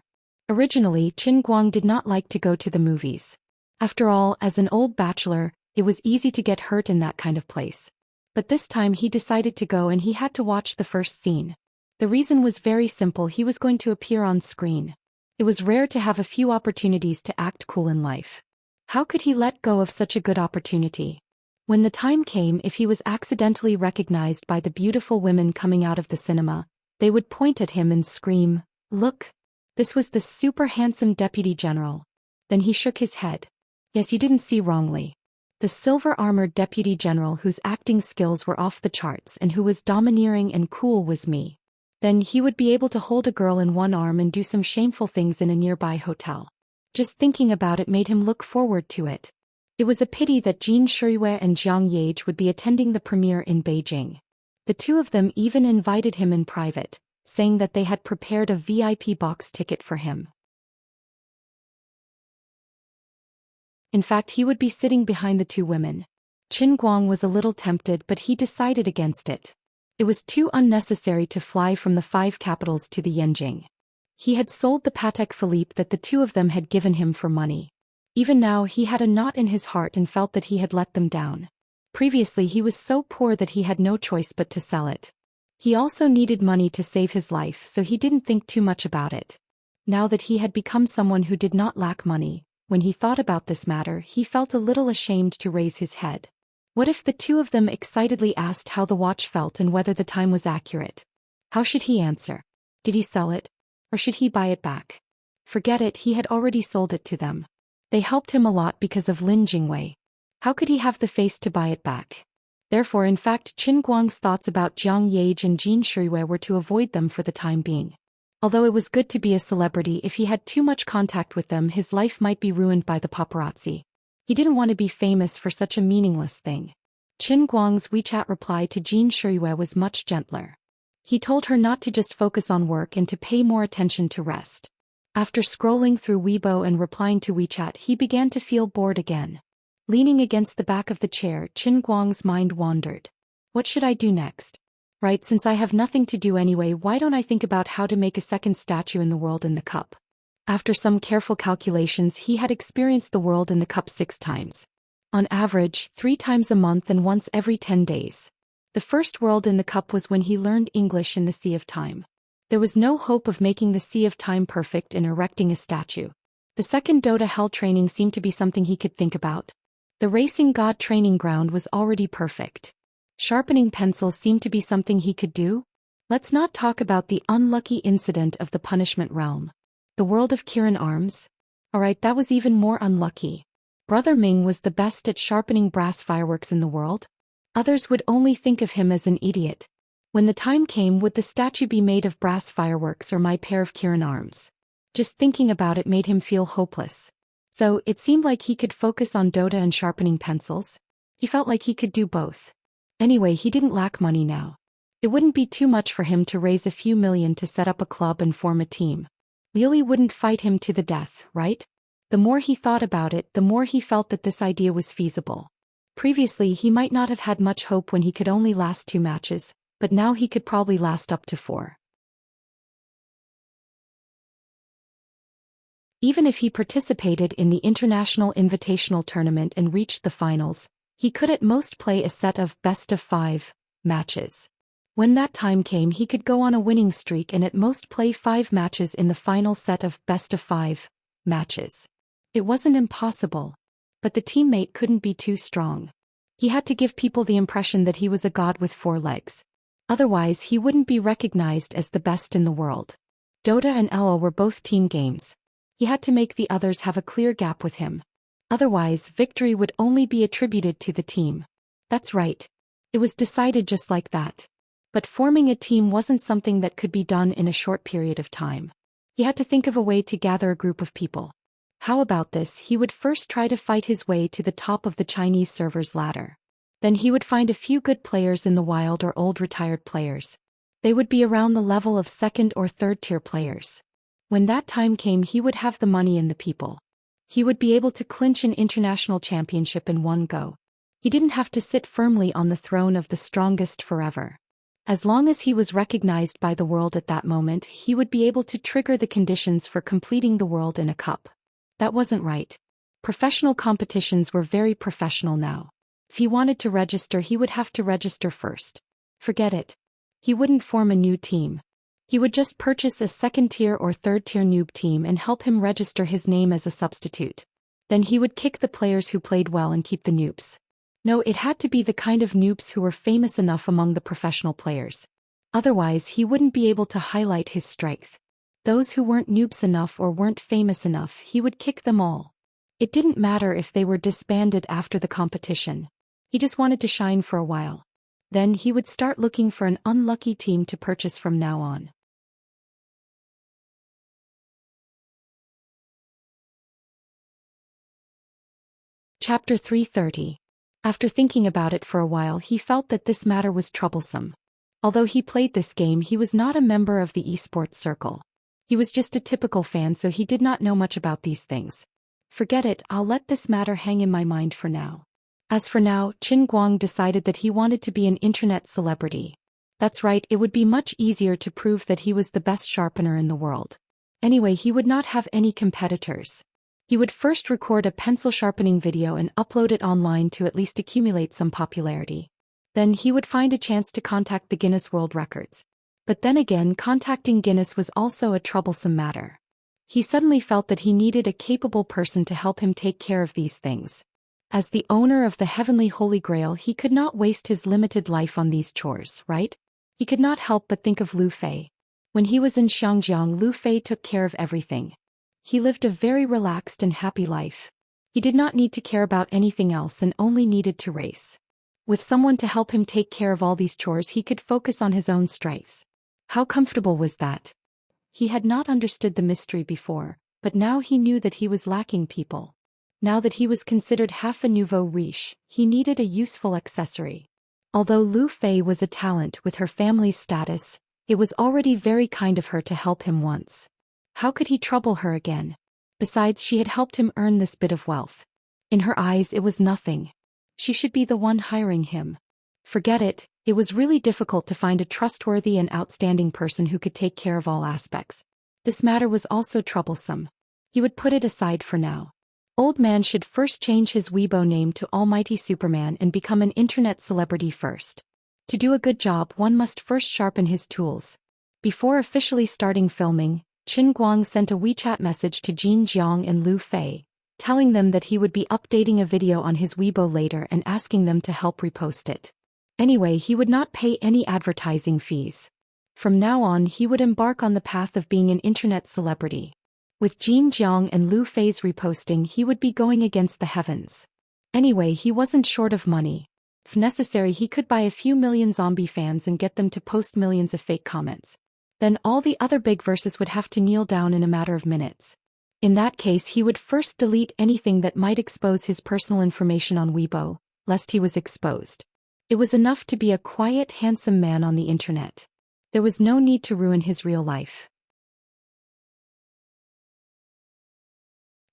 Originally, Qin Guang did not like to go to the movies. After all, as an old bachelor, it was easy to get hurt in that kind of place. But this time he decided to go and he had to watch the first scene. The reason was very simple: he was going to appear on screen. It was rare to have a few opportunities to act cool in life. How could he let go of such a good opportunity? When the time came, if he was accidentally recognized by the beautiful women coming out of the cinema, they would point at him and scream, "Look! This was the super handsome deputy general." Then he shook his head. Yes, you didn't see wrongly. The silver-armored deputy general whose acting skills were off the charts and who was domineering and cool was me. Then he would be able to hold a girl in one arm and do some shameful things in a nearby hotel. Just thinking about it made him look forward to it. It was a pity that Jin Shuiwei and Jiang Yage would be attending the premiere in Beijing. The two of them even invited him in private, saying that they had prepared a VIP box ticket for him. In fact, he would be sitting behind the two women. Qin Guang was a little tempted, but he decided against it. It was too unnecessary to fly from the 5 capitals to the Yanjing. He had sold the Patek Philippe that the two of them had given him for money. Even now he had a knot in his heart and felt that he had let them down. Previously he was so poor that he had no choice but to sell it. He also needed money to save his life, so he didn't think too much about it. Now that he had become someone who did not lack money, when he thought about this matter he felt a little ashamed to raise his head. What if the two of them excitedly asked how the watch felt and whether the time was accurate? How should he answer? Did he sell it? Or should he buy it back? Forget it, he had already sold it to them. They helped him a lot because of Lin Jingwei. How could he have the face to buy it back? Therefore, in fact, Qin Guang's thoughts about Jiang Yage and Jin Shuiwei were to avoid them for the time being. Although it was good to be a celebrity, if he had too much contact with them his life might be ruined by the paparazzi. He didn't want to be famous for such a meaningless thing. Qin Guang's WeChat reply to Jin Shuiwei was much gentler. He told her not to just focus on work and to pay more attention to rest. After scrolling through Weibo and replying to WeChat he began to feel bored again. Leaning against the back of the chair, Qin Guang's mind wandered. What should I do next? Right, since I have nothing to do anyway, why don't I think about how to make a second statue in the world in the cup? After some careful calculations he had experienced the world in the cup 6 times. On average, 3 times a month and once every 10 days. The first world in the cup was when he learned English in the Sea of Time. There was no hope of making the Sea of Time perfect and erecting a statue. The second Dota Hell training seemed to be something he could think about. The Racing God training ground was already perfect. Sharpening pencils seemed to be something he could do. Let's not talk about the unlucky incident of the punishment realm. The world of Kirin arms? Alright, that was even more unlucky. Brother Ming was the best at sharpening brass fireworks in the world. Others would only think of him as an idiot. When the time came, would the statue be made of brass fireworks or my pair of Kirin arms? Just thinking about it made him feel hopeless. So, it seemed like he could focus on Dota and sharpening pencils. He felt like he could do both. Anyway, he didn't lack money now. It wouldn't be too much for him to raise a few million to set up a club and form a team. Lily wouldn't fight him to the death, right? The more he thought about it, the more he felt that this idea was feasible. Previously he might not have had much hope when he could only last 2 matches, but now he could probably last up to 4. Even if he participated in the International Invitational Tournament and reached the finals, he could at most play a set of best-of-5 matches. When that time came he could go on a winning streak and at most play 5 matches in the final set of best-of-5 matches. It wasn't impossible. But the teammate couldn't be too strong. He had to give people the impression that he was a god with 4 legs. Otherwise he wouldn't be recognized as the best in the world. Dota and Elo were both team games. He had to make the others have a clear gap with him. Otherwise, victory would only be attributed to the team. That's right. It was decided just like that. But forming a team wasn't something that could be done in a short period of time. He had to think of a way to gather a group of people. How about this? He would first try to fight his way to the top of the Chinese servers ladder. Then he would find a few good players in the wild or old retired players. They would be around the level of 2nd or 3rd tier players. When that time came he would have the money and the people. He would be able to clinch an international championship in one go. He didn't have to sit firmly on the throne of the strongest forever. As long as he was recognized by the world at that moment, he would be able to trigger the conditions for completing the world in a cup. That wasn't right. Professional competitions were very professional now. If he wanted to register he would have to register first. Forget it. He wouldn't form a new team. He would just purchase a 2nd tier or 3rd tier noob team and help him register his name as a substitute. Then he would kick the players who played well and keep the noobs. No, it had to be the kind of noobs who were famous enough among the professional players. Otherwise he wouldn't be able to highlight his strength. Those who weren't noobs enough or weren't famous enough, he would kick them all. It didn't matter if they were disbanded after the competition. He just wanted to shine for a while. Then he would start looking for an unlucky team to purchase from now on. Chapter 330. After thinking about it for a while, he felt that this matter was troublesome. Although he played this game, he was not a member of the esports circle. He was just a typical fan, so he did not know much about these things. Forget it, I'll let this matter hang in my mind for now. As for now, Qin Guang decided that he wanted to be an internet celebrity. That's right, it would be much easier to prove that he was the best sharpener in the world. Anyway, he would not have any competitors. He would first record a pencil sharpening video and upload it online to at least accumulate some popularity. Then he would find a chance to contact the Guinness World Records. But then again, contacting Guinness was also a troublesome matter. He suddenly felt that he needed a capable person to help him take care of these things. As the owner of the heavenly Holy Grail, he could not waste his limited life on these chores, right? He could not help but think of Lu Fei. When he was in Xianxia, Lu Fei took care of everything. He lived a very relaxed and happy life. He did not need to care about anything else and only needed to race. With someone to help him take care of all these chores, he could focus on his own strengths. How comfortable was that? He had not understood the mystery before, but now he knew that he was lacking people. Now that he was considered half a nouveau riche, he needed a useful accessory. Although Lu Fei was a talent with her family's status, it was already very kind of her to help him once. How could he trouble her again? Besides, she had helped him earn this bit of wealth. In her eyes, it was nothing. She should be the one hiring him. Forget it, it was really difficult to find a trustworthy and outstanding person who could take care of all aspects. This matter was also troublesome. He would put it aside for now. Old man should first change his Weibo name to Almighty Superman and become an internet celebrity first. To do a good job, one must first sharpen his tools. Before officially starting filming, Qin Guang sent a WeChat message to Jin Jiang and Lu Fei, telling them that he would be updating a video on his Weibo later and asking them to help repost it. Anyway, he would not pay any advertising fees. From now on, he would embark on the path of being an internet celebrity. With Jin Jiang and Lu Fei's reposting, he would be going against the heavens. Anyway, he wasn't short of money. If necessary, he could buy a few million zombie fans and get them to post millions of fake comments. Then all the other big verses would have to kneel down in a matter of minutes. In that case, he would first delete anything that might expose his personal information on Weibo, lest he was exposed. It was enough to be a quiet, handsome man on the internet. There was no need to ruin his real life.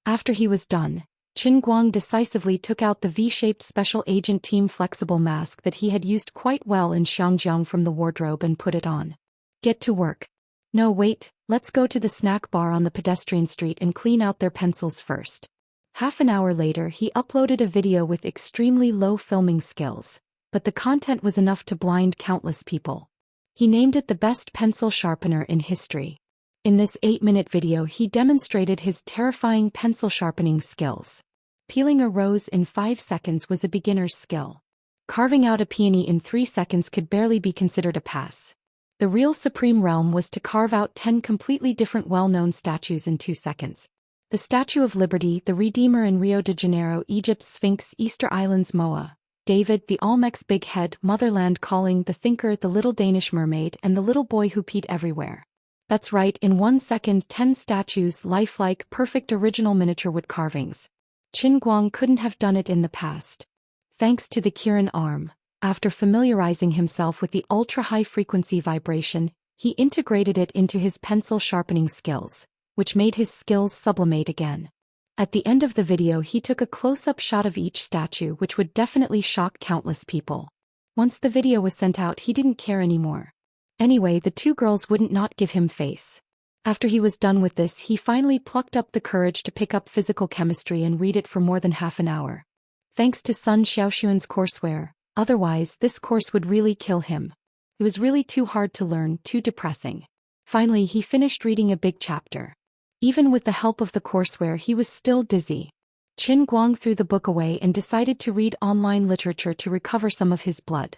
After he was done, Qin Guang decisively took out the V-shaped Special Agent Team flexible mask that he had used quite well in Xiangyang from the wardrobe and put it on. Get to work. No, wait, let's go to the snack bar on the pedestrian street and clean out their pencils first. Half an hour later, he uploaded a video with extremely low filming skills, but the content was enough to blind countless people. He named it the best pencil sharpener in history. In this 8-minute video, he demonstrated his terrifying pencil sharpening skills. Peeling a rose in 5 seconds was a beginner's skill. Carving out a peony in 3 seconds could barely be considered a pass. The real supreme realm was to carve out 10 completely different well-known statues in 2 seconds. The Statue of Liberty, the Redeemer in Rio de Janeiro, Egypt's Sphinx, Easter Island's Moa, David, the Olmec's Big Head, Motherland Calling, the Thinker, the Little Danish Mermaid, and the Little Boy Who Peed Everywhere. That's right, in 1 second, 10 statues, lifelike, perfect original miniature wood carvings. Qin Guang couldn't have done it in the past. Thanks to the Kirin arm. After familiarizing himself with the ultra-high-frequency vibration, he integrated it into his pencil sharpening skills, which made his skills sublimate again. At the end of the video, he took a close-up shot of each statue, which would definitely shock countless people. Once the video was sent out, he didn't care anymore. Anyway, the two girls wouldn't not give him face. After he was done with this, he finally plucked up the courage to pick up physical chemistry and read it for more than half an hour. Thanks to Sun Xiaoxuan's courseware. Otherwise, this course would really kill him. It was really too hard to learn, too depressing. Finally, he finished reading a big chapter. Even with the help of the courseware, he was still dizzy. Qin Guang threw the book away and decided to read online literature to recover some of his blood.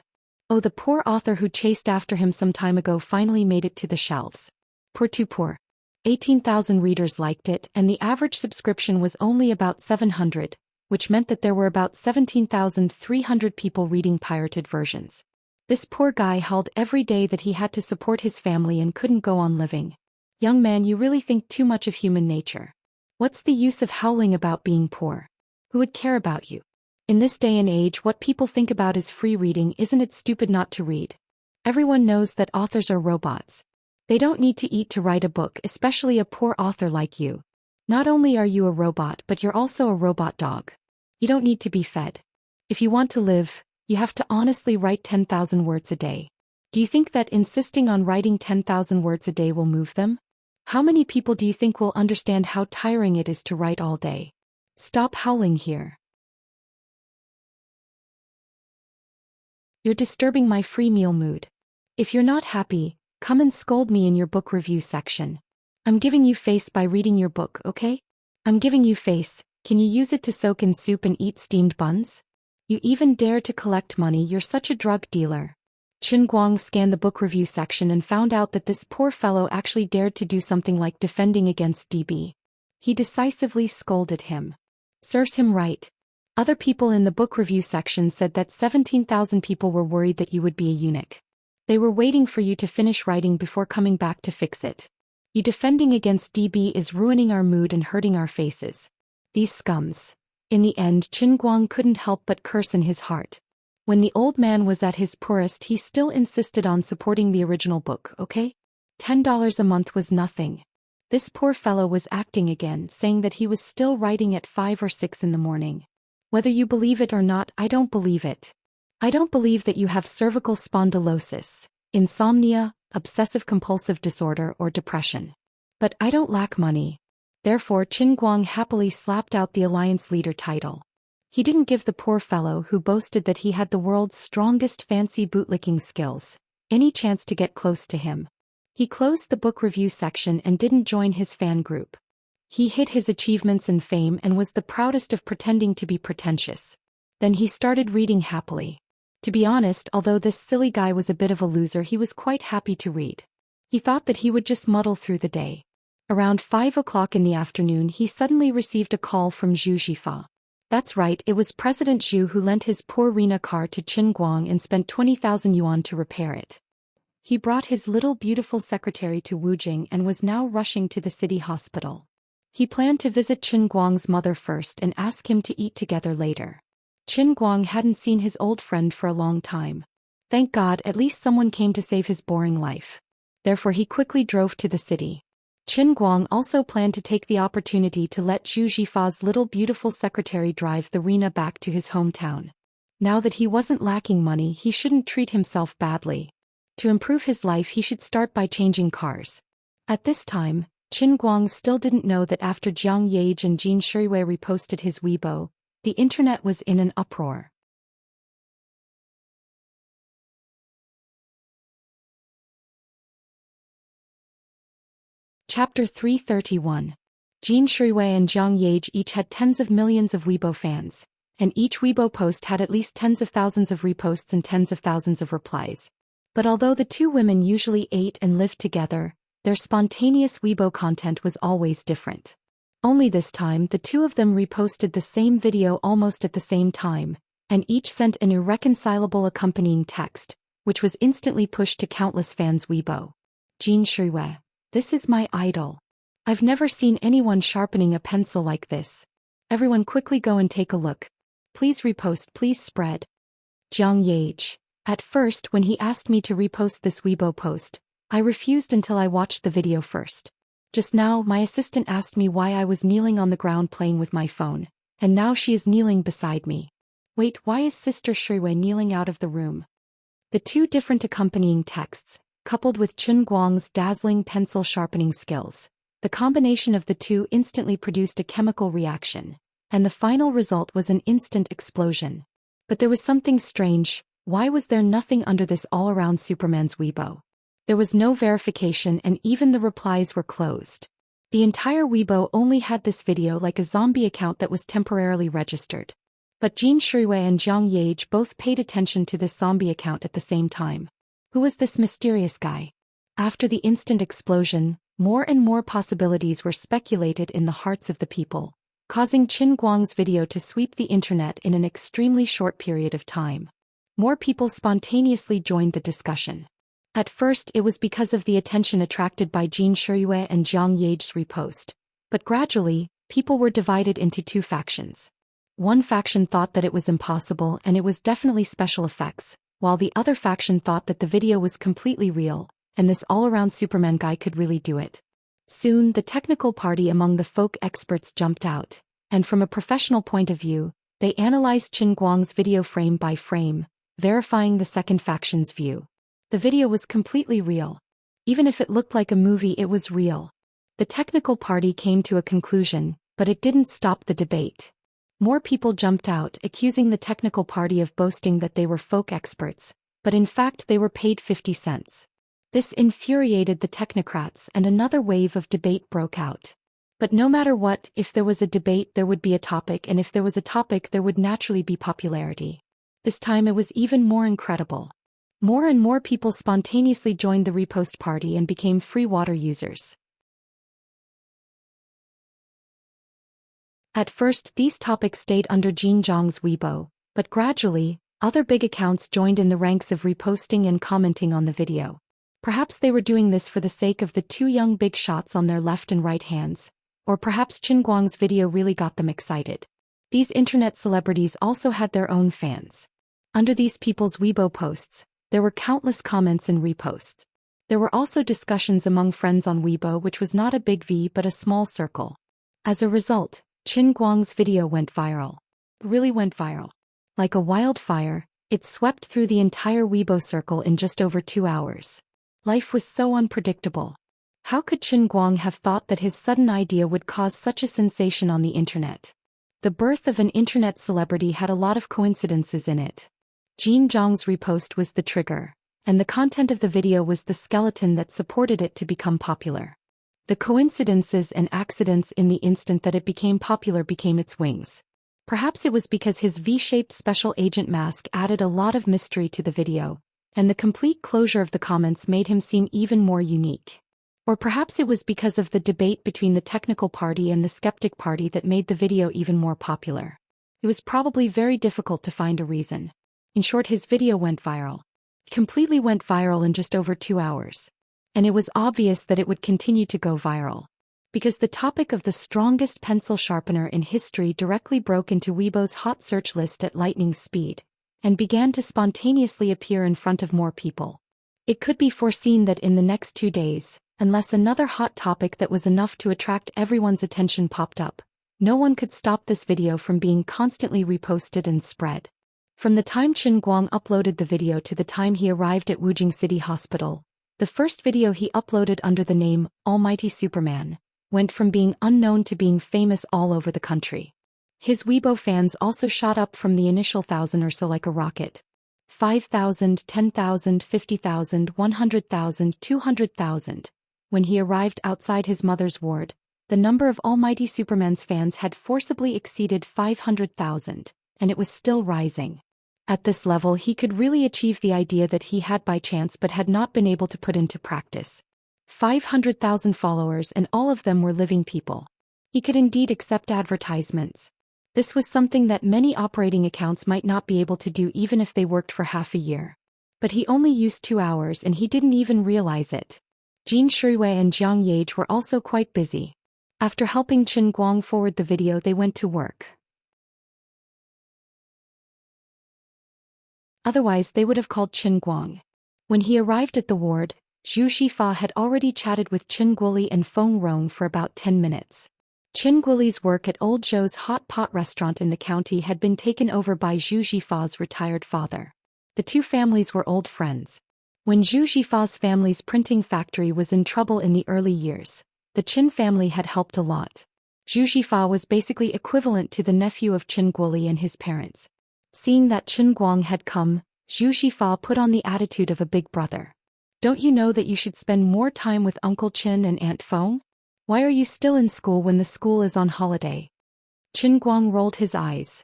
Oh, the poor author who chased after him some time ago finally made it to the shelves. Poor too poor. 18,000 readers liked it, and the average subscription was only about 700. Which meant that there were about 17,300 people reading pirated versions. This poor guy howled every day that he had to support his family and couldn't go on living. Young man, you really think too much of human nature. What's the use of howling about being poor? Who would care about you? In this day and age, what people think about is free reading. Isn't it stupid not to read? Everyone knows that authors are robots. They don't need to eat to write a book, especially a poor author like you. Not only are you a robot, but you're also a robot dog. You don't need to be fed. If you want to live, you have to honestly write 10,000 words a day. Do you think that insisting on writing 10,000 words a day will move them? How many people do you think will understand how tiring it is to write all day? Stop howling here. You're disturbing my free meal mood. If you're not happy, come and scold me in your book review section. I'm giving you face by reading your book, okay? I'm giving you face. Can you use it to soak in soup and eat steamed buns? You even dare to collect money. You're such a drug dealer. Qin Guang scanned the book review section and found out that this poor fellow actually dared to do something like defending against DB. He decisively scolded him. Serves him right. Other people in the book review section said that 17,000 people were worried that you would be a eunuch. They were waiting for you to finish writing before coming back to fix it. You defending against DB is ruining our mood and hurting our faces. These scums. In the end, Qin Guang couldn't help but curse in his heart. When the old man was at his poorest, he still insisted on supporting the original book, okay? $10 a month was nothing. This poor fellow was acting again, saying that he was still writing at 5 or 6 in the morning. Whether you believe it or not, I don't believe it. I don't believe that you have cervical spondylosis, insomnia, obsessive-compulsive disorder, or depression. But I don't lack money. Therefore, Qin Guang happily slapped out the Alliance Leader title. He didn't give the poor fellow who boasted that he had the world's strongest fancy bootlicking skills any chance to get close to him. He closed the book review section and didn't join his fan group. He hid his achievements and fame and was the proudest of pretending to be pretentious. Then he started reading happily. To be honest, although this silly guy was a bit of a loser, he was quite happy to read. He thought that he would just muddle through the day. Around 5 o'clock in the afternoon, he suddenly received a call from Zhou Xian. That's right, it was President Zhu who lent his poor Rena car to Qin Guang and spent 20,000 yuan to repair it. He brought his little beautiful secretary to Wujing and was now rushing to the city hospital. He planned to visit Qin Guang's mother first and ask him to eat together later. Qin Guang hadn't seen his old friend for a long time. Thank God, at least someone came to save his boring life. Therefore he quickly drove to the city. Qin Guang also planned to take the opportunity to let Zhu Xifa's little beautiful secretary drive the Rena back to his hometown. Now that he wasn't lacking money, he shouldn't treat himself badly. To improve his life, he should start by changing cars. At this time, Qin Guang still didn't know that after Jiang Yage and Jin Shuiwei reposted his Weibo, the internet was in an uproar. Chapter 331. Jin Shuiwei and Jiang Yage each had tens of millions of Weibo fans, and each Weibo post had at least tens of thousands of reposts and tens of thousands of replies. But although the two women usually ate and lived together, their spontaneous Weibo content was always different. Only this time, the two of them reposted the same video almost at the same time, and each sent an irreconcilable accompanying text, which was instantly pushed to countless fans' Weibo. Jin Shuiwei. This is my idol. I've never seen anyone sharpening a pencil like this. Everyone quickly go and take a look. Please repost, please spread. Jiang Yage. At first, when he asked me to repost this Weibo post, I refused until I watched the video first. Just now, my assistant asked me why I was kneeling on the ground playing with my phone, and now she is kneeling beside me. Wait, why is Sister Shuiwei kneeling out of the room? The two different accompanying texts, coupled with Qin Guang's dazzling pencil sharpening skills, the combination of the two instantly produced a chemical reaction, and the final result was an instant explosion. But there was something strange. Why was there nothing under this all-around Superman's Weibo? There was no verification and even the replies were closed. The entire Weibo only had this video like a zombie account that was temporarily registered. But Jin Shuiwei and Jiang Yage both paid attention to this zombie account at the same time. Who was this mysterious guy? After the instant explosion, more and more possibilities were speculated in the hearts of the people, causing Qin Guang's video to sweep the internet in an extremely short period of time. More people spontaneously joined the discussion. At first it was because of the attention attracted by Jin Shiyue and Jiang Yage's repost, but gradually, people were divided into two factions. One faction thought that it was impossible and it was definitely special effects, while the other faction thought that the video was completely real, and this all-around Superman guy could really do it. Soon the technical party among the folk experts jumped out, and from a professional point of view, they analyzed Qin Guang's video frame by frame, verifying the second faction's view. The video was completely real. Even if it looked like a movie, it was real. The technical party came to a conclusion, but it didn't stop the debate. More people jumped out, accusing the technical party of boasting that they were folk experts, but in fact they were paid 50 cents. This infuriated the technocrats and another wave of debate broke out. But no matter what, if there was a debate there would be a topic, and if there was a topic there would naturally be popularity. This time it was even more incredible. More and more people spontaneously joined the repost party and became free water users. At first these topics stayed under Jin Zhang's Weibo, but gradually, other big accounts joined in the ranks of reposting and commenting on the video. Perhaps they were doing this for the sake of the two young big shots on their left and right hands, or perhaps Qin Guang's video really got them excited. These internet celebrities also had their own fans. Under these people's Weibo posts, there were countless comments and reposts. There were also discussions among friends on Weibo, which was not a big V but a small circle. As a result, Qin Guang's video went viral. Really went viral. Like a wildfire, it swept through the entire Weibo circle in just over 2 hours. Life was so unpredictable. How could Qin Guang have thought that his sudden idea would cause such a sensation on the internet? The birth of an internet celebrity had a lot of coincidences in it. Jin Zhang's repost was the trigger, and the content of the video was the skeleton that supported it to become popular. The coincidences and accidents in the instant that it became popular became its wings. Perhaps it was because his V-shaped special agent mask added a lot of mystery to the video, and the complete closure of the comments made him seem even more unique. Or perhaps it was because of the debate between the technical party and the skeptic party that made the video even more popular. It was probably very difficult to find a reason. In short, his video went viral. It completely went viral in just over 2 hours. And it was obvious that it would continue to go viral. Because the topic of the strongest pencil sharpener in history directly broke into Weibo's hot search list at lightning speed, and began to spontaneously appear in front of more people. It could be foreseen that in the next 2 days, unless another hot topic that was enough to attract everyone's attention popped up, no one could stop this video from being constantly reposted and spread. From the time Qin Guang uploaded the video to the time he arrived at Wujing City Hospital, the first video he uploaded under the name Almighty Superman went from being unknown to being famous all over the country. His Weibo fans also shot up from the initial 1,000 or so like a rocket. 5,000, 10,000, 50,000, 100,000, 200,000. When he arrived outside his mother's ward, the number of Almighty Superman's fans had forcibly exceeded 500,000, and it was still rising. At this level he could really achieve the idea that he had by chance but had not been able to put into practice. 500,000 followers, and all of them were living people. He could indeed accept advertisements. This was something that many operating accounts might not be able to do even if they worked for half a year. But he only used 2 hours and he didn't even realize it. Jin Shiyue and Jiang Yage were also quite busy. After helping Qin Guang forward the video, they went to work. Otherwise they would have called Qin Guang. When he arrived at the ward, Zhu Xian had already chatted with Qin Guoli and Feng Rong for about 10 minutes. Qin Guoli's work at Old Zhou's hot pot restaurant in the county had been taken over by Zhu Xian's retired father. The two families were old friends. When Zhu Xian's family's printing factory was in trouble in the early years, the Qin family had helped a lot. Zhu Xian was basically equivalent to the nephew of Qin Guoli and his parents. Seeing that Qin Guang had come, Zhu Xian put on the attitude of a big brother. Don't you know that you should spend more time with Uncle Qin and Aunt Feng? Why are you still in school when the school is on holiday? Qin Guang rolled his eyes.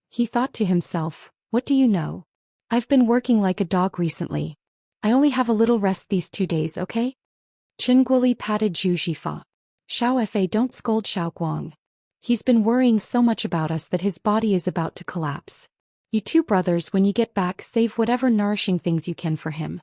He thought to himself, what do you know? I've been working like a dog recently. I only have a little rest these 2 days, okay? Qin Guoli patted Zhu Xian. Xiao Fa, don't scold Xiao Guang. He's been worrying so much about us that his body is about to collapse. You two brothers, when you get back, save whatever nourishing things you can for him.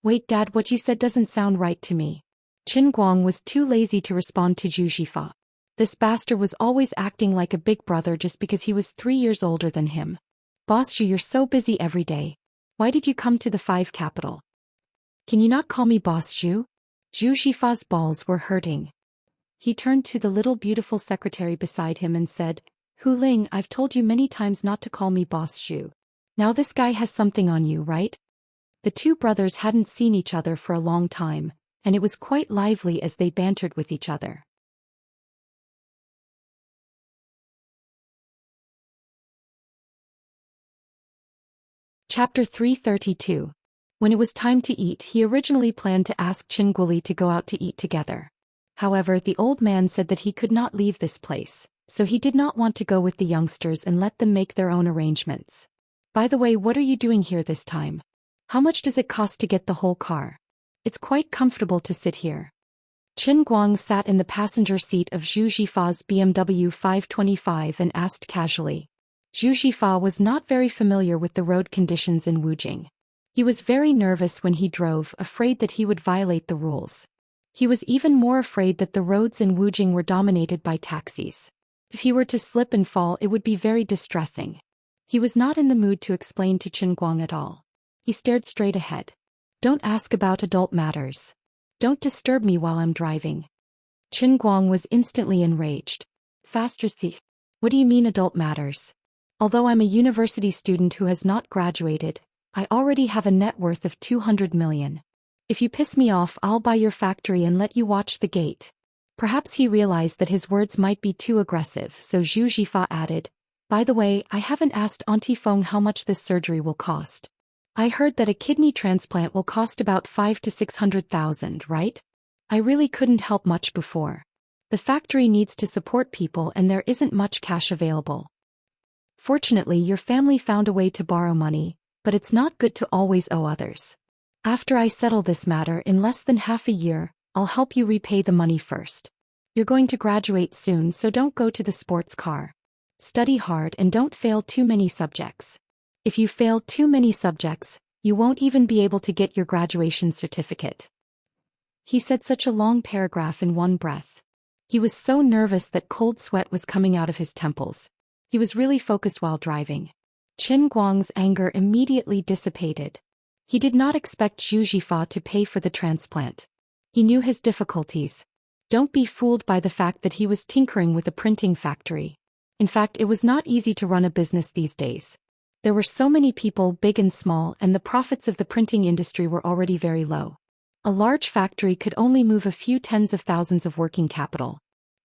Wait, Dad, what you said doesn't sound right to me. Qin Guang was too lazy to respond to Zhu Xifa. This bastard was always acting like a big brother just because he was 3 years older than him. Boss Zhu, you're so busy every day. Why did you come to the 5 capital? Can you not call me Boss Zhu? Zhu Xifa's balls were hurting. He turned to the little beautiful secretary beside him and said, Hu Ling, I've told you many times not to call me Boss Zhu. Now this guy has something on you, right? The two brothers hadn't seen each other for a long time, and it was quite lively as they bantered with each other. Chapter 332. When it was time to eat, he originally planned to ask Qin Guoli to go out to eat together. However, the old man said that he could not leave this place, so he did not want to go with the youngsters and let them make their own arrangements. By the way, what are you doing here this time? How much does it cost to get the whole car? It's quite comfortable to sit here. Qin Guang sat in the passenger seat of Zhu Xifa's BMW 525 and asked casually. Zhu Xifa was not very familiar with the road conditions in Wujing. He was very nervous when he drove, afraid that he would violate the rules. He was even more afraid that the roads in Wujing were dominated by taxis. If he were to slip and fall, it would be very distressing. He was not in the mood to explain to Qin Guang at all. He stared straight ahead. Don't ask about adult matters. Don't disturb me while I'm driving. Qin Guang was instantly enraged. Faster, thief. What do you mean adult matters? Although I'm a university student who has not graduated, I already have a net worth of 200 million. If you piss me off, I'll buy your factory and let you watch the gate. Perhaps he realized that his words might be too aggressive, so Zhu Xifa added, By the way, I haven't asked Auntie Feng how much this surgery will cost. I heard that a kidney transplant will cost about 5 to 600,000, right? I really couldn't help much before. The factory needs to support people and there isn't much cash available. Fortunately, your family found a way to borrow money, but it's not good to always owe others. After I settle this matter in less than half a year, I'll help you repay the money first. You're going to graduate soon, so don't go to the sports car. Study hard and don't fail too many subjects. If you fail too many subjects, you won't even be able to get your graduation certificate. He said such a long paragraph in one breath. He was so nervous that cold sweat was coming out of his temples. He was really focused while driving. Qin Guang's anger immediately dissipated. He did not expect Zhu Xifa to pay for the transplant. He knew his difficulties. Don't be fooled by the fact that he was tinkering with a printing factory. In fact, it was not easy to run a business these days. There were so many people, big and small, and the profits of the printing industry were already very low. A large factory could only move a few tens of thousands of working capital.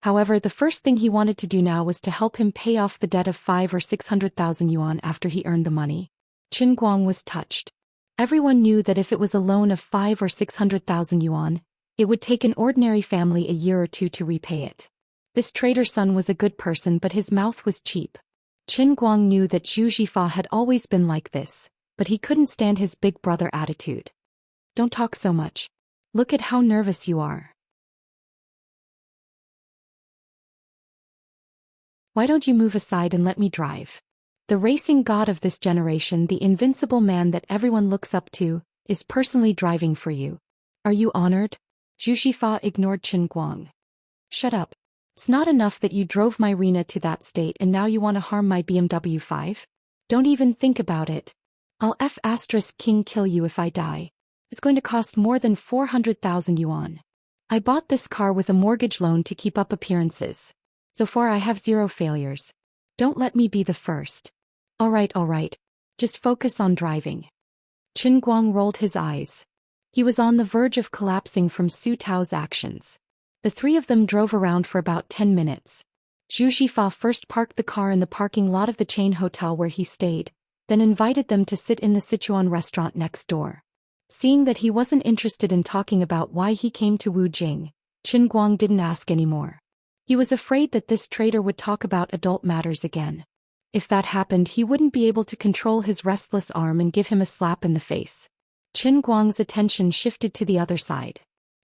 However, the first thing he wanted to do now was to help him pay off the debt of 5 or 600,000 yuan after he earned the money. Qin Guang was touched. Everyone knew that if it was a loan of 5 or 600,000 yuan, it would take an ordinary family a year or two to repay it. This trader's son was a good person, but his mouth was cheap. Qin Guang knew that Zhu Xifa had always been like this, but he couldn't stand his big brother attitude. Don't talk so much. Look at how nervous you are. Why don't you move aside and let me drive? The racing god of this generation, the invincible man that everyone looks up to, is personally driving for you. Are you honored? Zhu Xifa ignored Qin Guang. Shut up. It's not enough that you drove my Rena to that state and now you want to harm my BMW 5? Don't even think about it. I'll King kill you if I die. It's going to cost more than 400,000 yuan. I bought this car with a mortgage loan to keep up appearances. So far I have 0 failures. Don't let me be the first. All right. Just focus on driving. Qin Guang rolled his eyes. He was on the verge of collapsing from Su Tao's actions. The three of them drove around for about 10 minutes. Zhu Xifa first parked the car in the parking lot of the chain hotel where he stayed, then invited them to sit in the Sichuan restaurant next door. Seeing that he wasn't interested in talking about why he came to Wujing, Qin Guang didn't ask anymore. He was afraid that this trader would talk about adult matters again. If that happened, he wouldn't be able to control his restless arm and give him a slap in the face. Qin Guang's attention shifted to the other side.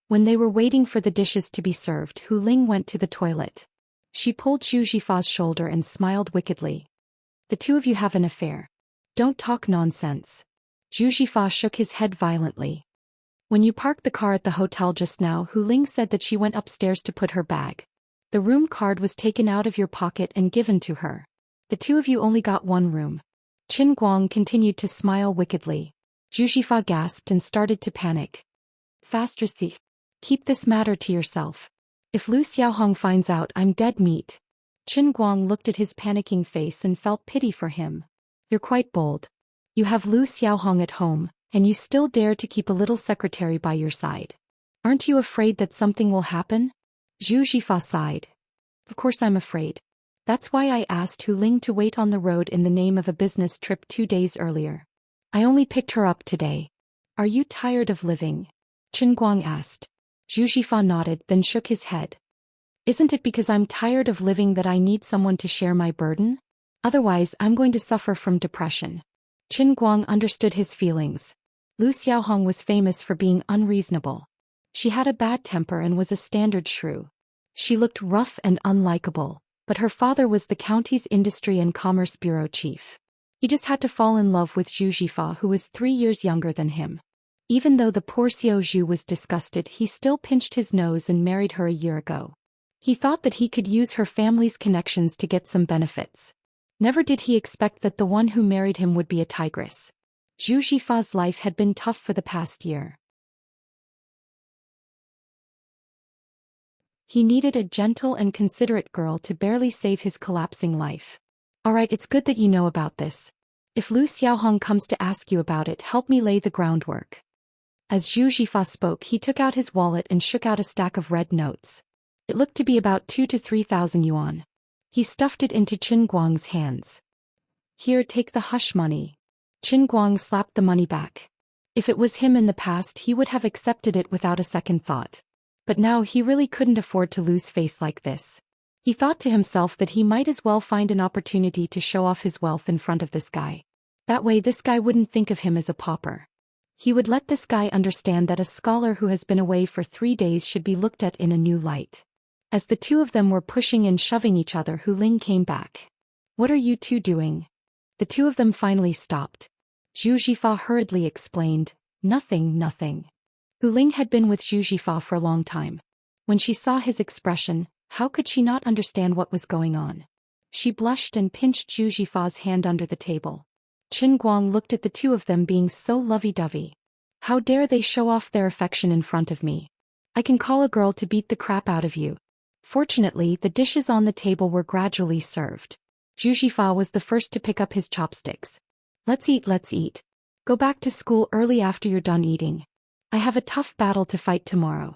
When they were waiting for the dishes to be served, Hu Ling went to the toilet. She pulled Zhu Xifa's shoulder and smiled wickedly. The two of you have an affair. Don't talk nonsense. Zhu Xifa shook his head violently. When you parked the car at the hotel just now, Hu Ling said that she went upstairs to put her bag. The room card was taken out of your pocket and given to her. The two of you only got one room. Qin Guang continued to smile wickedly. Zhu Xifa gasped and started to panic. Faster, thief. Keep this matter to yourself. If Lu Xiaohong finds out, I'm dead meat. Qin Guang looked at his panicking face and felt pity for him. You're quite bold. You have Lu Xiaohong at home, and you still dare to keep a little secretary by your side. Aren't you afraid that something will happen? Zhu Xifa sighed. Of course I'm afraid. That's why I asked Hu Ling to wait on the road in the name of a business trip 2 days earlier. I only picked her up today. Are you tired of living? Qin Guang asked. Zhu Xifa nodded, then shook his head. Isn't it because I'm tired of living that I need someone to share my burden? Otherwise, I'm going to suffer from depression. Qin Guang understood his feelings. Lu Xiaohong was famous for being unreasonable. She had a bad temper and was a standard shrew. She looked rough and unlikable, but her father was the county's industry and commerce bureau chief. He just had to fall in love with Zhu Xifa, who was 3 years younger than him. Even though the poor Xiao Zhu was disgusted, he still pinched his nose and married her a year ago. He thought that he could use her family's connections to get some benefits. Never did he expect that the one who married him would be a tigress. Zhu Xifa's life had been tough for the past year. He needed a gentle and considerate girl to barely save his collapsing life. Alright, it's good that you know about this. If Lu Xiaohong comes to ask you about it, help me lay the groundwork. As Zhu Xifa spoke, he took out his wallet and shook out a stack of red notes. It looked to be about 2,000 to 3,000 yuan. He stuffed it into Qin Guang's hands. Here, take the hush money. Qin Guang slapped the money back. If it was him in the past, he would have accepted it without a second thought. But now he really couldn't afford to lose face like this. He thought to himself that he might as well find an opportunity to show off his wealth in front of this guy. That way this guy wouldn't think of him as a pauper. He would let this guy understand that a scholar who has been away for 3 days should be looked at in a new light. As the two of them were pushing and shoving each other, Hu Ling came back. What are you two doing? The two of them finally stopped. Zhu Xifa hurriedly explained, nothing. Hu Ling had been with Zhu Xifa for a long time. When she saw his expression, how could she not understand what was going on? She blushed and pinched Zhu Xifa's hand under the table. Qin Guang looked at the two of them being so lovey-dovey. How dare they show off their affection in front of me? I can call a girl to beat the crap out of you. Fortunately, the dishes on the table were gradually served. Zhu Xifa was the first to pick up his chopsticks. Let's eat. Go back to school early after you're done eating. I have a tough battle to fight tomorrow.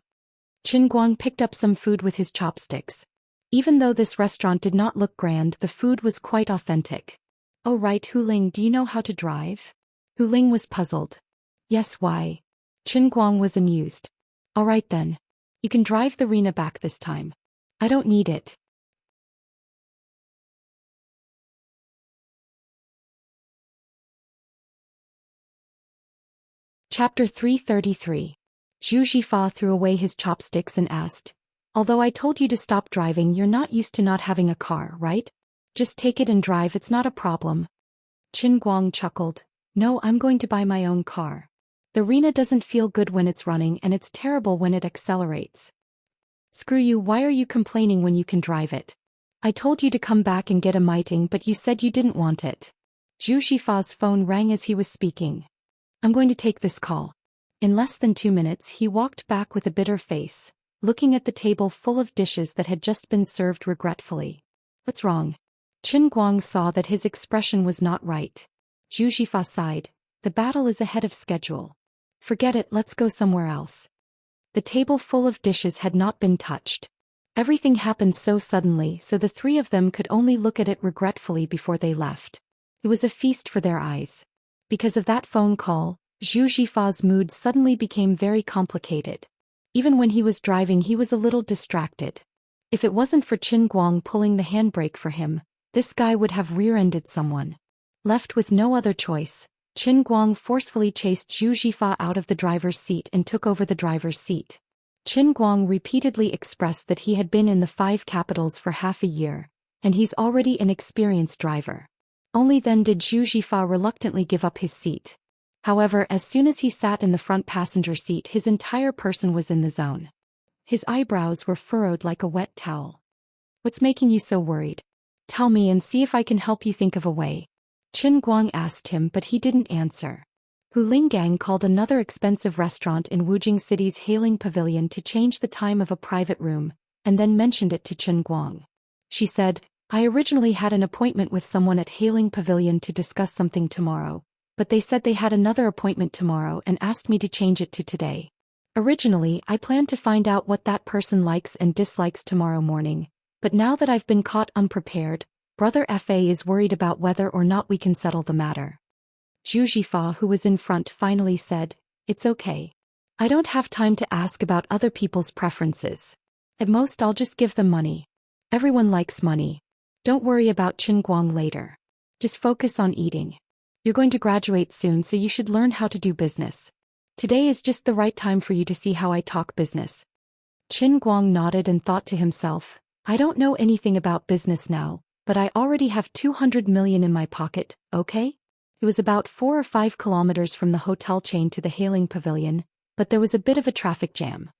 Qin Guang picked up some food with his chopsticks. Even though this restaurant did not look grand, the food was quite authentic. Oh right, Hu Ling, do you know how to drive? Hu Ling was puzzled. Yes, why? Qin Guang was amused. Alright then. You can drive the Rena back this time. I don't need it. Chapter 333. Zhu Xifa threw away his chopsticks and asked, although I told you to stop driving, you're not used to not having a car, right? Just take it and drive, it's not a problem. Qin Guang chuckled. No, I'm going to buy my own car. The Rena doesn't feel good when it's running and it's terrible when it accelerates. Screw you, why are you complaining when you can drive it? I told you to come back and get a meeting, but you said you didn't want it. Zhu Xifa's phone rang as he was speaking. I'm going to take this call. In less than 2 minutes he walked back with a bitter face, looking at the table full of dishes that had just been served regretfully. What's wrong? Qin Guang saw that his expression was not right. Zhu Xifa sighed. The battle is ahead of schedule. Forget it, let's go somewhere else. The table full of dishes had not been touched. Everything happened so suddenly, so the three of them could only look at it regretfully before they left. It was a feast for their eyes. Because of that phone call, Zhu Xifa's mood suddenly became very complicated. Even when he was driving, he was a little distracted. If it wasn't for Qin Guang pulling the handbrake for him, this guy would have rear-ended someone. Left with no other choice, Qin Guang forcefully chased Zhu Xifa out of the driver's seat and took over the driver's seat. Qin Guang repeatedly expressed that he had been in the 5 capitals for half a year, and he's already an experienced driver. Only then did Zhu Xifa reluctantly give up his seat. However, as soon as he sat in the front passenger seat, his entire person was in the zone. His eyebrows were furrowed like a wet towel. "What's making you so worried? Tell me and see if I can help you think of a way." Qin Guang asked him, but he didn't answer. Hu Linggang called another expensive restaurant in Wujing City's hailing pavilion to change the time of a private room, and then mentioned it to Qin Guang. She said, "I originally had an appointment with someone at hailing pavilion to discuss something tomorrow, but they said they had another appointment tomorrow and asked me to change it to today. Originally, I planned to find out what that person likes and dislikes tomorrow morning, but now that I've been caught unprepared, Brother Fa is worried about whether or not we can settle the matter." Zhu Xifa, who was in front, finally said, "It's okay. I don't have time to ask about other people's preferences. At most I'll just give them money. Everyone likes money. Don't worry about Qin Guang later. Just focus on eating. You're going to graduate soon, so you should learn how to do business. Today is just the right time for you to see how I talk business." Qin Guang nodded and thought to himself, "I don't know anything about business now, but I already have 200 million in my pocket, okay?" It was about 4 or 5 kilometers from the hotel chain to the hailing pavilion, but there was a bit of a traffic jam.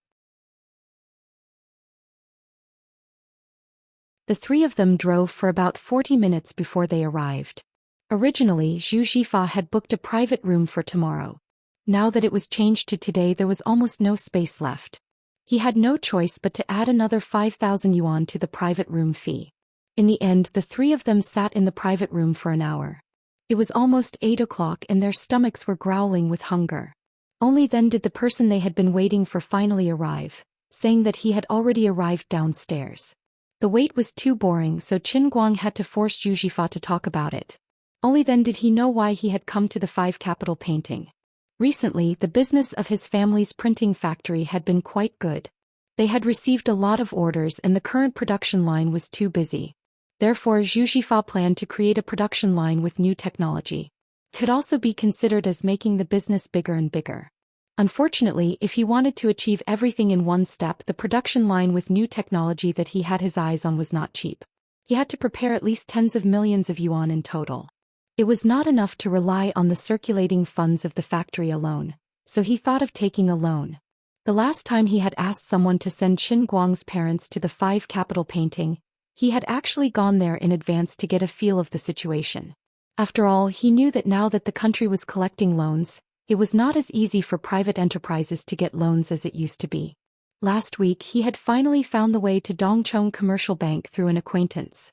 The three of them drove for about 40 minutes before they arrived. Originally, Zhu Xifa had booked a private room for tomorrow. Now that it was changed to today, there was almost no space left. He had no choice but to add another 5,000 yuan to the private room fee. In the end, the three of them sat in the private room for an hour. It was almost 8 o'clock and their stomachs were growling with hunger. Only then did the person they had been waiting for finally arrive, saying that he had already arrived downstairs. The wait was too boring, so Qin Guang had to force Zhu Xifa to talk about it. Only then did he know why he had come to the 5 Capital painting. Recently, the business of his family's printing factory had been quite good. They had received a lot of orders and the current production line was too busy. Therefore, Zhu Xifa planned to create a production line with new technology. It could also be considered as making the business bigger and bigger. Unfortunately, if he wanted to achieve everything in one step, the production line with new technology that he had his eyes on was not cheap. He had to prepare at least tens of millions of yuan in total. It was not enough to rely on the circulating funds of the factory alone, so he thought of taking a loan. The last time he had asked someone to send Qin Guang's parents to the 5 Capital painting, he had actually gone there in advance to get a feel of the situation. After all, he knew that now that the country was collecting loans, it was not as easy for private enterprises to get loans as it used to be. Last week he had finally found the way to Dongcheng Commercial Bank through an acquaintance.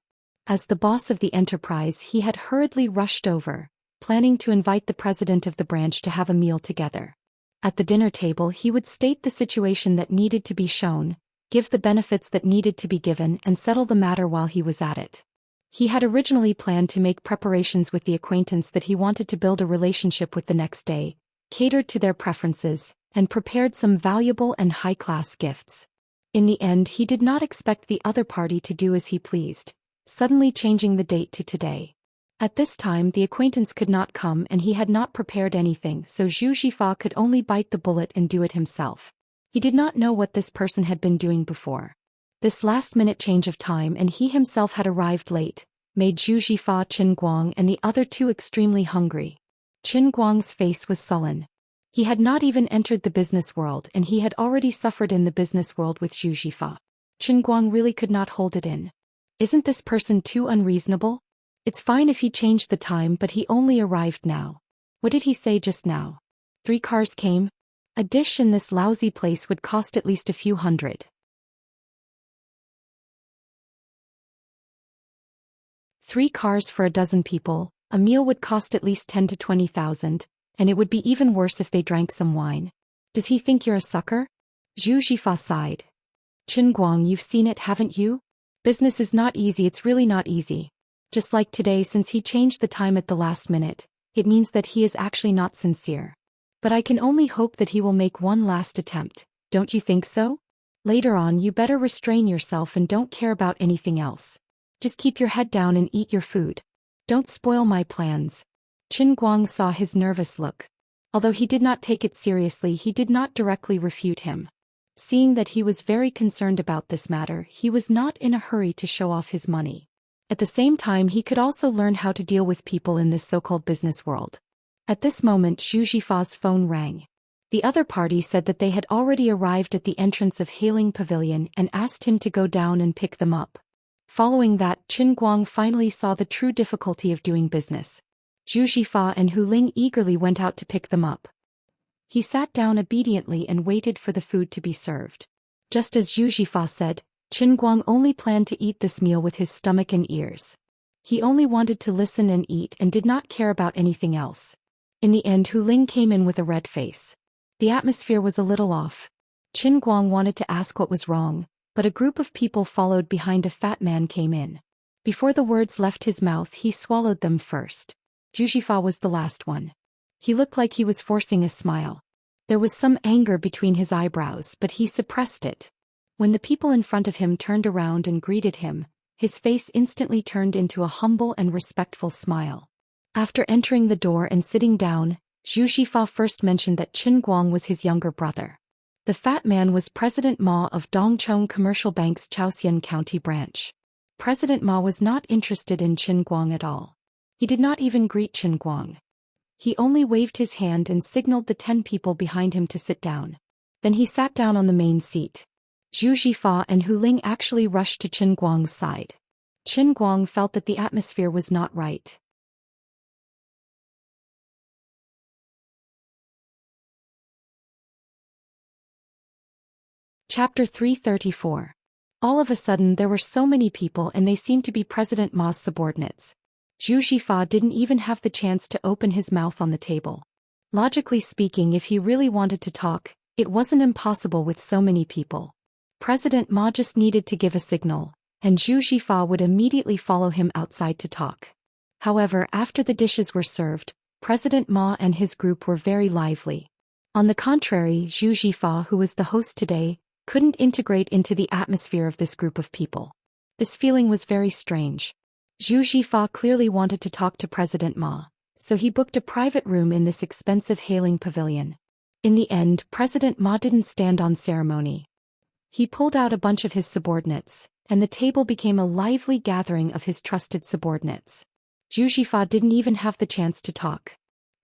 As the boss of the enterprise, he had hurriedly rushed over, planning to invite the president of the branch to have a meal together. At the dinner table he would state the situation that needed to be shown, give the benefits that needed to be given, and settle the matter while he was at it. He had originally planned to make preparations with the acquaintance that he wanted to build a relationship with the next day, catered to their preferences, and prepared some valuable and high-class gifts. In the end, he did not expect the other party to do as he pleased, suddenly changing the date to today. At this time the acquaintance could not come and he had not prepared anything, so Zhu Xifa could only bite the bullet and do it himself. He did not know what this person had been doing before. This last-minute change of time, and he himself had arrived late, made Zhu Xifa, Qin Guang and the other two extremely hungry. Qin Guang's face was sullen. He had not even entered the business world and he had already suffered in the business world with Zhu Xifa. Qin Guang really could not hold it in. Isn't this person too unreasonable? It's fine if he changed the time, but he only arrived now. What did he say just now? 3 cars came? A dish in this lousy place would cost at least a few hundred. 3 cars for a dozen people, a meal would cost at least 10 to 20,000, and it would be even worse if they drank some wine. Does he think you're a sucker? Zhu Xifa sighed. Qin Guang, you've seen it, haven't you? Business is not easy, it's really not easy. Just like today, since he changed the time at the last minute, it means that he is actually not sincere. But I can only hope that he will make one last attempt, don't you think so? Later on you better restrain yourself and don't care about anything else. Just keep your head down and eat your food. Don't spoil my plans. Qin Guang saw his nervous look. Although he did not take it seriously, he did not directly refute him. Seeing that he was very concerned about this matter, he was not in a hurry to show off his money. At the same time, he could also learn how to deal with people in this so-called business world. At this moment, Zhu Xifa's phone rang. The other party said that they had already arrived at the entrance of Hailing Pavilion and asked him to go down and pick them up. Following that, Qin Guang finally saw the true difficulty of doing business. Zhu Xifa and Hu Ling eagerly went out to pick them up. He sat down obediently and waited for the food to be served. Just as Zhu Xifa said, Qin Guang only planned to eat this meal with his stomach and ears. He only wanted to listen and eat and did not care about anything else. In the end, Hu Ling came in with a red face. The atmosphere was a little off. Qin Guang wanted to ask what was wrong, but a group of people followed behind a fat man came in. Before the words left his mouth, he swallowed them first. Zhu Xifa was the last one. He looked like he was forcing a smile. There was some anger between his eyebrows, but he suppressed it. When the people in front of him turned around and greeted him, his face instantly turned into a humble and respectful smile. After entering the door and sitting down, Zhu Xifa first mentioned that Qin Guang was his younger brother. The fat man was President Ma of Dongcheng Commercial Bank's Xian County branch. President Ma was not interested in Qin Guang at all. He did not even greet Qin Guang. He only waved his hand and signaled the 10 people behind him to sit down. Then he sat down on the main seat. Zhu Xifa and Hu Ling actually rushed to Qin Guang's side. Qin Guang felt that the atmosphere was not right. Chapter 334. All of a sudden there were so many people and they seemed to be President Ma's subordinates. Zhu Xifa didn't even have the chance to open his mouth on the table. Logically speaking, if he really wanted to talk, it wasn't impossible with so many people. President Ma just needed to give a signal, and Zhu Xifa would immediately follow him outside to talk. However, after the dishes were served, President Ma and his group were very lively. On the contrary, Zhu Xifa, who was the host today, couldn't integrate into the atmosphere of this group of people. This feeling was very strange. Zhu Xifa clearly wanted to talk to President Ma, so he booked a private room in this expensive Hailing Pavilion. In the end, President Ma didn't stand on ceremony. He pulled out a bunch of his subordinates, and the table became a lively gathering of his trusted subordinates. Zhu Xifa didn't even have the chance to talk.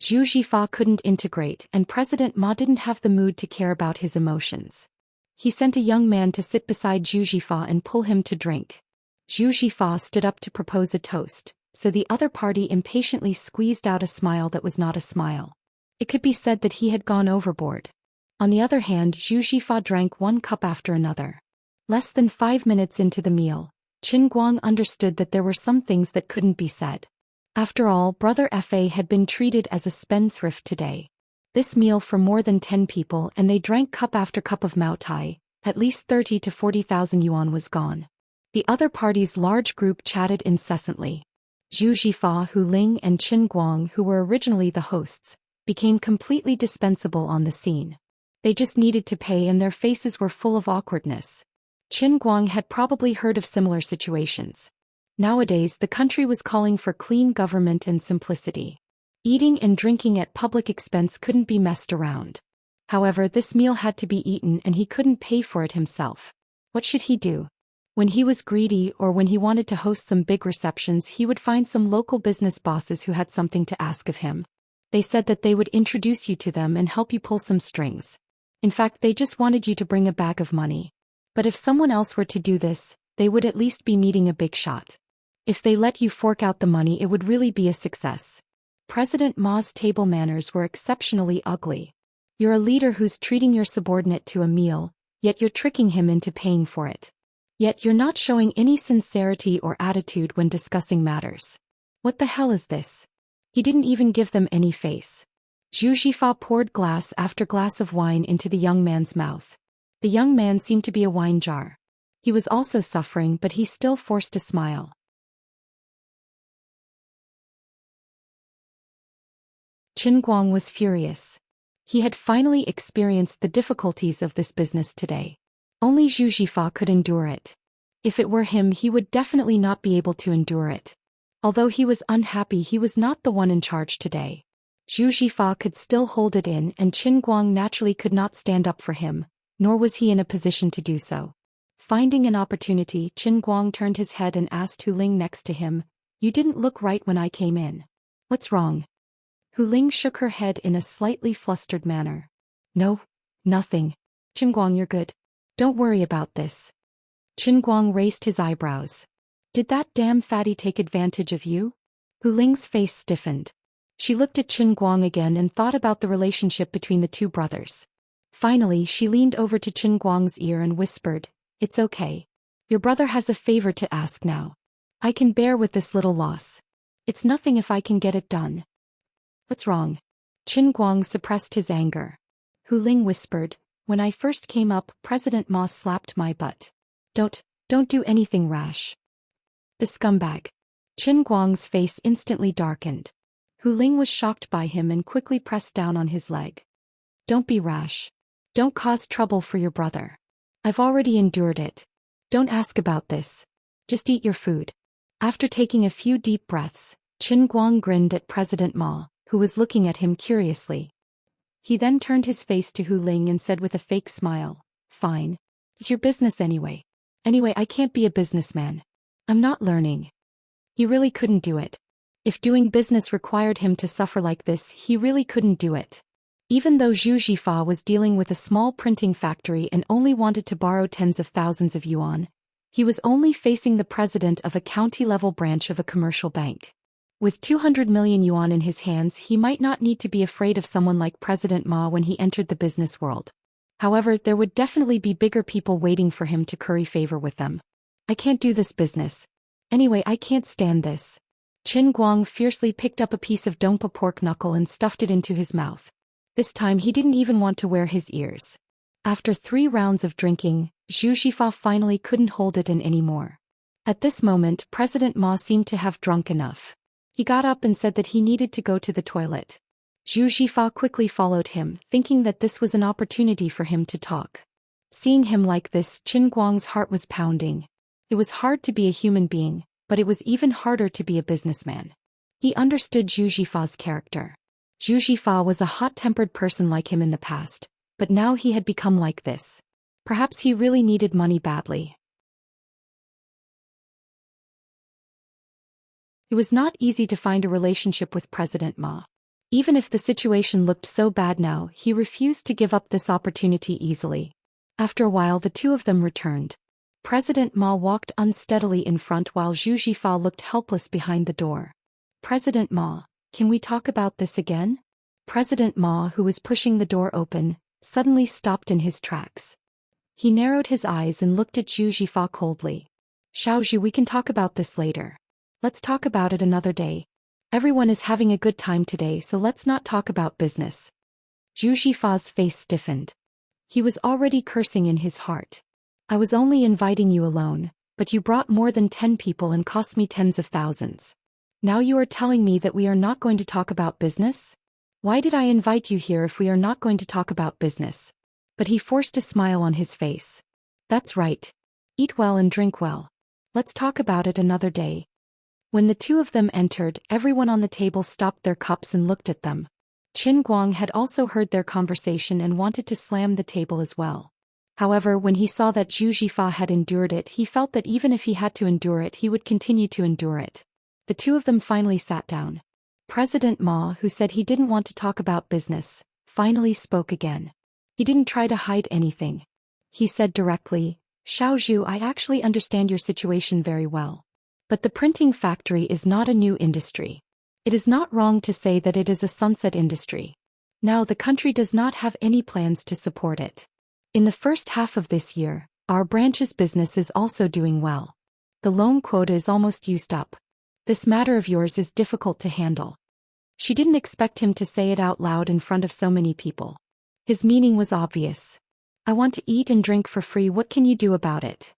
Zhu Xifa couldn't integrate, and President Ma didn't have the mood to care about his emotions. He sent a young man to sit beside Zhu Xifa and pull him to drink. Zhu Xifa stood up to propose a toast, so the other party impatiently squeezed out a smile that was not a smile. It could be said that he had gone overboard. On the other hand, Zhu Xifa drank one cup after another. Less than 5 minutes into the meal, Qin Guang understood that there were some things that couldn't be said. After all, Brother Fa had been treated as a spendthrift today. This meal for more than 10 people and they drank cup after cup of Mao Tai, at least 30 to 40,000 yuan was gone. The other party's large group chatted incessantly. Zhu Xifa, Hu Ling and Qin Guang, who were originally the hosts, became completely dispensable on the scene. They just needed to pay and their faces were full of awkwardness. Qin Guang had probably heard of similar situations. Nowadays the country was calling for clean government and simplicity. Eating and drinking at public expense couldn't be messed around. However, this meal had to be eaten and he couldn't pay for it himself. What should he do? When he was greedy or when he wanted to host some big receptions, he would find some local business bosses who had something to ask of him. They said that they would introduce you to them and help you pull some strings. In fact, they just wanted you to bring a bag of money. But if someone else were to do this, they would at least be meeting a big shot. If they let you fork out the money, it would really be a success. President Ma's table manners were exceptionally ugly. You're a leader who's treating your subordinate to a meal, yet you're tricking him into paying for it. Yet you're not showing any sincerity or attitude when discussing matters. What the hell is this? He didn't even give them any face. Zhu Xifa poured glass after glass of wine into the young man's mouth. The young man seemed to be a wine jar. He was also suffering, but he still forced a smile. Qin Guang was furious. He had finally experienced the difficulties of this business today. Only Zhu Xifa could endure it. If it were him, he would definitely not be able to endure it. Although he was unhappy, he was not the one in charge today. Zhu Xifa could still hold it in, and Qin Guang naturally could not stand up for him, nor was he in a position to do so. Finding an opportunity, Qin Guang turned his head and asked Hu Ling next to him, "You didn't look right when I came in. What's wrong?" Hu Ling shook her head in a slightly flustered manner. "No, nothing. Qin Guang, you're good. Don't worry about this." Qin Guang raised his eyebrows. "Did that damn fatty take advantage of you?" Hu Ling's face stiffened. She looked at Qin Guang again and thought about the relationship between the two brothers. Finally, she leaned over to Qin Guang's ear and whispered, "It's okay. Your brother has a favor to ask now. I can bear with this little loss. It's nothing if I can get it done." "What's wrong?" Qin Guang suppressed his anger. Hu Ling whispered, "When I first came up, President Ma slapped my butt. Don't do anything rash." "The scumbag." Qin Guang's face instantly darkened. Hu Ling was shocked by him and quickly pressed down on his leg. "Don't be rash. Don't cause trouble for your brother. I've already endured it. Don't ask about this. Just eat your food." After taking a few deep breaths, Qin Guang grinned at President Ma, who was looking at him curiously. He then turned his face to Hu Ling and said with a fake smile, "Fine. It's your business anyway. Anyway, I can't be a businessman. I'm not learning." He really couldn't do it. If doing business required him to suffer like this, he really couldn't do it. Even though Zhu Xian was dealing with a small printing factory and only wanted to borrow tens of thousands of yuan, he was only facing the president of a county-level branch of a commercial bank. With 200 million yuan in his hands, he might not need to be afraid of someone like President Ma when he entered the business world. However, there would definitely be bigger people waiting for him to curry favor with them. "I can't do this business. Anyway, I can't stand this." Qin Guang fiercely picked up a piece of dompa pork knuckle and stuffed it into his mouth. This time he didn't even want to wear his ears. After 3 rounds of drinking, Zhu Xian finally couldn't hold it in anymore. At this moment, President Ma seemed to have drunk enough. He got up and said that he needed to go to the toilet. Zhu Xian quickly followed him, thinking that this was an opportunity for him to talk. Seeing him like this, Qin Guang's heart was pounding. It was hard to be a human being, but it was even harder to be a businessman. He understood Zhu Xian's character. Zhu Xian was a hot-tempered person like him in the past, but now he had become like this. Perhaps he really needed money badly. It was not easy to find a relationship with President Ma. Even if the situation looked so bad now, he refused to give up this opportunity easily. After a while, the two of them returned. President Ma walked unsteadily in front while Zhu Xian looked helpless behind the door. "President Ma, can we talk about this again?" President Ma, who was pushing the door open, suddenly stopped in his tracks. He narrowed his eyes and looked at Zhu Xian coldly. "Xiaozhu, we can talk about this later. Let's talk about it another day. Everyone is having a good time today, so let's not talk about business." Zhu Xian's face stiffened. He was already cursing in his heart. "I was only inviting you alone, but you brought more than 10 people and cost me tens of thousands. Now you are telling me that we are not going to talk about business? Why did I invite you here if we are not going to talk about business?" But he forced a smile on his face. "That's right. Eat well and drink well. Let's talk about it another day." When the two of them entered, everyone on the table stopped their cups and looked at them. Qin Guang had also heard their conversation and wanted to slam the table as well. However, when he saw that Zhu Xian had endured it, he felt that even if he had to endure it, he would continue to endure it. The two of them finally sat down. President Ma, who said he didn't want to talk about business, finally spoke again. He didn't try to hide anything. He said directly, "Xiaozhu, I actually understand your situation very well. But the printing factory is not a new industry. It is not wrong to say that it is a sunset industry. Now the country does not have any plans to support it. In the first half of this year, our branch's business is also doing well. The loan quota is almost used up. This matter of yours is difficult to handle." She didn't expect him to say it out loud in front of so many people. His meaning was obvious. "I want to eat and drink for free. What can you do about it?"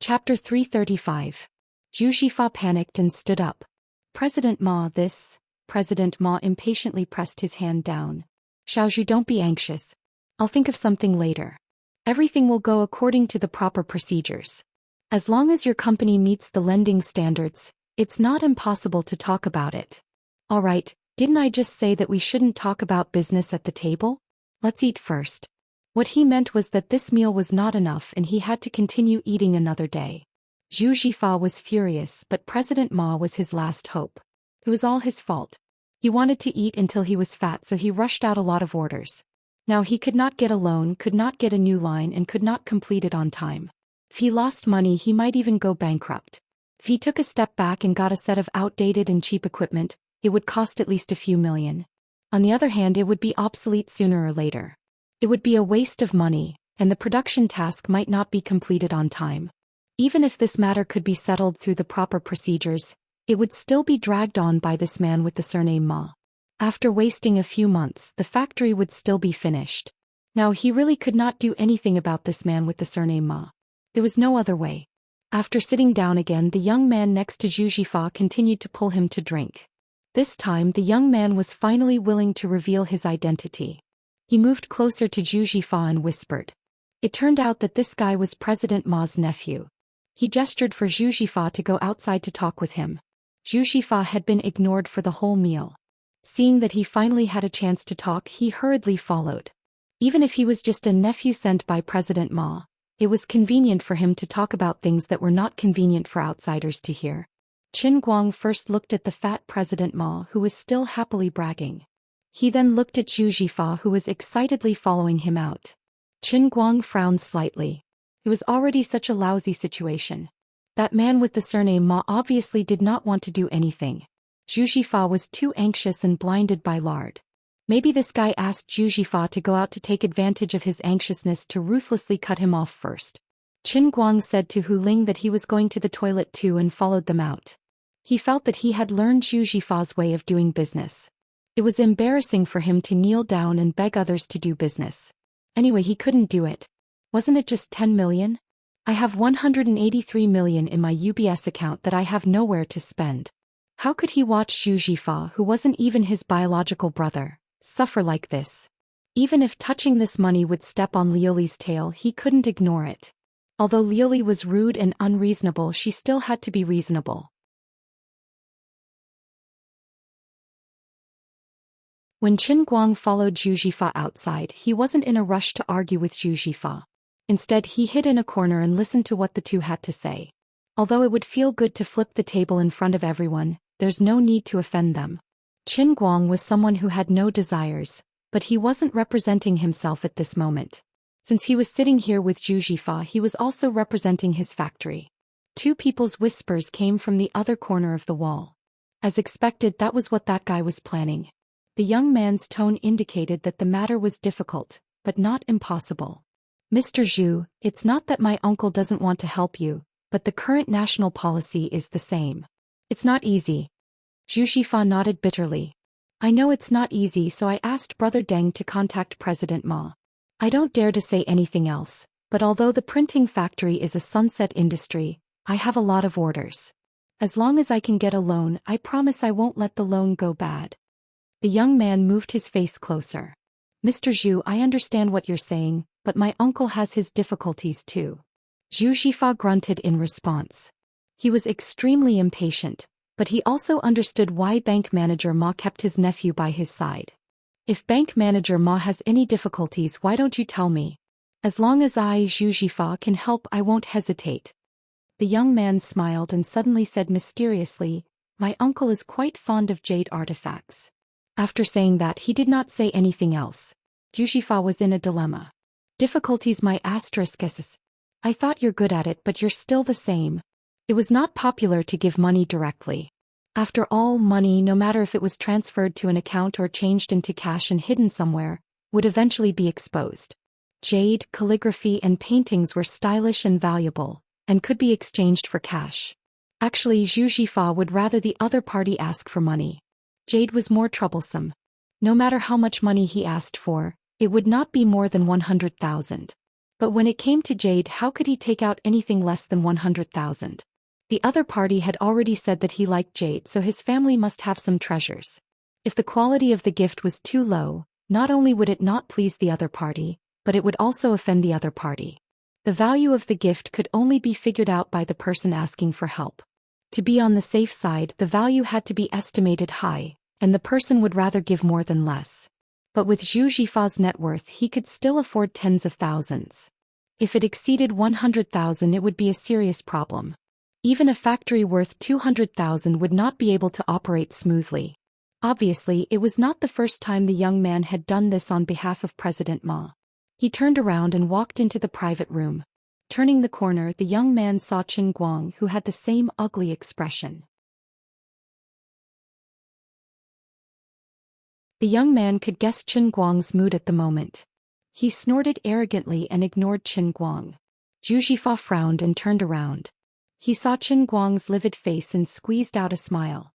Chapter 335. Zhu Xian panicked and stood up. "President Ma, this..." President Ma impatiently pressed his hand down. "Xiaozhu, don't be anxious. I'll think of something later. Everything will go according to the proper procedures. As long as your company meets the lending standards, it's not impossible to talk about it." "All right, Didn't I just say that we shouldn't talk about business at the table? Let's eat first. What he meant was that this meal was not enough and he had to continue eating another day. Zhu Xian was furious, but President Ma was his last hope. It was all his fault. He wanted to eat until he was fat, so he rushed out a lot of orders. Now he could not get a loan, could not get a new line, and could not complete it on time. If he lost money, he might even go bankrupt. If he took a step back and got a set of outdated and cheap equipment, it would cost at least a few million. On the other hand, it would be obsolete sooner or later. It would be a waste of money, and the production task might not be completed on time. Even if this matter could be settled through the proper procedures, it would still be dragged on by this man with the surname Ma. After wasting a few months, the factory would still be finished. Now he really could not do anything about this man with the surname Ma. There was no other way. After sitting down again, the young man next to Zhu Xian continued to pull him to drink. This time the young man was finally willing to reveal his identity. He moved closer to Zhu Xian and whispered. It turned out that this guy was President Ma's nephew. He gestured for Zhu Xian to go outside to talk with him. Zhu Xian had been ignored for the whole meal. Seeing that he finally had a chance to talk, he hurriedly followed. Even if he was just a nephew sent by President Ma, it was convenient for him to talk about things that were not convenient for outsiders to hear. Qin Guang first looked at the fat President Ma, who was still happily bragging. He then looked at Zhu Xian, who was excitedly following him out. Qin Guang frowned slightly. It was already such a lousy situation. That man with the surname Ma obviously did not want to do anything. Zhu Xian was too anxious and blinded by lard. Maybe this guy asked Zhu Xian to go out to take advantage of his anxiousness to ruthlessly cut him off first. Qin Guang said to Hu Ling that he was going to the toilet too and followed them out. He felt that he had learned Zhu Xian's way of doing business. It was embarrassing for him to kneel down and beg others to do business. Anyway, he couldn't do it. Wasn't it just 10 million? I have 183 million in my UBS account that I have nowhere to spend. How could he watch Zhu Xian, who wasn't even his biological brother, suffer like this? Even if touching this money would step on Liuli's tail, he couldn't ignore it. Although Liuli was rude and unreasonable, she still had to be reasonable. When Qin Guang followed Zhu Xian outside, he wasn't in a rush to argue with Zhu Xian. Instead, he hid in a corner and listened to what the two had to say. Although it would feel good to flip the table in front of everyone, there's no need to offend them. Qin Guang was someone who had no desires, but he wasn't representing himself at this moment. Since he was sitting here with Zhu Xian, he was also representing his factory. Two people's whispers came from the other corner of the wall. As expected, that was what that guy was planning. The young man's tone indicated that the matter was difficult, but not impossible. Mr. Zhu, it's not that my uncle doesn't want to help you, but the current national policy is the same. It's not easy. Zhu Xian nodded bitterly. I know it's not easy, so I asked Brother Deng to contact President Ma. I don't dare to say anything else, but although the printing factory is a sunset industry, I have a lot of orders. As long as I can get a loan, I promise I won't let the loan go bad. The young man moved his face closer. Mr. Zhu, I understand what you're saying, but my uncle has his difficulties too. Zhu Xian grunted in response. He was extremely impatient, but he also understood why Bank Manager Ma kept his nephew by his side. If Bank Manager Ma has any difficulties, why don't you tell me? As long as I, Zhu Xian, can help, I won't hesitate. The young man smiled and suddenly said mysteriously, my uncle is quite fond of jade artifacts. After saying that, he did not say anything else. Zhu Xian was in a dilemma. Difficulties, my asterisk. I thought you're good at it, but you're still the same. It was not popular to give money directly. After all, money, no matter if it was transferred to an account or changed into cash and hidden somewhere, would eventually be exposed. Jade, calligraphy, and paintings were stylish and valuable, and could be exchanged for cash. Actually, Zhu Xian would rather the other party ask for money. Jade was more troublesome. No matter how much money he asked for, it would not be more than 100,000. But when it came to jade, how could he take out anything less than 100,000? The other party had already said that he liked jade, so his family must have some treasures. If the quality of the gift was too low, not only would it not please the other party, but it would also offend the other party. The value of the gift could only be figured out by the person asking for help. To be on the safe side, the value had to be estimated high, and the person would rather give more than less. But with Zhu Xifa's net worth he could still afford tens of thousands. If it exceeded 100,000 it would be a serious problem. Even a factory worth 200,000 would not be able to operate smoothly. Obviously, it was not the first time the young man had done this on behalf of President Ma. He turned around and walked into the private room. Turning the corner, the young man saw Qin Guang, who had the same ugly expression. The young man could guess Qin Guang's mood at the moment. He snorted arrogantly and ignored Qin Guang. Zhu Xifa frowned and turned around. He saw Qin Guang's livid face and squeezed out a smile.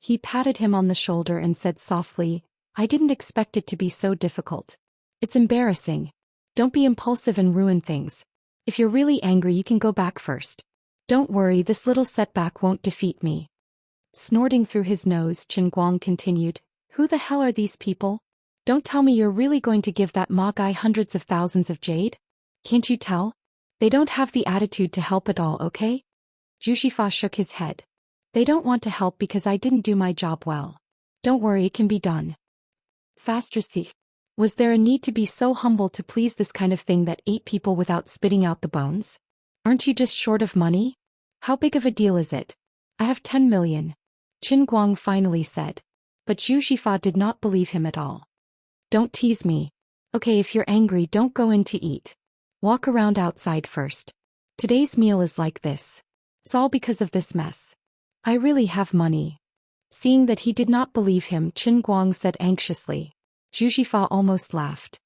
He patted him on the shoulder and said softly, "I didn't expect it to be so difficult. It's embarrassing. Don't be impulsive and ruin things. If you're really angry you can go back first. Don't worry, this little setback won't defeat me." Snorting through his nose, Qin Guang continued, "Who the hell are these people? Don't tell me you're really going to give that Ma guy hundreds of thousands of jade? Can't you tell? They don't have the attitude to help at all, okay?" Zhu Xifa shook his head. "They don't want to help because I didn't do my job well. Don't worry, it can be done." Faster see. Was there a need to be so humble to please this kind of thing that ate people without spitting out the bones? Aren't you just short of money? How big of a deal is it? "I have 10 million. Qin Guang finally said. But Zhu Xifa did not believe him at all. "Don't tease me. Okay, if you're angry don't go in to eat. Walk around outside first. Today's meal is like this. It's all because of this mess. I really have money." Seeing that he did not believe him, Qin Guang said anxiously. Zhu Xifa almost laughed.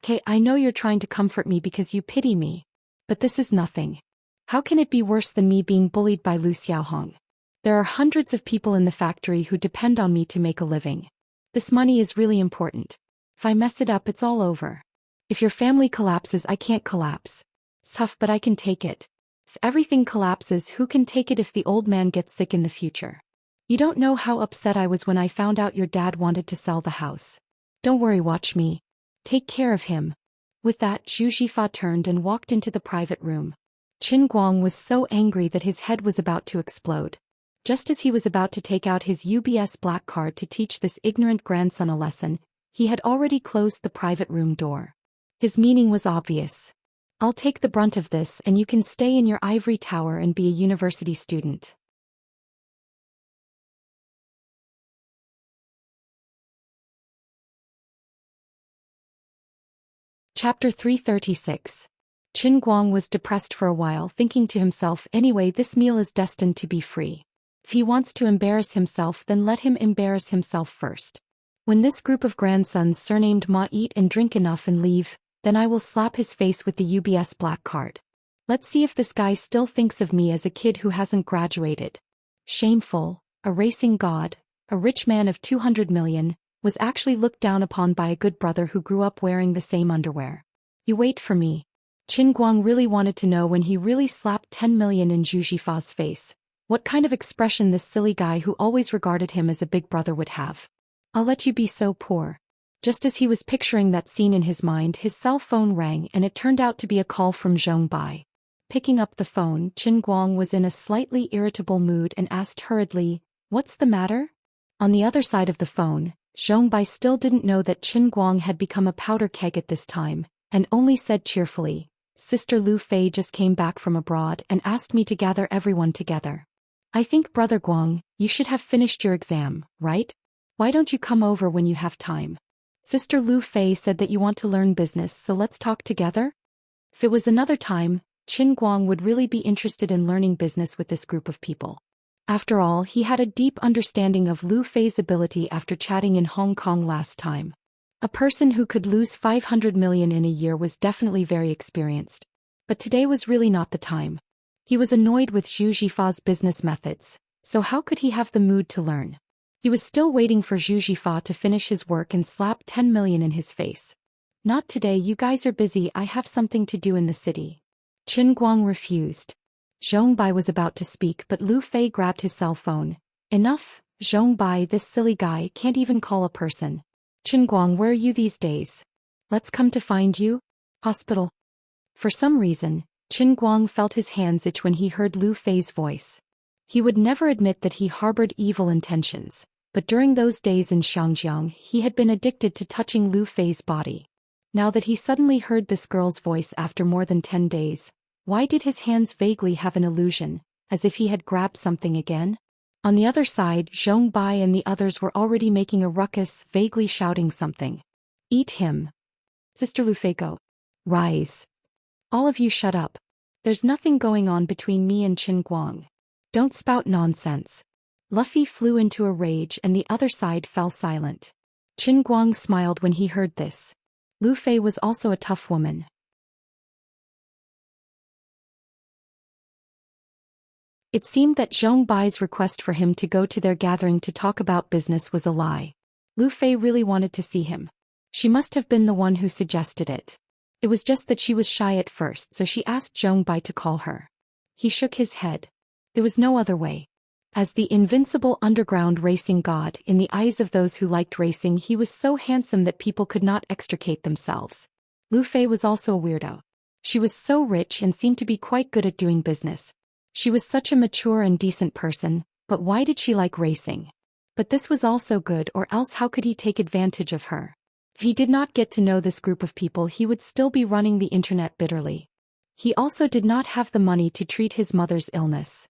"Okay, I know you're trying to comfort me because you pity me. But this is nothing. How can it be worse than me being bullied by Lu Xiaohong? There are hundreds of people in the factory who depend on me to make a living. This money is really important. If I mess it up it's all over. If your family collapses I can't collapse. It's tough but I can take it. If everything collapses who can take it if the old man gets sick in the future? You don't know how upset I was when I found out your dad wanted to sell the house. Don't worry, watch me. Take care of him." With that, Zhu Xifa turned and walked into the private room. Qin Guang was so angry that his head was about to explode. Just as he was about to take out his UBS black card to teach this ignorant grandson a lesson, he had already closed the private room door. His meaning was obvious. "I'll take the brunt of this and you can stay in your ivory tower and be a university student." Chapter 336. Qin Guang was depressed for a while, thinking to himself, anyway this meal is destined to be free. If he wants to embarrass himself then let him embarrass himself first. When this group of grandsons surnamed Ma eat and drink enough and leave, then I will slap his face with the UBS black card. Let's see if this guy still thinks of me as a kid who hasn't graduated. Shameful, a racing god, a rich man of 200 million, was actually looked down upon by a good brother who grew up wearing the same underwear. You wait for me. Qin Guang really wanted to know when he really slapped 10 million in Zhu Xifa's face, what kind of expression this silly guy who always regarded him as a big brother would have. "I'll let you be so poor." Just as he was picturing that scene in his mind, his cell phone rang and it turned out to be a call from Zhong Bai. Picking up the phone, Qin Guang was in a slightly irritable mood and asked hurriedly, "What's the matter?" On the other side of the phone, Zhong Bai still didn't know that Qin Guang had become a powder keg at this time, and only said cheerfully, "Sister Lu Fei just came back from abroad and asked me to gather everyone together. I think Brother Guang, you should have finished your exam, right? Why don't you come over when you have time? Sister Lu Fei said that you want to learn business, so let's talk together." If it was another time, Qin Guang would really be interested in learning business with this group of people. After all, he had a deep understanding of Lu Fei's ability after chatting in Hong Kong last time. A person who could lose 500 million in a year was definitely very experienced. But today was really not the time. He was annoyed with Zhu Xifa's business methods, so how could he have the mood to learn? He was still waiting for Zhu Xifa to finish his work and slap 10 million in his face. "Not today, you guys are busy, I have something to do in the city." Qin Guang refused. Zhong Bai was about to speak but Lu Fei grabbed his cell phone. "Enough, Zhong Bai, this silly guy can't even call a person. Qin Guang, where are you these days? Let's come to find you? Hospital." For some reason, Qin Guang felt his hands itch when he heard Lu Fei's voice. He would never admit that he harbored evil intentions, but during those days in Xianxia he had been addicted to touching Lu Fei's body. Now that he suddenly heard this girl's voice after more than 10 days, why did his hands vaguely have an illusion, as if he had grabbed something again? On the other side, Zhong Bai and the others were already making a ruckus, vaguely shouting something. Eat him. Sister Lu Fei, go. Rise. All of you shut up. There's nothing going on between me and Qin Guang. Don't spout nonsense. Luffy flew into a rage and the other side fell silent. Qin Guang smiled when he heard this. Lu Fei was also a tough woman. It seemed that Zhong Bai's request for him to go to their gathering to talk about business was a lie. Lu Fei really wanted to see him. She must have been the one who suggested it. It was just that she was shy at first, so she asked Zhong Bai to call her. He shook his head. There was no other way. As the invincible underground racing god, in the eyes of those who liked racing, he was so handsome that people could not extricate themselves. Lu Fei was also a weirdo. She was so rich and seemed to be quite good at doing business. She was such a mature and decent person, but why did she like racing? But this was also good, or else how could he take advantage of her? If he did not get to know this group of people, he would still be running the internet bitterly. He also did not have the money to treat his mother's illness.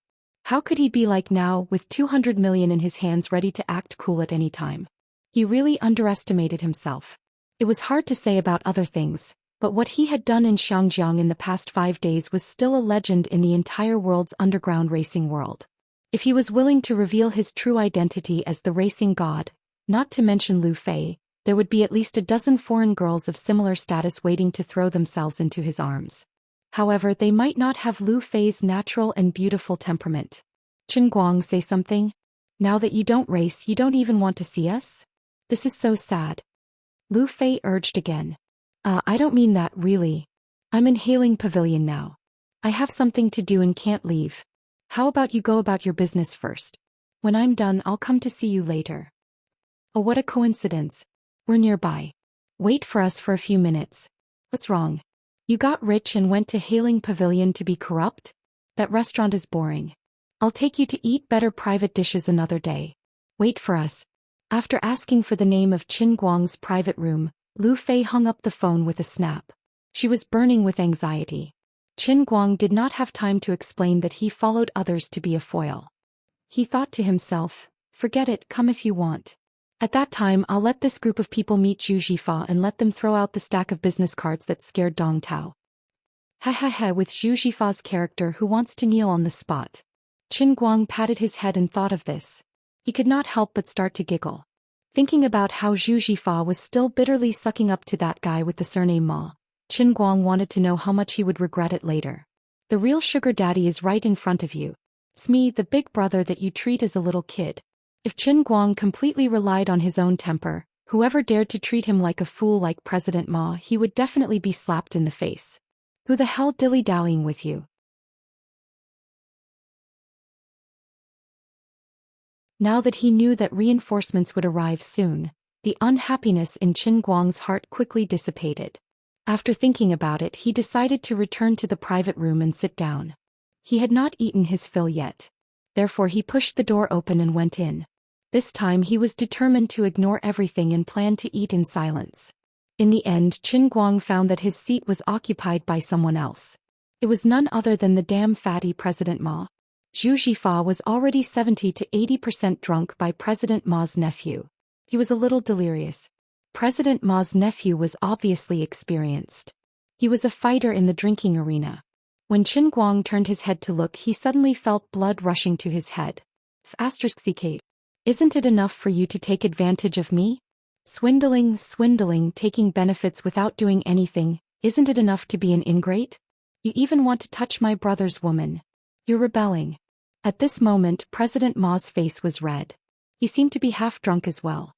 How could he be like now, with 200 million in his hands, ready to act cool at any time? He really underestimated himself. It was hard to say about other things, but what he had done in Xianxia in the past 5 days was still a legend in the entire world's underground racing world. If he was willing to reveal his true identity as the racing god, not to mention Lu Fei, there would be at least a dozen foreign girls of similar status waiting to throw themselves into his arms. However, they might not have Lu Fei's natural and beautiful temperament. Qin Guang, say something? Now that you don't race, you don't even want to see us? This is so sad. Lu Fei urged again. I don't mean that, really. I'm in Hailing Pavilion now. I have something to do and can't leave. How about you go about your business first? When I'm done, I'll come to see you later. Oh, what a coincidence. We're nearby. Wait for us for a few minutes. What's wrong? You got rich and went to Hailing Pavilion to be corrupt? That restaurant is boring. I'll take you to eat better private dishes another day. Wait for us. After asking for the name of Qin Guang's private room, Lu Fei hung up the phone with a snap. She was burning with anxiety. Qin Guang did not have time to explain that he followed others to be a foil. He thought to himself, forget it, come if you want. At that time, I'll let this group of people meet Zhu Xian and let them throw out the stack of business cards that scared Dong Tao. Ha ha ha, with Zhu Xian's character who wants to kneel on the spot. Qin Guang patted his head and thought of this. He could not help but start to giggle. Thinking about how Zhu Xian was still bitterly sucking up to that guy with the surname Ma, Qin Guang wanted to know how much he would regret it later. The real sugar daddy is right in front of you. It's me, the big brother that you treat as a little kid. If Qin Guang completely relied on his own temper, whoever dared to treat him like a fool like President Ma, he would definitely be slapped in the face. Who the hell dilly-dallying with you? Now that he knew that reinforcements would arrive soon, the unhappiness in Qin Guang's heart quickly dissipated. After thinking about it, he decided to return to the private room and sit down. He had not eaten his fill yet. Therefore he pushed the door open and went in. This time he was determined to ignore everything and planned to eat in silence. In the end, Qin Guang found that his seat was occupied by someone else. It was none other than the damn fatty President Ma. Zhu Xian was already 70 to 80% drunk by President Ma's nephew. He was a little delirious. President Ma's nephew was obviously experienced. He was a fighter in the drinking arena. When Qin Guang turned his head to look, he suddenly felt blood rushing to his head. *CK. Isn't it enough for you to take advantage of me? Swindling, taking benefits without doing anything, isn't it enough to be an ingrate? You even want to touch my brother's woman. You're rebelling. At this moment, President Ma's face was red. He seemed to be half drunk as well.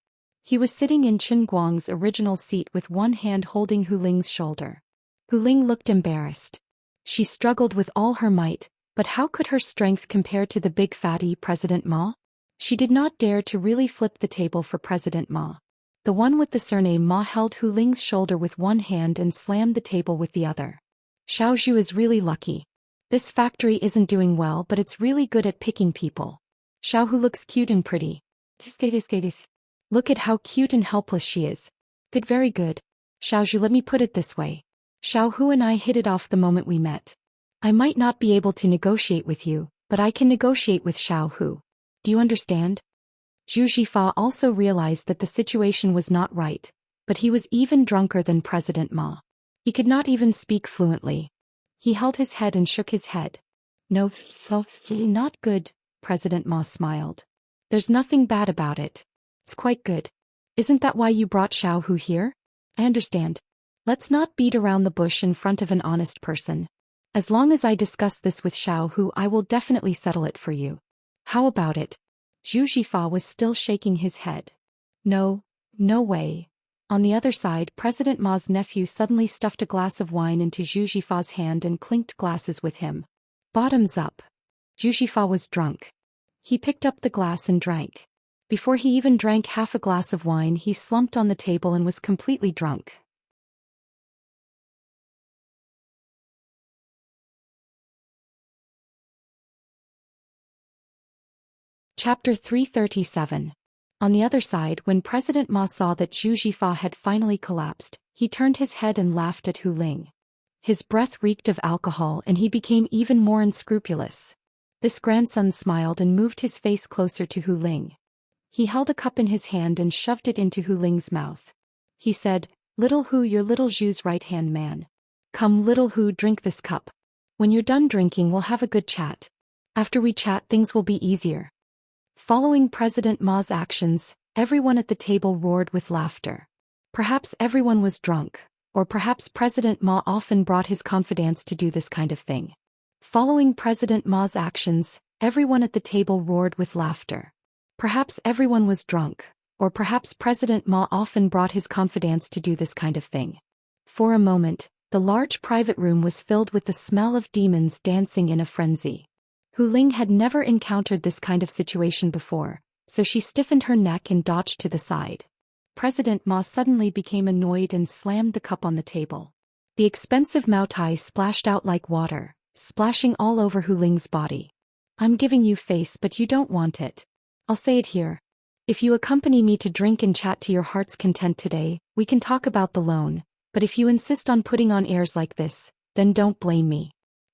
He was sitting in Qin Guang's original seat with one hand holding Hu Ling's shoulder. Hu Ling looked embarrassed. She struggled with all her might, but how could her strength compare to the big fatty President Ma? She did not dare to really flip the table for President Ma. The one with the surname Ma held Hu Ling's shoulder with one hand and slammed the table with the other. Xiaoxu is really lucky. This factory isn't doing well, but it's really good at picking people. Xiaohu looks cute and pretty. Look at how cute and helpless she is. Good, very good. Xiaozhu, let me put it this way. Xiao Hu and I hit it off the moment we met. I might not be able to negotiate with you, but I can negotiate with Xiao Hu. Do you understand? Zhu Xifa also realized that the situation was not right, but he was even drunker than President Ma. He could not even speak fluently. He held his head and shook his head. No, not good, President Ma smiled. There's nothing bad about it. It's quite good. Isn't that why you brought Xiao Hu here? I understand. Let's not beat around the bush in front of an honest person. As long as I discuss this with Xiao Hu, I will definitely settle it for you. How about it? Zhu Xifa was still shaking his head. No, no way. On the other side, President Ma's nephew suddenly stuffed a glass of wine into Zhu Xifa's hand and clinked glasses with him. Bottoms up. Zhu Xifa was drunk. He picked up the glass and drank. Before he even drank half a glass of wine, he slumped on the table and was completely drunk. Chapter 337. On the other side, when President Ma saw that Zhu Xifa had finally collapsed, he turned his head and laughed at Hu Ling. His breath reeked of alcohol and he became even more unscrupulous. This grandson smiled and moved his face closer to Hu Ling. He held a cup in his hand and shoved it into Hu Ling's mouth. He said, "Little Hu, you're little Zhu's right-hand man. Come, little Hu, drink this cup. When you're done drinking, we'll have a good chat. After we chat, things will be easier." Following President Ma's actions, everyone at the table roared with laughter. Perhaps everyone was drunk, or perhaps President Ma often brought his confidants to do this kind of thing. Following President Ma's actions, everyone at the table roared with laughter. Perhaps everyone was drunk, or perhaps President Ma often brought his confidants to do this kind of thing. For a moment, the large private room was filled with the smell of demons dancing in a frenzy. Hu Ling had never encountered this kind of situation before, so she stiffened her neck and dodged to the side. President Ma suddenly became annoyed and slammed the cup on the table. The expensive Mao Tai splashed out like water, splashing all over Hu Ling's body. "I'm giving you face, but you don't want it. I'll say it here. If you accompany me to drink and chat to your heart's content today, we can talk about the loan, but if you insist on putting on airs like this, then don't blame me.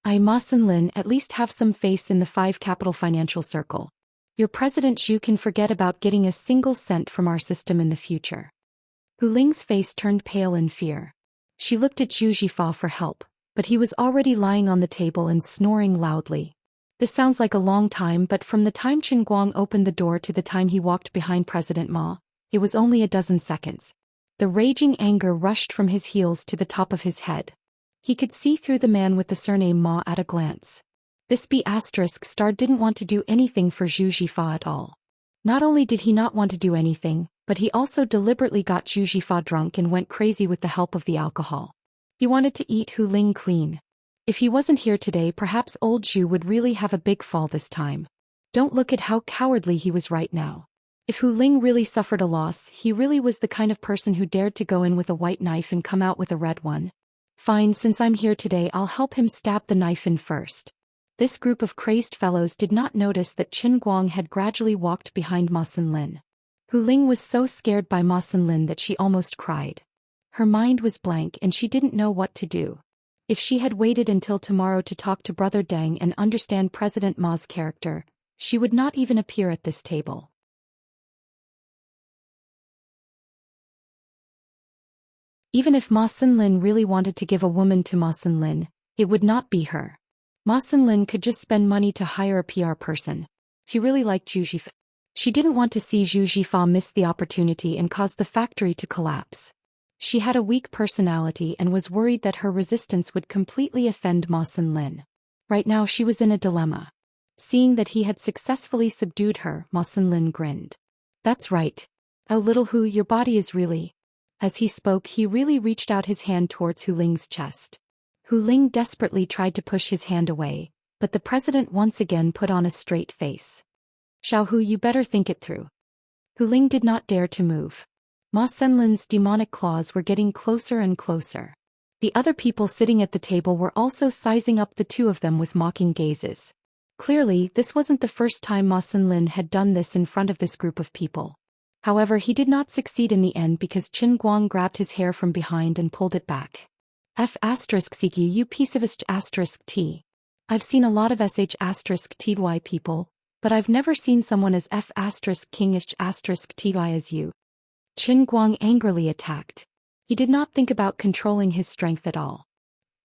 I, Ma Lin, at least have some face in the 5 capital financial circle. Your President Zhu can forget about getting a single cent from our system in the future." Hu Ling's face turned pale in fear. She looked at Zhu Xifa for help, but he was already lying on the table and snoring loudly. This sounds like a long time, but from the time Chen Guang opened the door to the time he walked behind President Ma, it was only a dozen seconds. The raging anger rushed from his heels to the top of his head. He could see through the man with the surname Ma at a glance. This B** didn't want to do anything for Zhu Xifa at all. Not only did he not want to do anything, but he also deliberately got Zhu Xifa drunk and went crazy with the help of the alcohol. He wanted to eat Hu Ling clean. If he wasn't here today, perhaps old Zhu would really have a big fall this time. Don't look at how cowardly he was right now. If Hu Ling really suffered a loss, he really was the kind of person who dared to go in with a white knife and come out with a red one. Fine, since I'm here today, I'll help him stab the knife in first. This group of crazed fellows did not notice that Chen Guang had gradually walked behind Ma Lin. Hu Ling was so scared by Ma Lin that she almost cried. Her mind was blank and she didn't know what to do. If she had waited until tomorrow to talk to Brother Deng and understand President Ma's character, she would not even appear at this table. Even if Ma Lin really wanted to give a woman to Ma Lin, it would not be her. Ma Lin could just spend money to hire a PR person. She really liked Zhu Xifa. She didn't want to see Zhu Xifa miss the opportunity and cause the factory to collapse. She had a weak personality and was worried that her resistance would completely offend Ma Lin. Right now she was in a dilemma. Seeing that he had successfully subdued her, Ma Lin grinned. "That's right. Oh, little Hu, your body is really..." As he spoke, he really reached out his hand towards Hu Ling's chest. Hu Ling desperately tried to push his hand away, but the president once again put on a straight face. "Xiao Hu, you better think it through." Hu Ling did not dare to move. Ma Lin's demonic claws were getting closer and closer. The other people sitting at the table were also sizing up the two of them with mocking gazes. Clearly, this wasn't the first time Ma Xinlin had done this in front of this group of people. However, he did not succeed in the end because Qin Guang grabbed his hair from behind and pulled it back. F***CQ you piece of **T. I've seen a lot of **TY people, but I've never seen someone as F***King**TY as you. Qin Guang angrily attacked. He did not think about controlling his strength at all.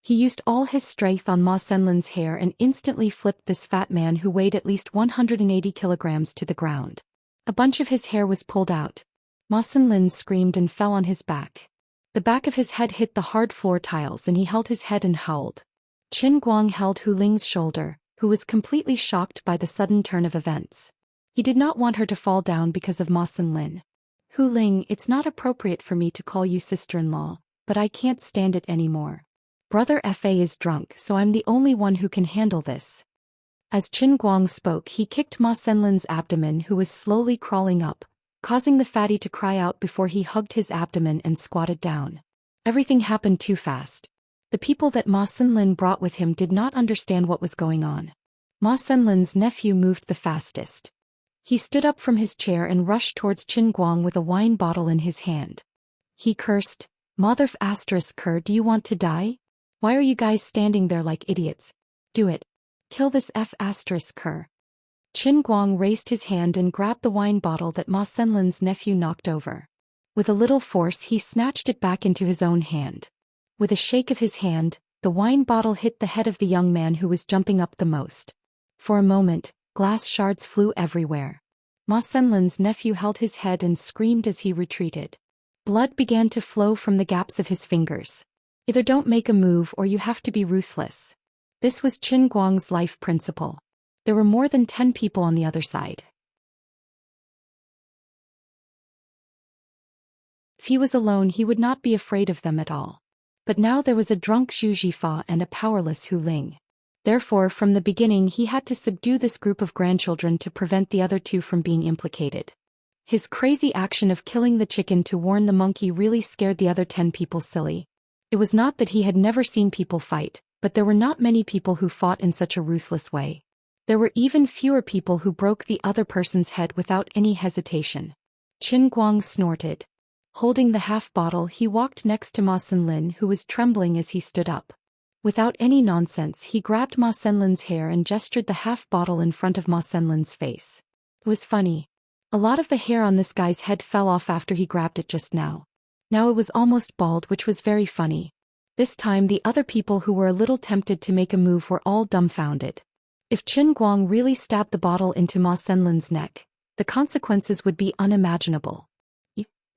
He used all his strength on Ma Xinlin's hair and instantly flipped this fat man who weighed at least 180 kilograms to the ground. A bunch of his hair was pulled out. Ma Xinlin screamed and fell on his back. The back of his head hit the hard floor tiles and he held his head and howled. Qin Guang held Hu Ling's shoulder, who was completely shocked by the sudden turn of events. He did not want her to fall down because of Ma Xinlin. Hu Ling, it's not appropriate for me to call you sister-in-law, but I can't stand it anymore. Brother Fa is drunk, so I'm the only one who can handle this. As Qin Guang spoke, he kicked Ma Xinlin's abdomen, who was slowly crawling up, causing the fatty to cry out before he hugged his abdomen and squatted down. Everything happened too fast. The people that Ma Xinlin brought with him did not understand what was going on. Ma Xinlin's nephew moved the fastest. He stood up from his chair and rushed towards Qin Guang with a wine bottle in his hand. He cursed, "Mother ****, do you want to die? Why are you guys standing there like idiots? Do it. Kill this F*****." Qin Guang raised his hand and grabbed the wine bottle that Ma Xinlin's nephew knocked over. With a little force he snatched it back into his own hand. With a shake of his hand, the wine bottle hit the head of the young man who was jumping up the most. For a moment, glass shards flew everywhere. Ma Xinlin's nephew held his head and screamed as he retreated. Blood began to flow from the gaps of his fingers. Either don't make a move or you have to be ruthless. This was Qin Guang's life principle. There were more than 10 people on the other side. If he was alone, he would not be afraid of them at all. But now there was a drunk Zhu Xian and a powerless Hu Ling. Therefore, from the beginning he had to subdue this group of grandchildren to prevent the other two from being implicated. His crazy action of killing the chicken to warn the monkey really scared the other 10 people silly. It was not that he had never seen people fight, but there were not many people who fought in such a ruthless way. There were even fewer people who broke the other person's head without any hesitation. Qin Guang snorted. Holding the half bottle, he walked next to Ma Xinlin, who was trembling as he stood up. Without any nonsense, he grabbed Ma Xinlin's hair and gestured the half bottle in front of Ma Xinlin's face. It was funny. A lot of the hair on this guy's head fell off after he grabbed it just now. Now it was almost bald, which was very funny. This time the other people who were a little tempted to make a move were all dumbfounded. If Qin Guang really stabbed the bottle into Ma Xinlin's neck, the consequences would be unimaginable.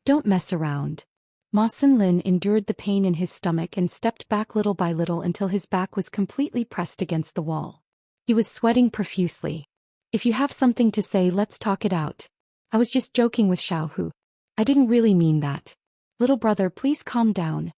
Don't mess around. Ma Xinlin endured the pain in his stomach and stepped back little by little until his back was completely pressed against the wall. He was sweating profusely. If you have something to say, let's talk it out. I was just joking with Xiaohu. I didn't really mean that. Little brother, please calm down.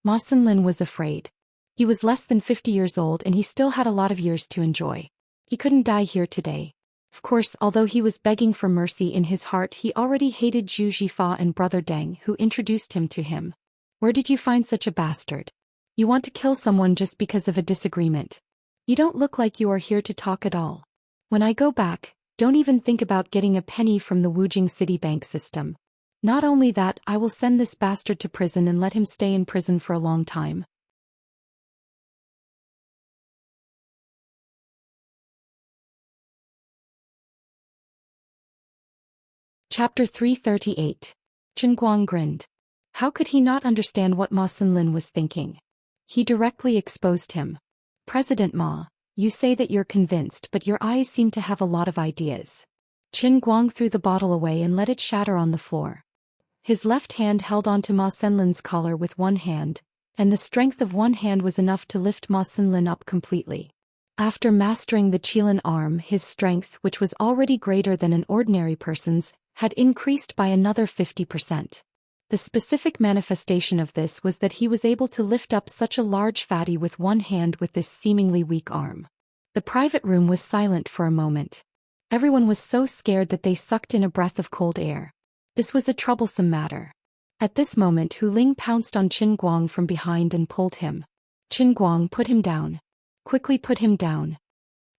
Ma Xinlin was afraid. He was less than 50 years old and he still had a lot of years to enjoy. He couldn't die here today. Of course, although he was begging for mercy in his heart, he already hated Zhu Xian and brother Deng, who introduced him to him. Where did you find such a bastard? You want to kill someone just because of a disagreement. You don't look like you are here to talk at all. When I go back, don't even think about getting a penny from the Wujing City bank system. Not only that, I will send this bastard to prison and let him stay in prison for a long time. Chapter 338. Qin Guang grinned. How could he not understand what Ma Xinlin was thinking? He directly exposed him. President Ma, you say that you're convinced, but your eyes seem to have a lot of ideas. Qin Guang threw the bottle away and let it shatter on the floor. His left hand held onto Ma Xinlin's collar with one hand, and the strength of one hand was enough to lift Ma Xinlin up completely. After mastering the Qilin arm, his strength, which was already greater than an ordinary person's, had increased by another 50%. The specific manifestation of this was that he was able to lift up such a large fatty with one hand with this seemingly weak arm. The private room was silent for a moment. Everyone was so scared that they sucked in a breath of cold air. This was a troublesome matter. At this moment, Hu Ling pounced on Qin Guang from behind and pulled him. Qin Guang, put him down. Quickly put him down.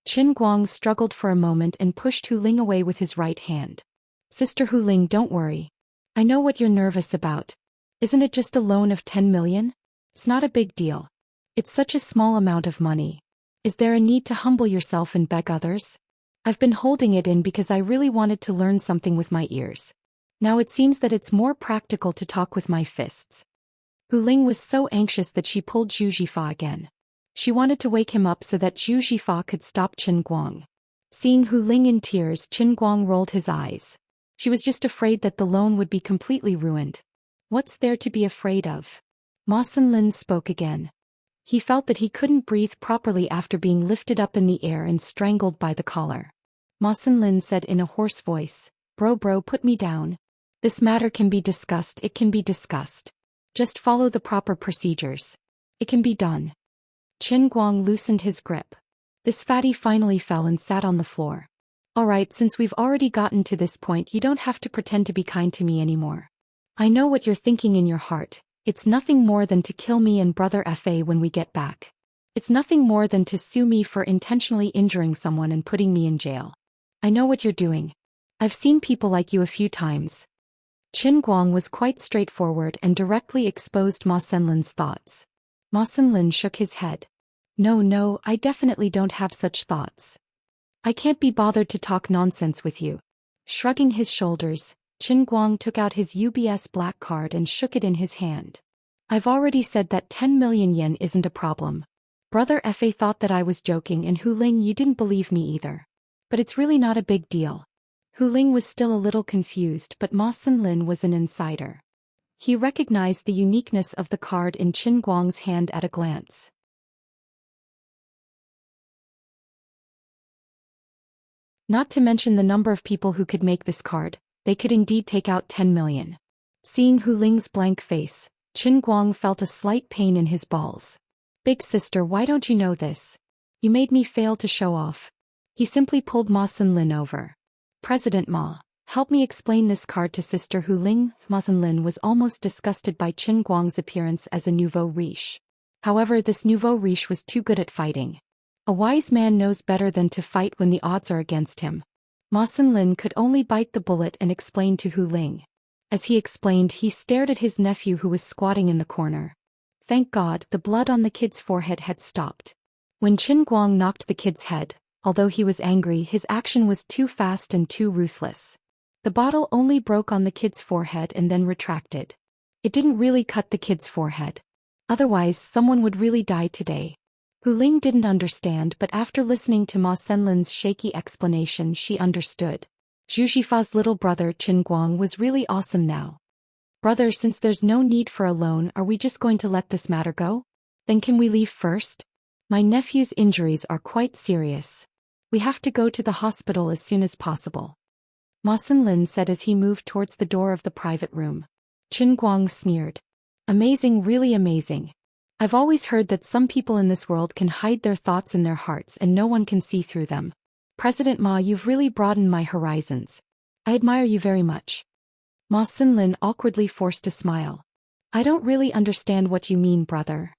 Qin Guang struggled for a moment and pushed Hu Ling away with his right hand. Sister Hu Ling, don't worry. I know what you're nervous about. Isn't it just a loan of 10 million? It's not a big deal. It's such a small amount of money. Is there a need to humble yourself and beg others? I've been holding it in because I really wanted to learn something with my ears. Now it seems that it's more practical to talk with my fists. Hu Ling was so anxious that she pulled Zhu Xifa again. She wanted to wake him up so that Zhu Xifa could stop Qin Guang. Seeing Hu Ling in tears, Qin Guang rolled his eyes. She was just afraid that the loan would be completely ruined. What's there to be afraid of? Ma Xinlin spoke again. He felt that he couldn't breathe properly after being lifted up in the air and strangled by the collar. Ma Xinlin said in a hoarse voice, Bro, put me down. This matter can be discussed, it can be discussed. Just follow the proper procedures. It can be done. Qin Guang loosened his grip. This fatty finally fell and sat on the floor. Alright, since we've already gotten to this point, you don't have to pretend to be kind to me anymore. I know what you're thinking in your heart. It's nothing more than to kill me and Brother Fa when we get back. It's nothing more than to sue me for intentionally injuring someone and putting me in jail. I know what you're doing. I've seen people like you a few times. Qin Guang was quite straightforward and directly exposed Ma Xinlin's thoughts. Ma Xinlin shook his head. No, I definitely don't have such thoughts. I can't be bothered to talk nonsense with you. Shrugging his shoulders, Qin Guang took out his UBS black card and shook it in his hand. I've already said that 10 million yen isn't a problem. Brother Fa thought that I was joking, and Hu Ling, you didn't believe me either. But it's really not a big deal. Hu Ling was still a little confused, but Ma Xinlin was an insider. He recognized the uniqueness of the card in Qin Guang's hand at a glance. Not to mention the number of people who could make this card, they could indeed take out 10 million. Seeing Hu Ling's blank face, Qin Guang felt a slight pain in his balls. Big sister, why don't you know this? You made me fail to show off. He simply pulled Ma Xinlin over. President Ma, help me explain this card to Sister Hu Ling. Ma Xinlin was almost disgusted by Qin Guang's appearance as a nouveau riche. However, this nouveau riche was too good at fighting. A wise man knows better than to fight when the odds are against him. Ma Xinlin could only bite the bullet and explain to Hu Ling. As he explained, he stared at his nephew who was squatting in the corner. Thank God, the blood on the kid's forehead had stopped. When Qin Guang knocked the kid's head, although he was angry, his action was too fast and too ruthless. The bottle only broke on the kid's forehead and then retracted. It didn't really cut the kid's forehead. Otherwise, someone would really die today. Hu Ling didn't understand, but after listening to Ma Xinlin's shaky explanation, she understood. Zhu Xifa's little brother Qin Guang was really awesome now. Brother, since there's no need for a loan, are we just going to let this matter go? Then can we leave first? My nephew's injuries are quite serious. We have to go to the hospital as soon as possible. Ma Xinlin said as he moved towards the door of the private room. Qin Guang sneered. Amazing, really amazing. I've always heard that some people in this world can hide their thoughts in their hearts and no one can see through them. President Ma, you've really broadened my horizons. I admire you very much. Ma Xinlin awkwardly forced a smile. I don't really understand what you mean, brother.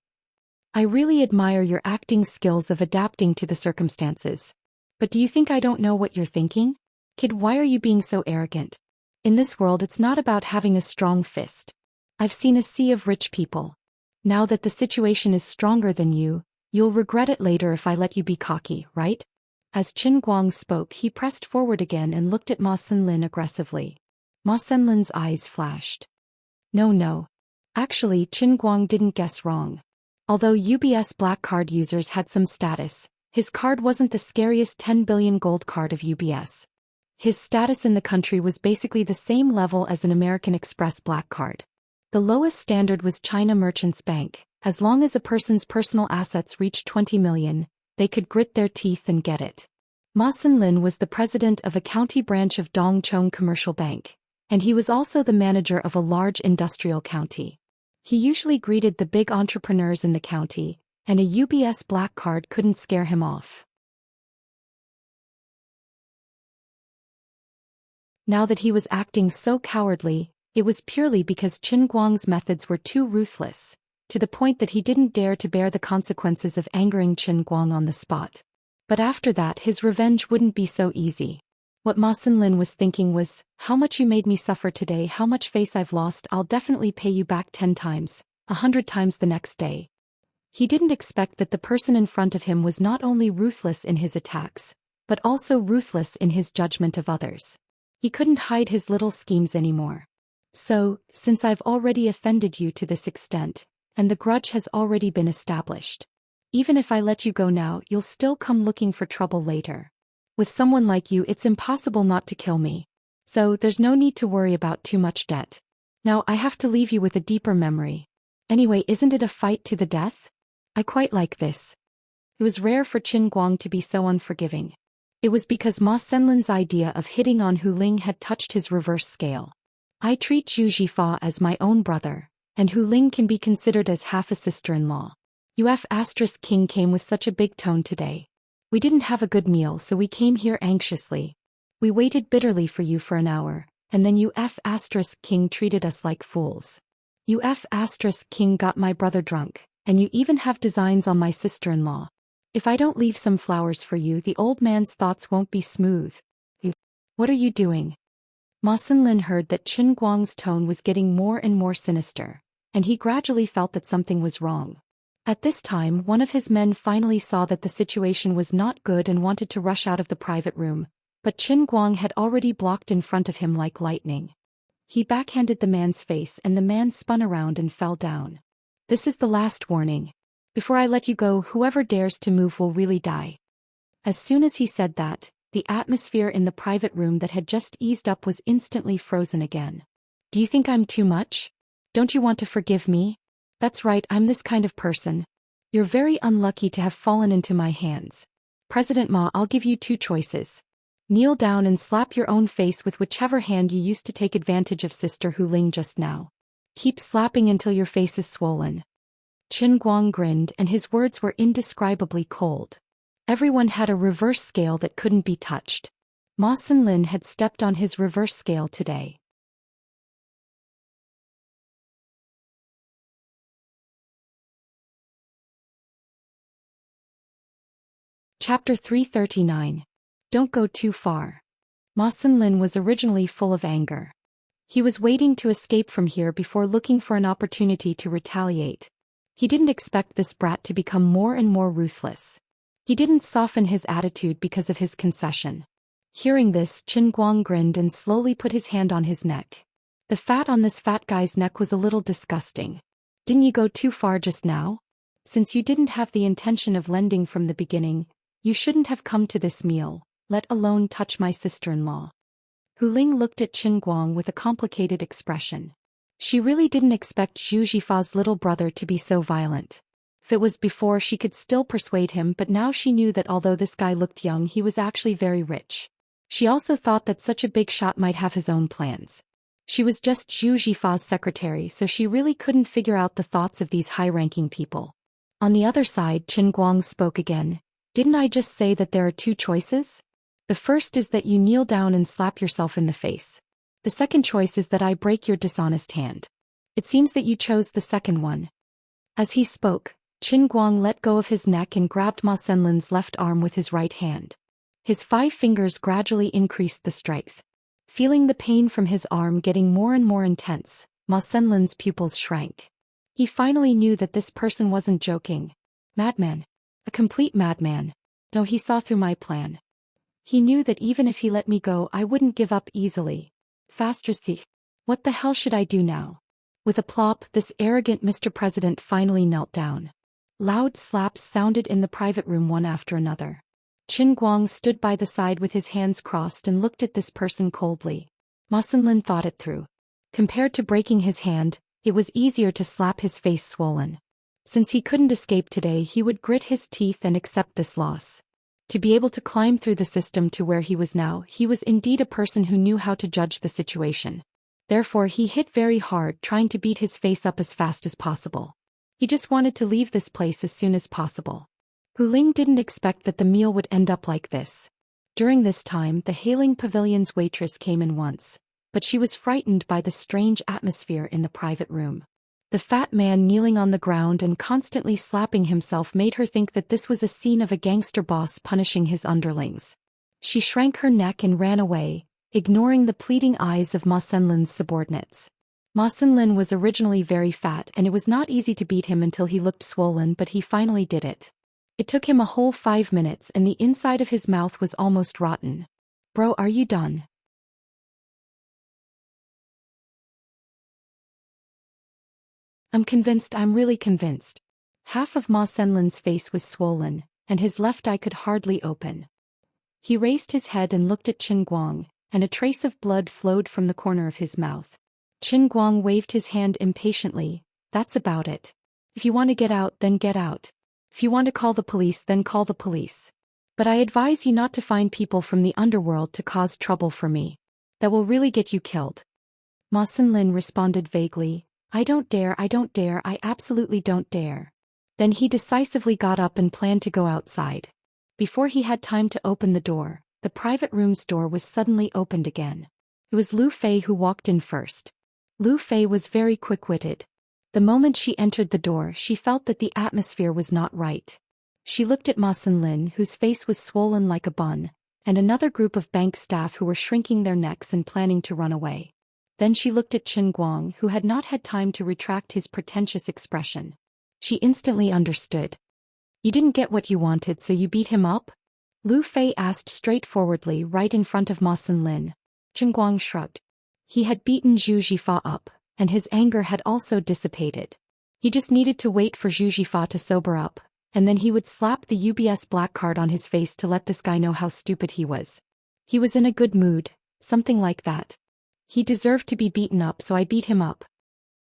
I really admire your acting skills of adapting to the circumstances. But do you think I don't know what you're thinking? Kid, why are you being so arrogant? In this world, it's not about having a strong fist. I've seen a sea of rich people. Now that the situation is stronger than you, you'll regret it later if I let you be cocky, right? As Qin Guang spoke, he pressed forward again and looked at Ma Xinlin aggressively. Ma Xinlin's eyes flashed. No. Actually, Qin Guang didn't guess wrong. Although UBS black card users had some status, his card wasn't the scariest 10 billion gold card of UBS. His status in the country was basically the same level as an American Express black card. The lowest standard was China Merchants Bank. As long as a person's personal assets reached 20 million, they could grit their teeth and get it. Ma Xinlin was the president of a county branch of Dongcheng Commercial Bank, and he was also the manager of a large industrial county. He usually greeted the big entrepreneurs in the county, and a UBS black card couldn't scare him off. Now that he was acting so cowardly, it was purely because Qin Guang's methods were too ruthless, to the point that he didn't dare to bear the consequences of angering Qin Guang on the spot. But after that his revenge wouldn't be so easy. What Ma Xinlin was thinking was, how much you made me suffer today, how much face I've lost, I'll definitely pay you back 10 times, 100 times the next day. He didn't expect that the person in front of him was not only ruthless in his attacks, but also ruthless in his judgment of others. He couldn't hide his little schemes anymore. So, since I've already offended you to this extent, and the grudge has already been established, even if I let you go now, you'll still come looking for trouble later. With someone like you, it's impossible not to kill me. So, there's no need to worry about too much debt. Now I have to leave you with a deeper memory. Anyway, isn't it a fight to the death? I quite like this. It was rare for Qin Guang to be so unforgiving. It was because Ma Xinlin's idea of hitting on Hu Ling had touched his reverse scale. I treat Zhu Xifa as my own brother, and Hu Ling can be considered as half a sister-in-law. King came with such a big tone today. We didn't have a good meal, so we came here anxiously. We waited bitterly for you for an hour, and then King treated us like fools. King got my brother drunk, and you even have designs on my sister-in-law. If I don't leave some flowers for you, the old man's thoughts won't be smooth. What are you doing? Ma Xinlin heard that Qin Guang's tone was getting more and more sinister, and he gradually felt that something was wrong. At this time, one of his men finally saw that the situation was not good and wanted to rush out of the private room, but Qin Guang had already blocked in front of him like lightning. He backhanded the man's face and the man spun around and fell down. This is the last warning. Before I let you go, whoever dares to move will really die. As soon as he said that, the atmosphere in the private room that had just eased up was instantly frozen again. Do you think I'm too much? Don't you want to forgive me? That's right, I'm this kind of person. You're very unlucky to have fallen into my hands. President Ma, I'll give you 2 choices. Kneel down and slap your own face with whichever hand you used to take advantage of Sister Hu Ling just now. Keep slapping until your face is swollen. Qin Guang grinned and his words were indescribably cold. Everyone had a reverse scale that couldn't be touched. Ma Xinlin had stepped on his reverse scale today. Chapter 339. Don't go too far. Ma Xinlin was originally full of anger. He was waiting to escape from here before looking for an opportunity to retaliate. He didn't expect this brat to become more and more ruthless. He didn't soften his attitude because of his concession. Hearing this, Qin Guang grinned and slowly put his hand on his neck. The fat on this fat guy's neck was a little disgusting. Didn't you go too far just now? Since you didn't have the intention of lending from the beginning, you shouldn't have come to this meal, let alone touch my sister-in-law. Hu Ling looked at Qin Guang with a complicated expression. She really didn't expect Zhu Xifa's little brother to be so violent. If it was before, she could still persuade him, but now she knew that although this guy looked young, he was actually very rich. She also thought that such a big shot might have his own plans. She was just Zhu Xifa's secretary, so she really couldn't figure out the thoughts of these high-ranking people. On the other side, Qin Guang spoke again. Didn't I just say that there are 2 choices? The first is that you kneel down and slap yourself in the face. The second choice is that I break your dishonest hand. It seems that you chose the second one. As he spoke, Qin Guang let go of his neck and grabbed Ma Xinlin's left arm with his right hand. His 5 fingers gradually increased the strength. Feeling the pain from his arm getting more and more intense, Ma Xinlin's pupils shrank. He finally knew that this person wasn't joking. Madman. A complete madman. No, he saw through my plan. He knew that even if he let me go, I wouldn't give up easily. Faster thief. What the hell should I do now? With a plop, this arrogant Mr. President finally knelt down. Loud slaps sounded in the private room one after another. Qin Guang stood by the side with his hands crossed and looked at this person coldly. Ma Xinlin thought it through. Compared to breaking his hand, it was easier to slap his face swollen. Since he couldn't escape today, he would grit his teeth and accept this loss. To be able to climb through the system to where he was now, he was indeed a person who knew how to judge the situation. Therefore he hit very hard, trying to beat his face up as fast as possible. He just wanted to leave this place as soon as possible. Hu Ling didn't expect that the meal would end up like this. During this time, the Hailing Pavilion's waitress came in once, but she was frightened by the strange atmosphere in the private room. The fat man kneeling on the ground and constantly slapping himself made her think that this was a scene of a gangster boss punishing his underlings. She shrank her neck and ran away, ignoring the pleading eyes of Ma Senlin's subordinates. Ma Senlin was originally very fat and it was not easy to beat him until he looked swollen, but he finally did it. It took him a whole 5 minutes and the inside of his mouth was almost rotten. Bro, are you done? I'm convinced, I'm really convinced. Half of Ma Senlin's face was swollen, and his left eye could hardly open. He raised his head and looked at Qin Guang, and a trace of blood flowed from the corner of his mouth. Qin Guang waved his hand impatiently. That's about it. If you want to get out, then get out. If you want to call the police, then call the police. But I advise you not to find people from the underworld to cause trouble for me. That will really get you killed. Ma Senlin responded vaguely. I don't dare, I absolutely don't dare. Then he decisively got up and planned to go outside. Before he had time to open the door, the private room's door was suddenly opened again. It was Lu Fei who walked in first. Lu Fei was very quick-witted. The moment she entered the door, she felt that the atmosphere was not right. She looked at Ma Senlin, whose face was swollen like a bun, and another group of bank staff who were shrinking their necks and planning to run away. Then she looked at Qin Guang, who had not had time to retract his pretentious expression. She instantly understood. You didn't get what you wanted, so you beat him up? Lu Fei asked straightforwardly right in front of Ma Senlin. Qin Guang shrugged. He had beaten Zhu Xian up, and his anger had also dissipated. He just needed to wait for Zhu Xian to sober up, and then he would slap the UBS black card on his face to let this guy know how stupid he was. He was in a good mood, something like that. He deserved to be beaten up, so I beat him up.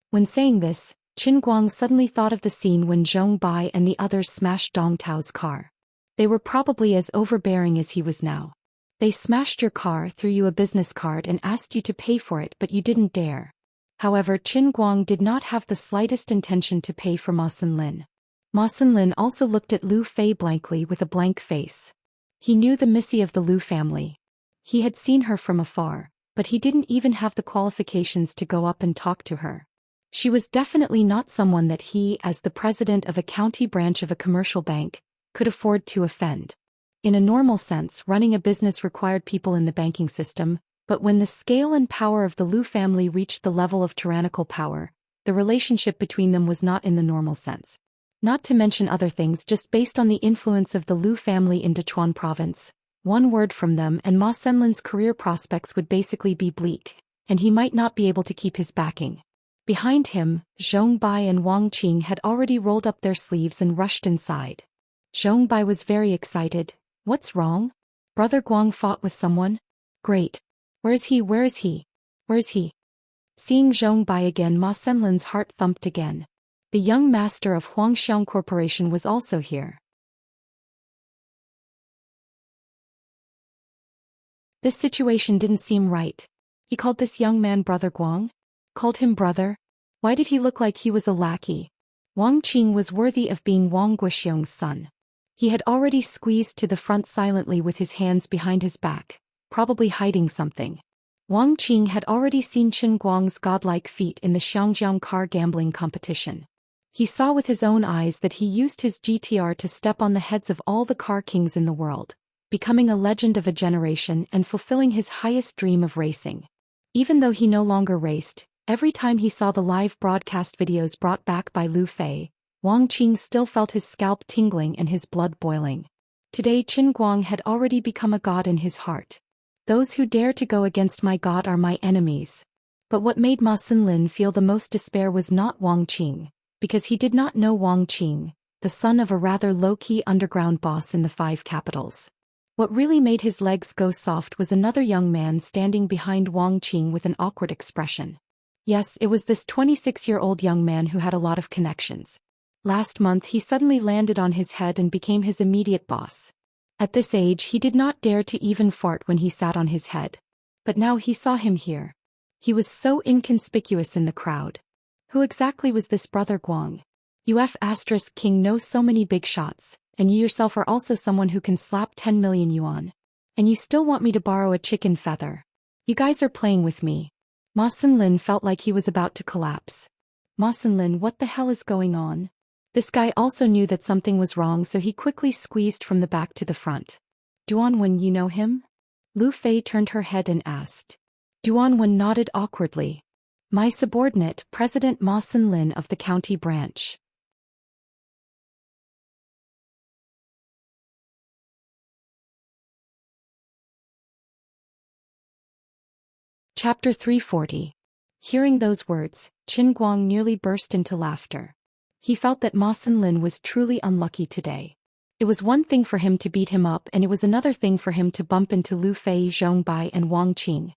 When saying this, Qin Guang suddenly thought of the scene when Zhong Bai and the others smashed Dong Tao's car. They were probably as overbearing as he was now. They smashed your car, threw you a business card and asked you to pay for it, but you didn't dare. However, Qin Guang did not have the slightest intention to pay for Ma Senlin. Ma Senlin also looked at Lu Fei blankly with a blank face. He knew the Missy of the Lu family. He had seen her from afar, but he didn't even have the qualifications to go up and talk to her. She was definitely not someone that he, as the president of a county branch of a commercial bank, could afford to offend. In a normal sense, running a business required people in the banking system, but when the scale and power of the Lu family reached the level of tyrannical power, the relationship between them was not in the normal sense. Not to mention other things, just based on the influence of the Lu family in Sichuan province, one word from them and Ma Senlin's career prospects would basically be bleak, and he might not be able to keep his backing. Behind him, Zhong Bai and Wang Qing had already rolled up their sleeves and rushed inside. Zhong Bai was very excited. What's wrong? Brother Guang fought with someone? Great. Where is he? Where is he? Where is he? Seeing Zhong Bai again, Ma Senlin's heart thumped again. The young master of Huangxiang Corporation was also here. This situation didn't seem right. He called this young man Brother Guang? Called him brother? Why did he look like he was a lackey? Wang Qing was worthy of being Wang Guoxiong's son. He had already squeezed to the front silently with his hands behind his back, probably hiding something. Wang Qing had already seen Qin Guang's godlike feat in the Xianxia car gambling competition. He saw with his own eyes that he used his GTR to step on the heads of all the car kings in the world, becoming a legend of a generation and fulfilling his highest dream of racing. Even though he no longer raced, every time he saw the live broadcast videos brought back by Lu Fei, Wang Qing still felt his scalp tingling and his blood boiling. Today Qin Guang had already become a god in his heart. Those who dare to go against my god are my enemies. But what made Ma Senlin feel the most despair was not Wang Qing, because he did not know Wang Qing, the son of a rather low-key underground boss in the 5 capitals. What really made his legs go soft was another young man standing behind Wang Qing with an awkward expression. Yes, it was this 26-year-old young man who had a lot of connections. Last month he suddenly landed on his head and became his immediate boss. At this age he did not dare to even fart when he sat on his head. But now he saw him here. He was so inconspicuous in the crowd. Who exactly was this Brother Guang? King knows so many big shots, and you yourself are also someone who can slap 10 million yuan. And you still want me to borrow a chicken feather? You guys are playing with me. Ma Senlin felt like he was about to collapse. Ma Xinlin, what the hell is going on? This guy also knew that something was wrong, so he quickly squeezed from the back to the front. Duanwen, you know him? Lu Fei turned her head and asked. Duanwen nodded awkwardly. My subordinate, President Ma Xinlin of the county branch. Chapter 340. Hearing those words, Qin Guang nearly burst into laughter. He felt that Ma Xinlin was truly unlucky today. It was one thing for him to beat him up, and it was another thing for him to bump into Lu Fei, Zhong Bai and Wang Qing.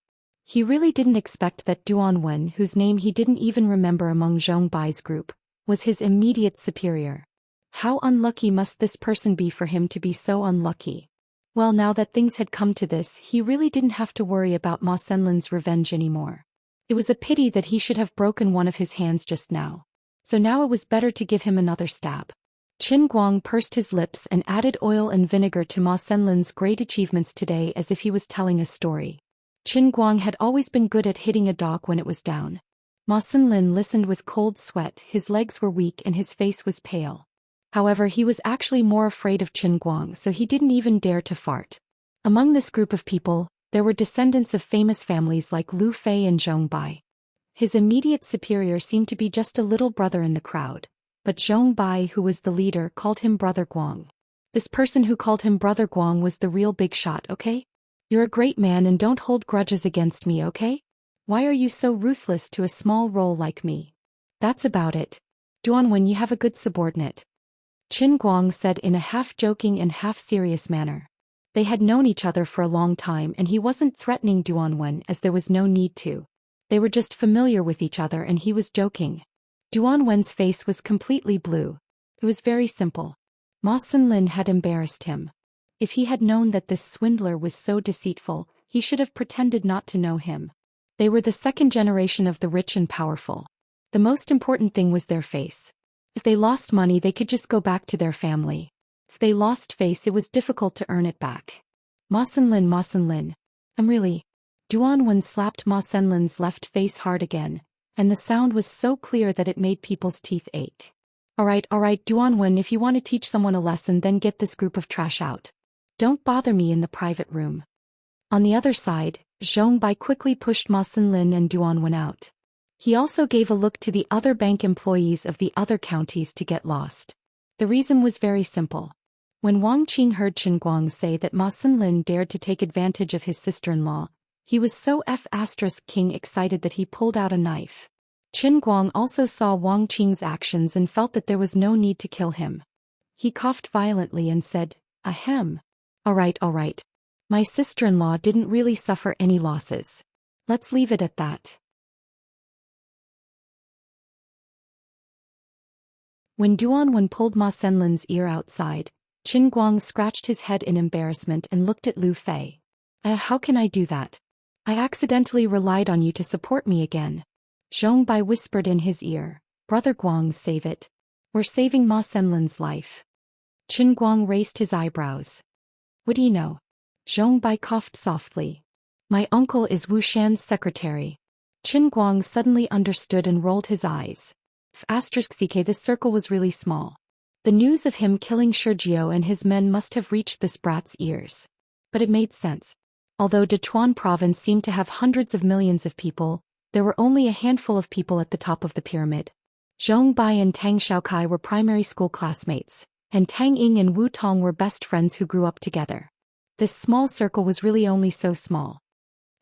He really didn't expect that Duanwen, whose name he didn't even remember among Zhong Bai's group, was his immediate superior. How unlucky must this person be for him to be so unlucky? Well, now that things had come to this, he really didn't have to worry about Ma Xinlin's revenge anymore. It was a pity that he should have broken one of his hands just now. So now it was better to give him another stab. Qin Guang pursed his lips and added oil and vinegar to Ma Xinlin's great achievements today as if he was telling a story. Qin Guang had always been good at hitting a dog when it was down. Ma Xinlin listened with cold sweat, his legs were weak and his face was pale. However, he was actually more afraid of Qin Guang, so he didn't even dare to fart. Among this group of people, there were descendants of famous families like Lu Fei and Zhong Bai. His immediate superior seemed to be just a little brother in the crowd, but Zhong Bai, who was the leader, called him Brother Guang. This person who called him Brother Guang was the real big shot, okay? You're a great man and don't hold grudges against me, okay? Why are you so ruthless to a small role like me? That's about it. Duanwen, you have a good subordinate. Qin Guang said in a half-joking and half-serious manner. They had known each other for a long time and he wasn't threatening Duanwen as there was no need to. They were just familiar with each other and he was joking. Duanwen's face was completely blue. It was very simple. Ma Xinlin had embarrassed him. If he had known that this swindler was so deceitful, he should have pretended not to know him. They were the second generation of the rich and powerful. The most important thing was their face. If they lost money, they could just go back to their family. If they lost face, it was difficult to earn it back. Ma Xinlin. I'm really. Duanwen slapped Ma Xinlin's left face hard again, and the sound was so clear that it made people's teeth ache. Alright, Duanwen, if you want to teach someone a lesson, then get this group of trash out. Don't bother me in the private room. On the other side, Zhong Bai quickly pushed Ma Xinlin and Duanwen out. He also gave a look to the other bank employees of the other counties to get lost. The reason was very simple. When Wang Qing heard Qin Guang say that Ma Xinlin dared to take advantage of his sister-in-law, he was so King excited that he pulled out a knife. Qin Guang also saw Wang Qing's actions and felt that there was no need to kill him. He coughed violently and said, Ahem. Alright. My sister-in-law didn't really suffer any losses. Let's leave it at that. When Duanwen pulled Ma Xinlin's ear outside, Qin Guang scratched his head in embarrassment and looked at Lu Fei. How can I do that? I accidentally relied on you to support me again. Zhong Bai whispered in his ear. Brother Guang, save it. We're saving Ma Xinlin's life. Qin Guang raised his eyebrows. What do you know? Zhong Bai coughed softly. My uncle is Wu Xian's secretary. Qin Guang suddenly understood and rolled his eyes. *CK This circle was really small. The news of him killing Shurjiao and his men must have reached this brat's ears. But it made sense. Although Dechuan province seemed to have hundreds of millions of people, there were only a handful of people at the top of the pyramid. Zhong Bai and Tang Xiaokai were primary school classmates, and Tang Ying and Wu Tong were best friends who grew up together. This small circle was really only so small.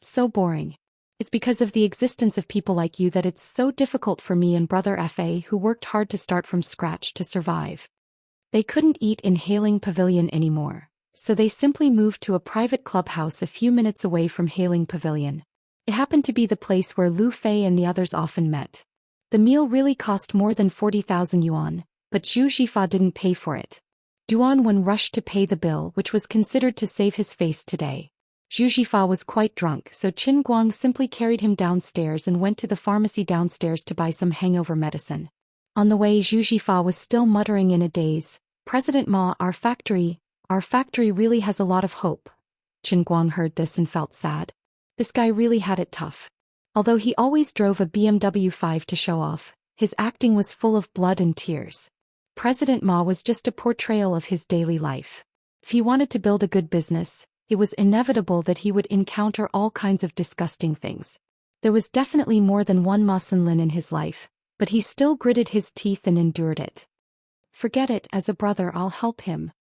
So boring. It's because of the existence of people like you that it's so difficult for me and Brother Fa, who worked hard to start from scratch, to survive. They couldn't eat in Hailing Pavilion anymore, so they simply moved to a private clubhouse a few minutes away from Hailing Pavilion. It happened to be the place where Lu Fei and the others often met. The meal really cost more than 40,000 yuan, but Zhu Xifa didn't pay for it. Duanwen rushed to pay the bill, which was considered to save his face today. Zhu Xifa was quite drunk, so Qin Guang simply carried him downstairs and went to the pharmacy downstairs to buy some hangover medicine. On the way, Zhu Xifa was still muttering in a daze. President Ma, our factory really has a lot of hope. Qin Guang heard this and felt sad. This guy really had it tough. Although he always drove a BMW 5 to show off, His acting was full of blood and tears. President Ma was just a portrayal of his daily life. If he wanted to build a good business, it was inevitable that he would encounter all kinds of disgusting things. There was definitely more than one Ma Sunlin in his life, but he still gritted his teeth and endured it. Forget it, as a brother I'll help him.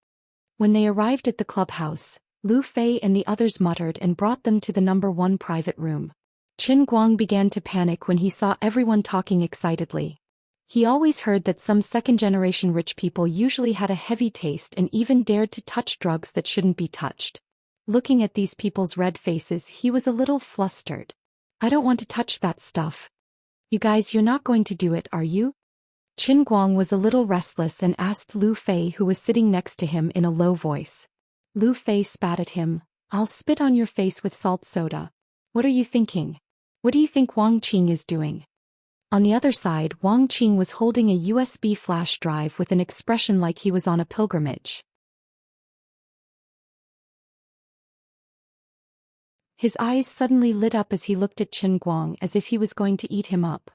When they arrived at the clubhouse, Lu Fei and the others muttered and brought them to the #1 private room. Qin Guang began to panic when he saw everyone talking excitedly. He always heard that some second-generation rich people usually had a heavy taste and even dared to touch drugs that shouldn't be touched. Looking at these people's red faces, he was a little flustered. I don't want to touch that stuff. You guys, you're not going to do it, are you? Qin Guang was a little restless and asked Lu Fei, who was sitting next to him, in a low voice. Lu Fei spat at him. I'll spit on your face with salt soda. What are you thinking? What do you think Wang Qing is doing? On the other side, Wang Qing was holding a USB flash drive with an expression like he was on a pilgrimage. His eyes suddenly lit up as he looked at Qin Guang as if he was going to eat him up.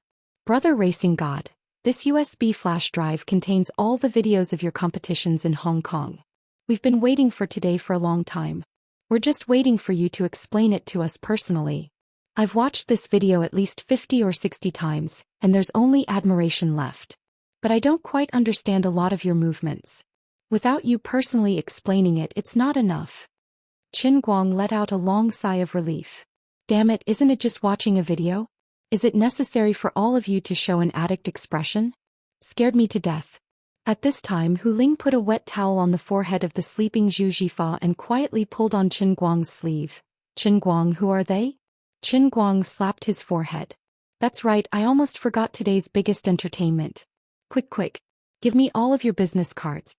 Brother Racing God, this USB flash drive contains all the videos of your competitions in Hong Kong. We've been waiting for today for a long time. We're just waiting for you to explain it to us personally. I've watched this video at least 50 or 60 times, and there's only admiration left. But I don't quite understand a lot of your movements. Without you personally explaining it, it's not enough. Qin Guang let out a long sigh of relief. Damn it, isn't it just watching a video? Is it necessary for all of you to show an addict expression? Scared me to death. At this time, Hu Ling put a wet towel on the forehead of the sleeping Zhu Xifa and quietly pulled on Qin Guang's sleeve. Qin Guang, who are they? Qin Guang slapped his forehead. That's right, I almost forgot today's biggest entertainment. Quick, give me all of your business cards.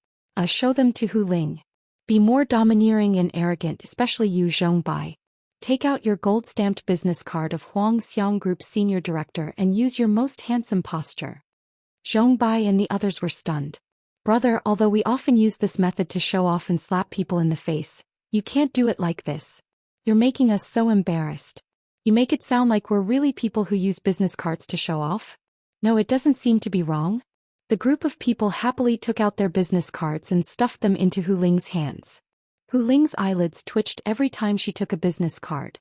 Show them to Hu Ling. Be more domineering and arrogant, especially you, Zhong Bai. Take out your gold-stamped business card of Huang Xiang Group's senior director and use your most handsome posture. Zhong Bai and the others were stunned. Brother, although we often use this method to show off and slap people in the face, you can't do it like this. You're making us so embarrassed. You make it sound like we're really people who use business cards to show off. No, it doesn't seem to be wrong. The group of people happily took out their business cards and stuffed them into Hu Ling's hands. Hu Ling's eyelids twitched every time she took a business card.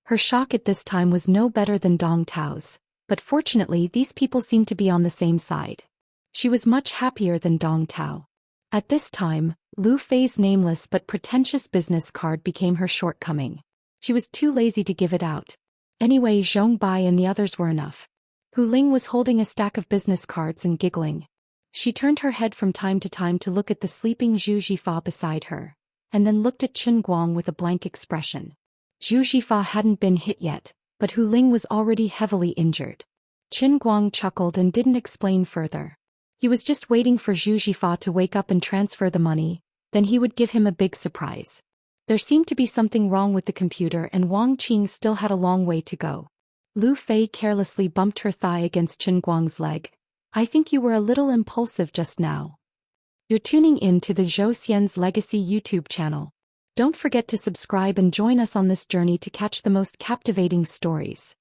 Her shock at this time was no better than Dong Tao's, but fortunately these people seemed to be on the same side. She was much happier than Dong Tao. At this time, Lu Fei's nameless but pretentious business card became her shortcoming. She was too lazy to give it out. Anyway, Zhong Bai and the others were enough. Hu Ling was holding a stack of business cards and giggling. She turned her head from time to time to look at the sleeping Zhu Jifa beside her, and then looked at Qin Guang with a blank expression. Zhu Jifa hadn't been hit yet, but Hu Ling was already heavily injured. Qin Guang chuckled and didn't explain further. He was just waiting for Zhu Jifa to wake up and transfer the money, then he would give him a big surprise. There seemed to be something wrong with the computer and Wang Qing still had a long way to go. Lu Fei carelessly bumped her thigh against Qin Guang's leg. I think you were a little impulsive just now. You're tuning in to the Zhou Xian's Legacy YouTube channel. Don't forget to subscribe and join us on this journey to catch the most captivating stories.